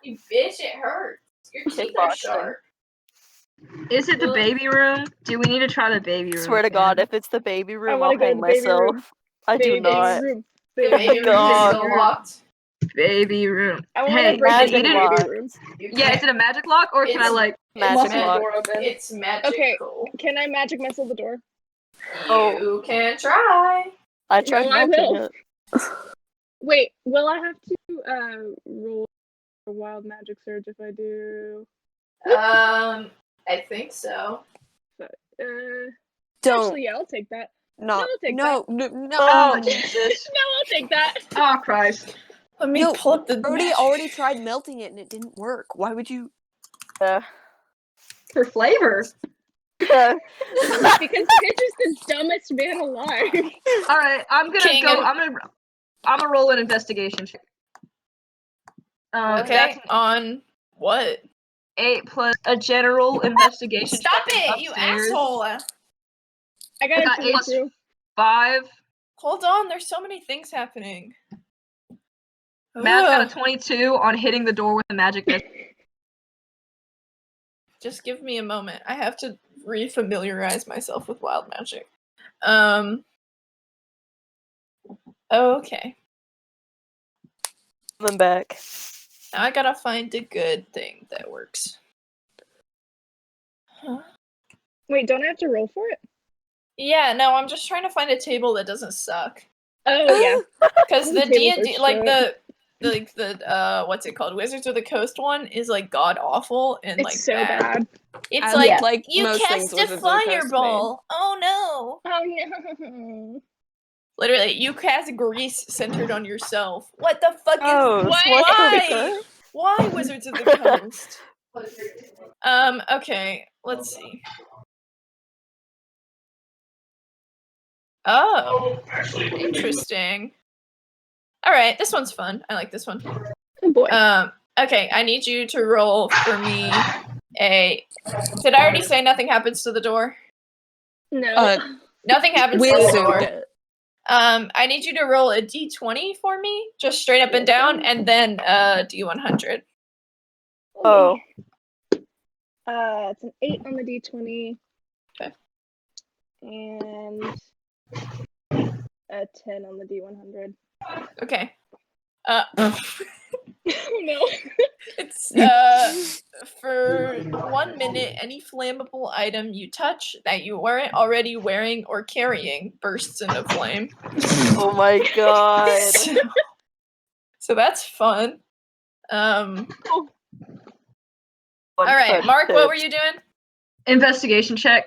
You bitch, it hurts. Your teeth are Kickboxing. sharp. Is it the baby room? Do we need to try the baby room? Swear to again? God, if it's the baby room, wanna I'll go to hang the baby myself. room. I do Baby not. room. The baby room is God. still locked. Baby room. I want Hey, to break magic into the lock. baby room. Yeah, is it a magic lock or can I It's- Magic Lock lock. the door open. It's magical. Okay. Can I magic missile the door? Oh. You can try. I tried No, I melting will. it. Wait, will I have to roll a wild magic surge if I do? I think so. Don't. Actually, yeah, I'll take that. No. I'll take No. Oh, Jesus. No, I'll take that. Oh, Christ. Let me Yo, pull up the Brody magic. already tried melting it and it didn't work. Why would you? For flavor. Because Pitch is the dumbest man alive. Alright, I'm gonna King go. and- I'm gonna roll an investigation check. Okay, That's on what? 8 plus a general investigation Stop check it, you upstairs. asshole! I I got got a 8 22. 5. Hold on, there's so many things happening. Matt's got a Ugh. 22 on hitting the door with a magic missile. Just give me a moment. I have to refamiliarize myself with wild magic. Okay. I'm back. Now I gotta find a good thing that works. Huh? Wait, don't I have to roll for it? Yeah, no, I'm just trying to find a table that doesn't suck. Oh, yeah. Because the Tables D&D, are the what's it called? Wizards of the Coast one is god awful and It's so bad. bad. It's I like, like you most things cast a Wizards of the Coast made. fireball. Oh no. Oh, no. Literally, you cast grease centered on yourself. What the fuck Oh, is What? why? Why Wizards of the Coast? Okay, let's see. Oh, interesting. Alright, this one's fun. I like this one. Oh, boy. Okay, I need you to roll for me a... Did I already say nothing happens to the door? No. Nothing happens We to the assumed door. it. I need you to roll a d20 for me, just straight up and down, and then d100. Oh, It's an 8 on the d20. Okay. And a 10 on the d100. Okay. Oh no. It's for 1 minute, any flammable item you touch that you weren't already wearing or carrying bursts into flame. oh my god. So that's fun. All One right, touch Mark, what were tips. you doing? Investigation check.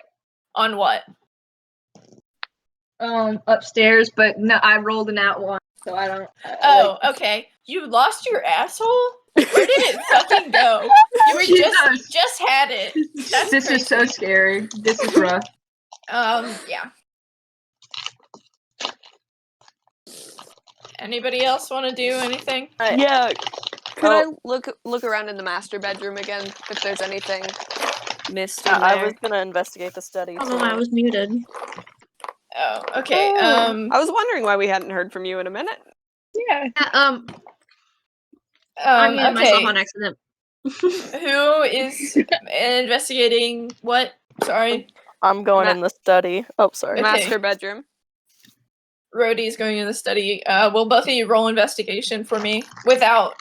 On what? Upstairs, but no, I rolled an at one, so I don't. Oh, okay. You lost your asshole? Where did it fucking go? You were Jesus. just had it. That's This is so crazy. scary. This is rough. Yeah. Anybody else want to do anything? Yeah. Could Oh. I look around in the master bedroom again if there's anything missed in there? I was gonna investigate the study. Oh no, I was muted. Oh, okay. I was wondering why we hadn't heard from you in a minute. Yeah. I muted myself okay. on accident. Who is investigating what? Sorry. I'm going in the study. Oh, sorry. Okay. Master bedroom. Rhodey's going in the study. Will both of you roll investigation for me without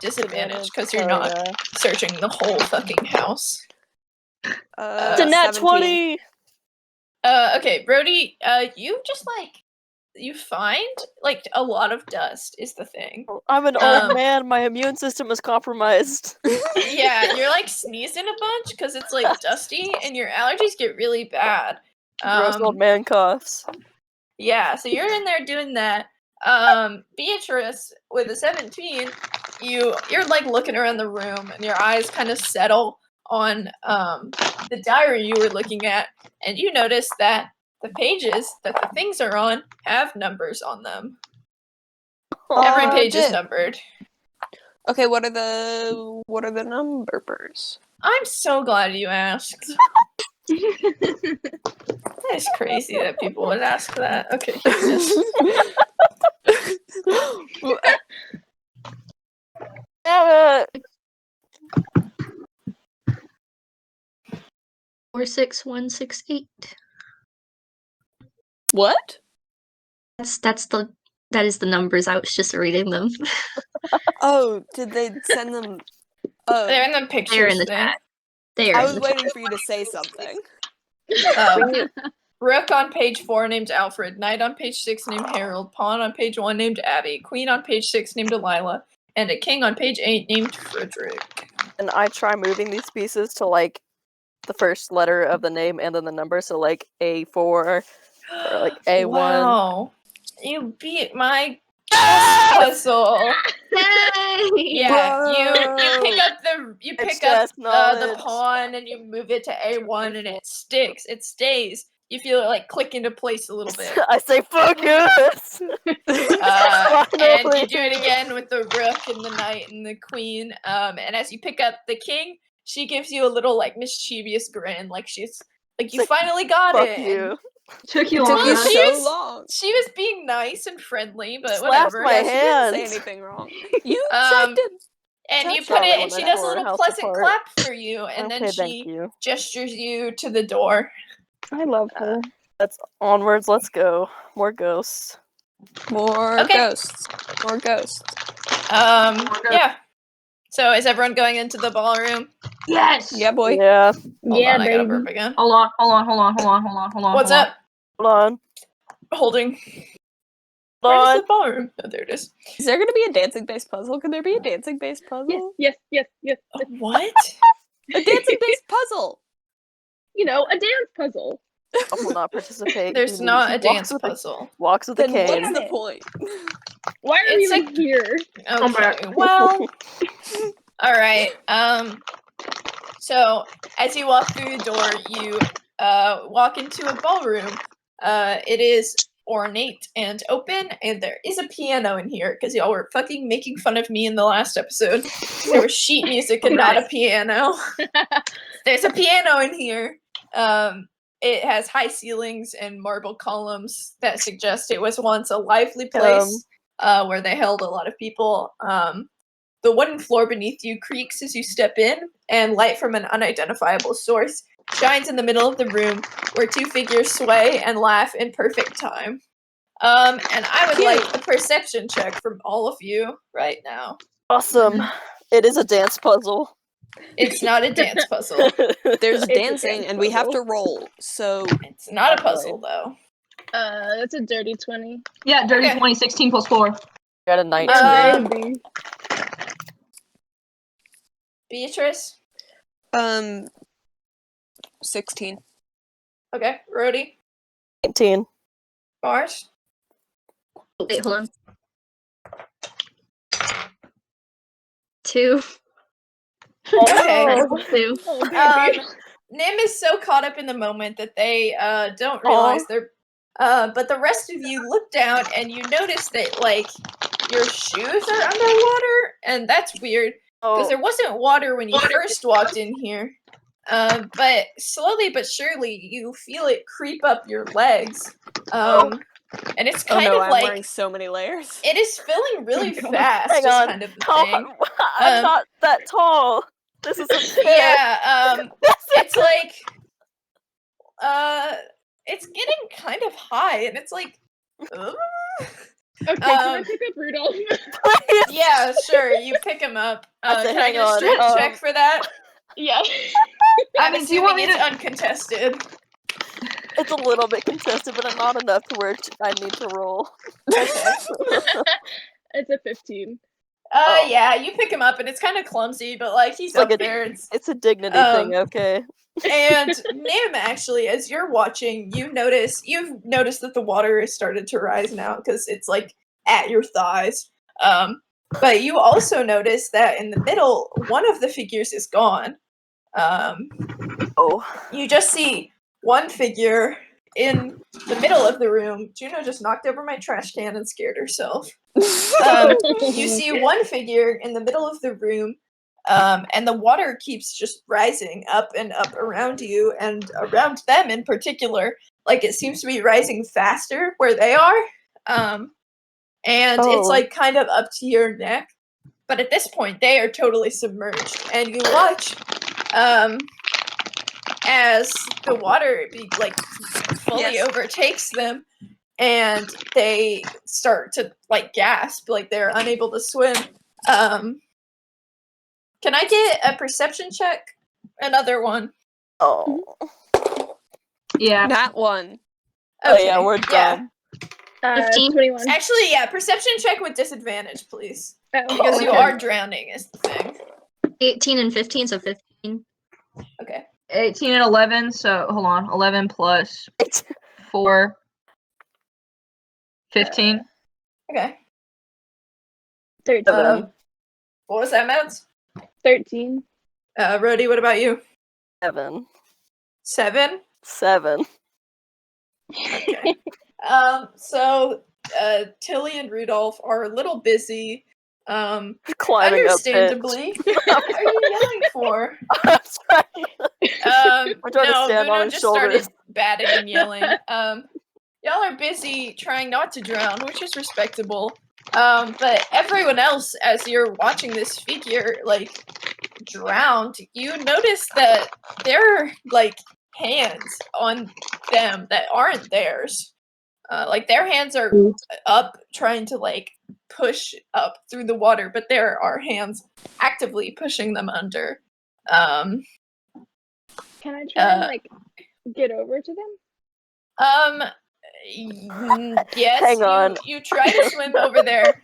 disadvantage because you're Oh, not yeah. searching the whole fucking house. It's a nat 17. 20! Okay, Rhodey, you just you find a lot of dust is the thing. I'm an old man. My immune system is compromised. Yeah, you're sneezing a bunch because it's dusty and your allergies get really bad. Gross old man coughs. Yeah, so you're in there doing that. Beatrice, with a 17, you're looking around the room and your eyes kind of settle on the diary you were looking at, and you notice that the pages that the things are on have numbers on them. Every page is numbered. Okay, what are the numbers? I'm so glad you asked. That is crazy that people would ask that. Okay, here it is. 46168. What? That is the numbers. I was just reading them. Oh, did they send them? Oh, They're in the pictures. They're in the thing. chat. They are I in was the waiting for you to say something. Rook on page 4 named Alfred, Knight on page 6 named Harold, Pawn on page 1 named Abby, Queen on page 6 named Delilah, and a King on page 8 named Frederick. And I try moving these pieces to the first letter of the name and then the number, so A4 or A1. Wow, you beat my puzzle. Yeah, you pick up the pawn and you move it to A1 and it sticks. It stays. You feel it click into place a little bit. I say focus. And you do it again with the rook and the knight and the queen. And as you pick up the king, she gives you a little mischievous grin, she's you finally got Fuck it. you. Took you It took long you enough. so long. She was being nice and friendly, but Slapped whatever. my Yeah, she didn't hand. say anything wrong. You Um, checked it. And you Touch put that it, one and she at does a for little house pleasant apart. clap for you, and then Okay, she thank you. gestures you to the door. I love her. That's onwards. Let's go. More ghosts. More Okay. ghosts. More ghosts. Yeah. So is everyone going into the ballroom? Yes. Yeah, boy. Yeah. Hold Yeah, on, I gotta baby. burp again. Hold on. What's up? Hold on. Holding. Hold Where's on. the ballroom? Oh, there it is. Is there going to be a dancing-based puzzle? Could there be a dancing-based puzzle? Yes. What? A dancing-based puzzle! You know, a dance puzzle. I will not participate. There's He not a walks dance with puzzle. Walks with a Then cane. what's Damn the it. point? Why are It's you even here? Okay. Well. All right. So as you walk through the door, you walk into a ballroom. It is ornate and open, and there is a piano in here because y'all were fucking making fun of me in the last episode. There was sheet music and not a piano. There's a piano in here. it has high ceilings and marble columns that suggest it was once a lively place where they held a lot of people. The wooden floor beneath you creaks as you step in, and light from an unidentifiable source shines in the middle of the room where two figures sway and laugh in perfect time. And I would like a perception check from all of you right now. Awesome. It is a dance puzzle. It's not a dance puzzle. There's It's a dancing, dance and we have to puzzle. roll. So It's not a puzzle, though. That's a dirty 20. Yeah, dirty Okay. 20, 16 plus 4. Got a 19. Maybe. Beatrice? 16. Okay. Rhodey? 19. Mars? Wait, hold on. 2. Okay. 2. Oh, baby. Nim is so caught up in the moment that they don't realize they're. But the rest of you look down and you notice that like your shoes are underwater, and that's weird because there wasn't water when you first walked in here. But slowly but surely you feel it creep up your legs. And it's kind I'm of wearing like so many layers. it is filling really God. fast. Hang is on. kind of the How- thing. I'm not that tall. This isn't fair. Yeah. It's like it's getting kind of high, and it's like Okay, can I um, pick up Rudolph? yeah, sure, you pick him up. I said, Can I hang get a on, strength check for that? Yeah. I I'm mean, do you want assuming me it's to- uncontested. It's a little bit contested, but not enough to where I need to roll. Okay. It's a 15. Yeah, you pick him up, and it's kind of clumsy, but like he's It's like up there. It's a dignity thing, okay? And Nim, actually, as you're watching, you've noticed that the water has started to rise now because it's like at your thighs. But you also notice that in the middle, one of the figures is gone. You just see one figure in the middle of the room. Juno just knocked over my trash can and scared herself. You see one figure in the middle of the room, and the water keeps just rising up and up around you and around them in particular. Like it seems to be rising faster where they are. And it's like kind of up to your neck. But at this point, they are totally submerged. And you watch as the water fully overtakes them, and they start to like gasp, like they're unable to swim. Can I get a perception check? Another one. Oh. Yeah. That one. Oh yeah, we're done. 15. 21. Actually, yeah, perception check with disadvantage, please. Oh, Because you okay. are drowning is the thing. 18 and 15, so 15. Okay. 18 and 11, so hold on. 11 plus 4. 15. Okay. 13. What was that, Mads? 13. Rhodey, what about you? 7. 7? 7. Okay. So Tillie and Rudolph are a little busy. Climbing Understandably. What are you yelling for? up it. I'm sorry. I'm trying to stand on his just shoulders. started batting and yelling. Y'all are busy trying not to drown, which is respectable. But everyone else, as you're watching this figure like drowned, you notice that there are like hands on them that aren't theirs. Like their hands are up trying to like push up through the water, but there are hands actively pushing them under. Can I try and like get over to them? Yes. Hang on. You try to swim over there,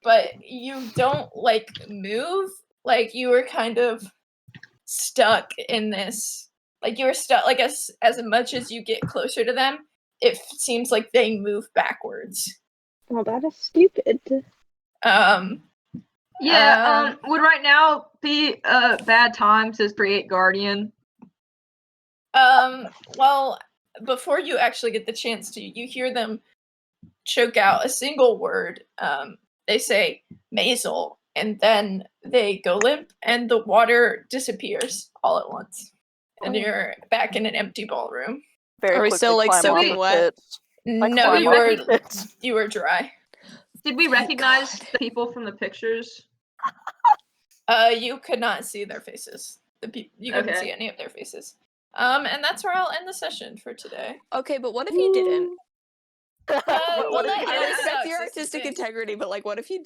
but you don't like move. Like you were kind of stuck in this. Like you were stuck. Like as much as you get closer to them, it seems like they move backwards. Well, that is stupid. Would right now be a bad time to create Guardian? Well, before you actually get the chance to, you hear them choke out a single word. They say Maisel, and then they go limp, and the water disappears all at once. and you're back in an empty ballroom. Very Are we quickly still, like, climb off soaking the wet? pit. I No, climb you off were the pit. you were dry. Did we Thank recognize God. the people from the pictures? You could not see their faces. You couldn't Okay. see any of their faces. And that's where I'll end the session for today. Okay, but what if you didn't? What Well, if that you I really did? respect sucks. your This has artistic been- integrity, but, like, what if you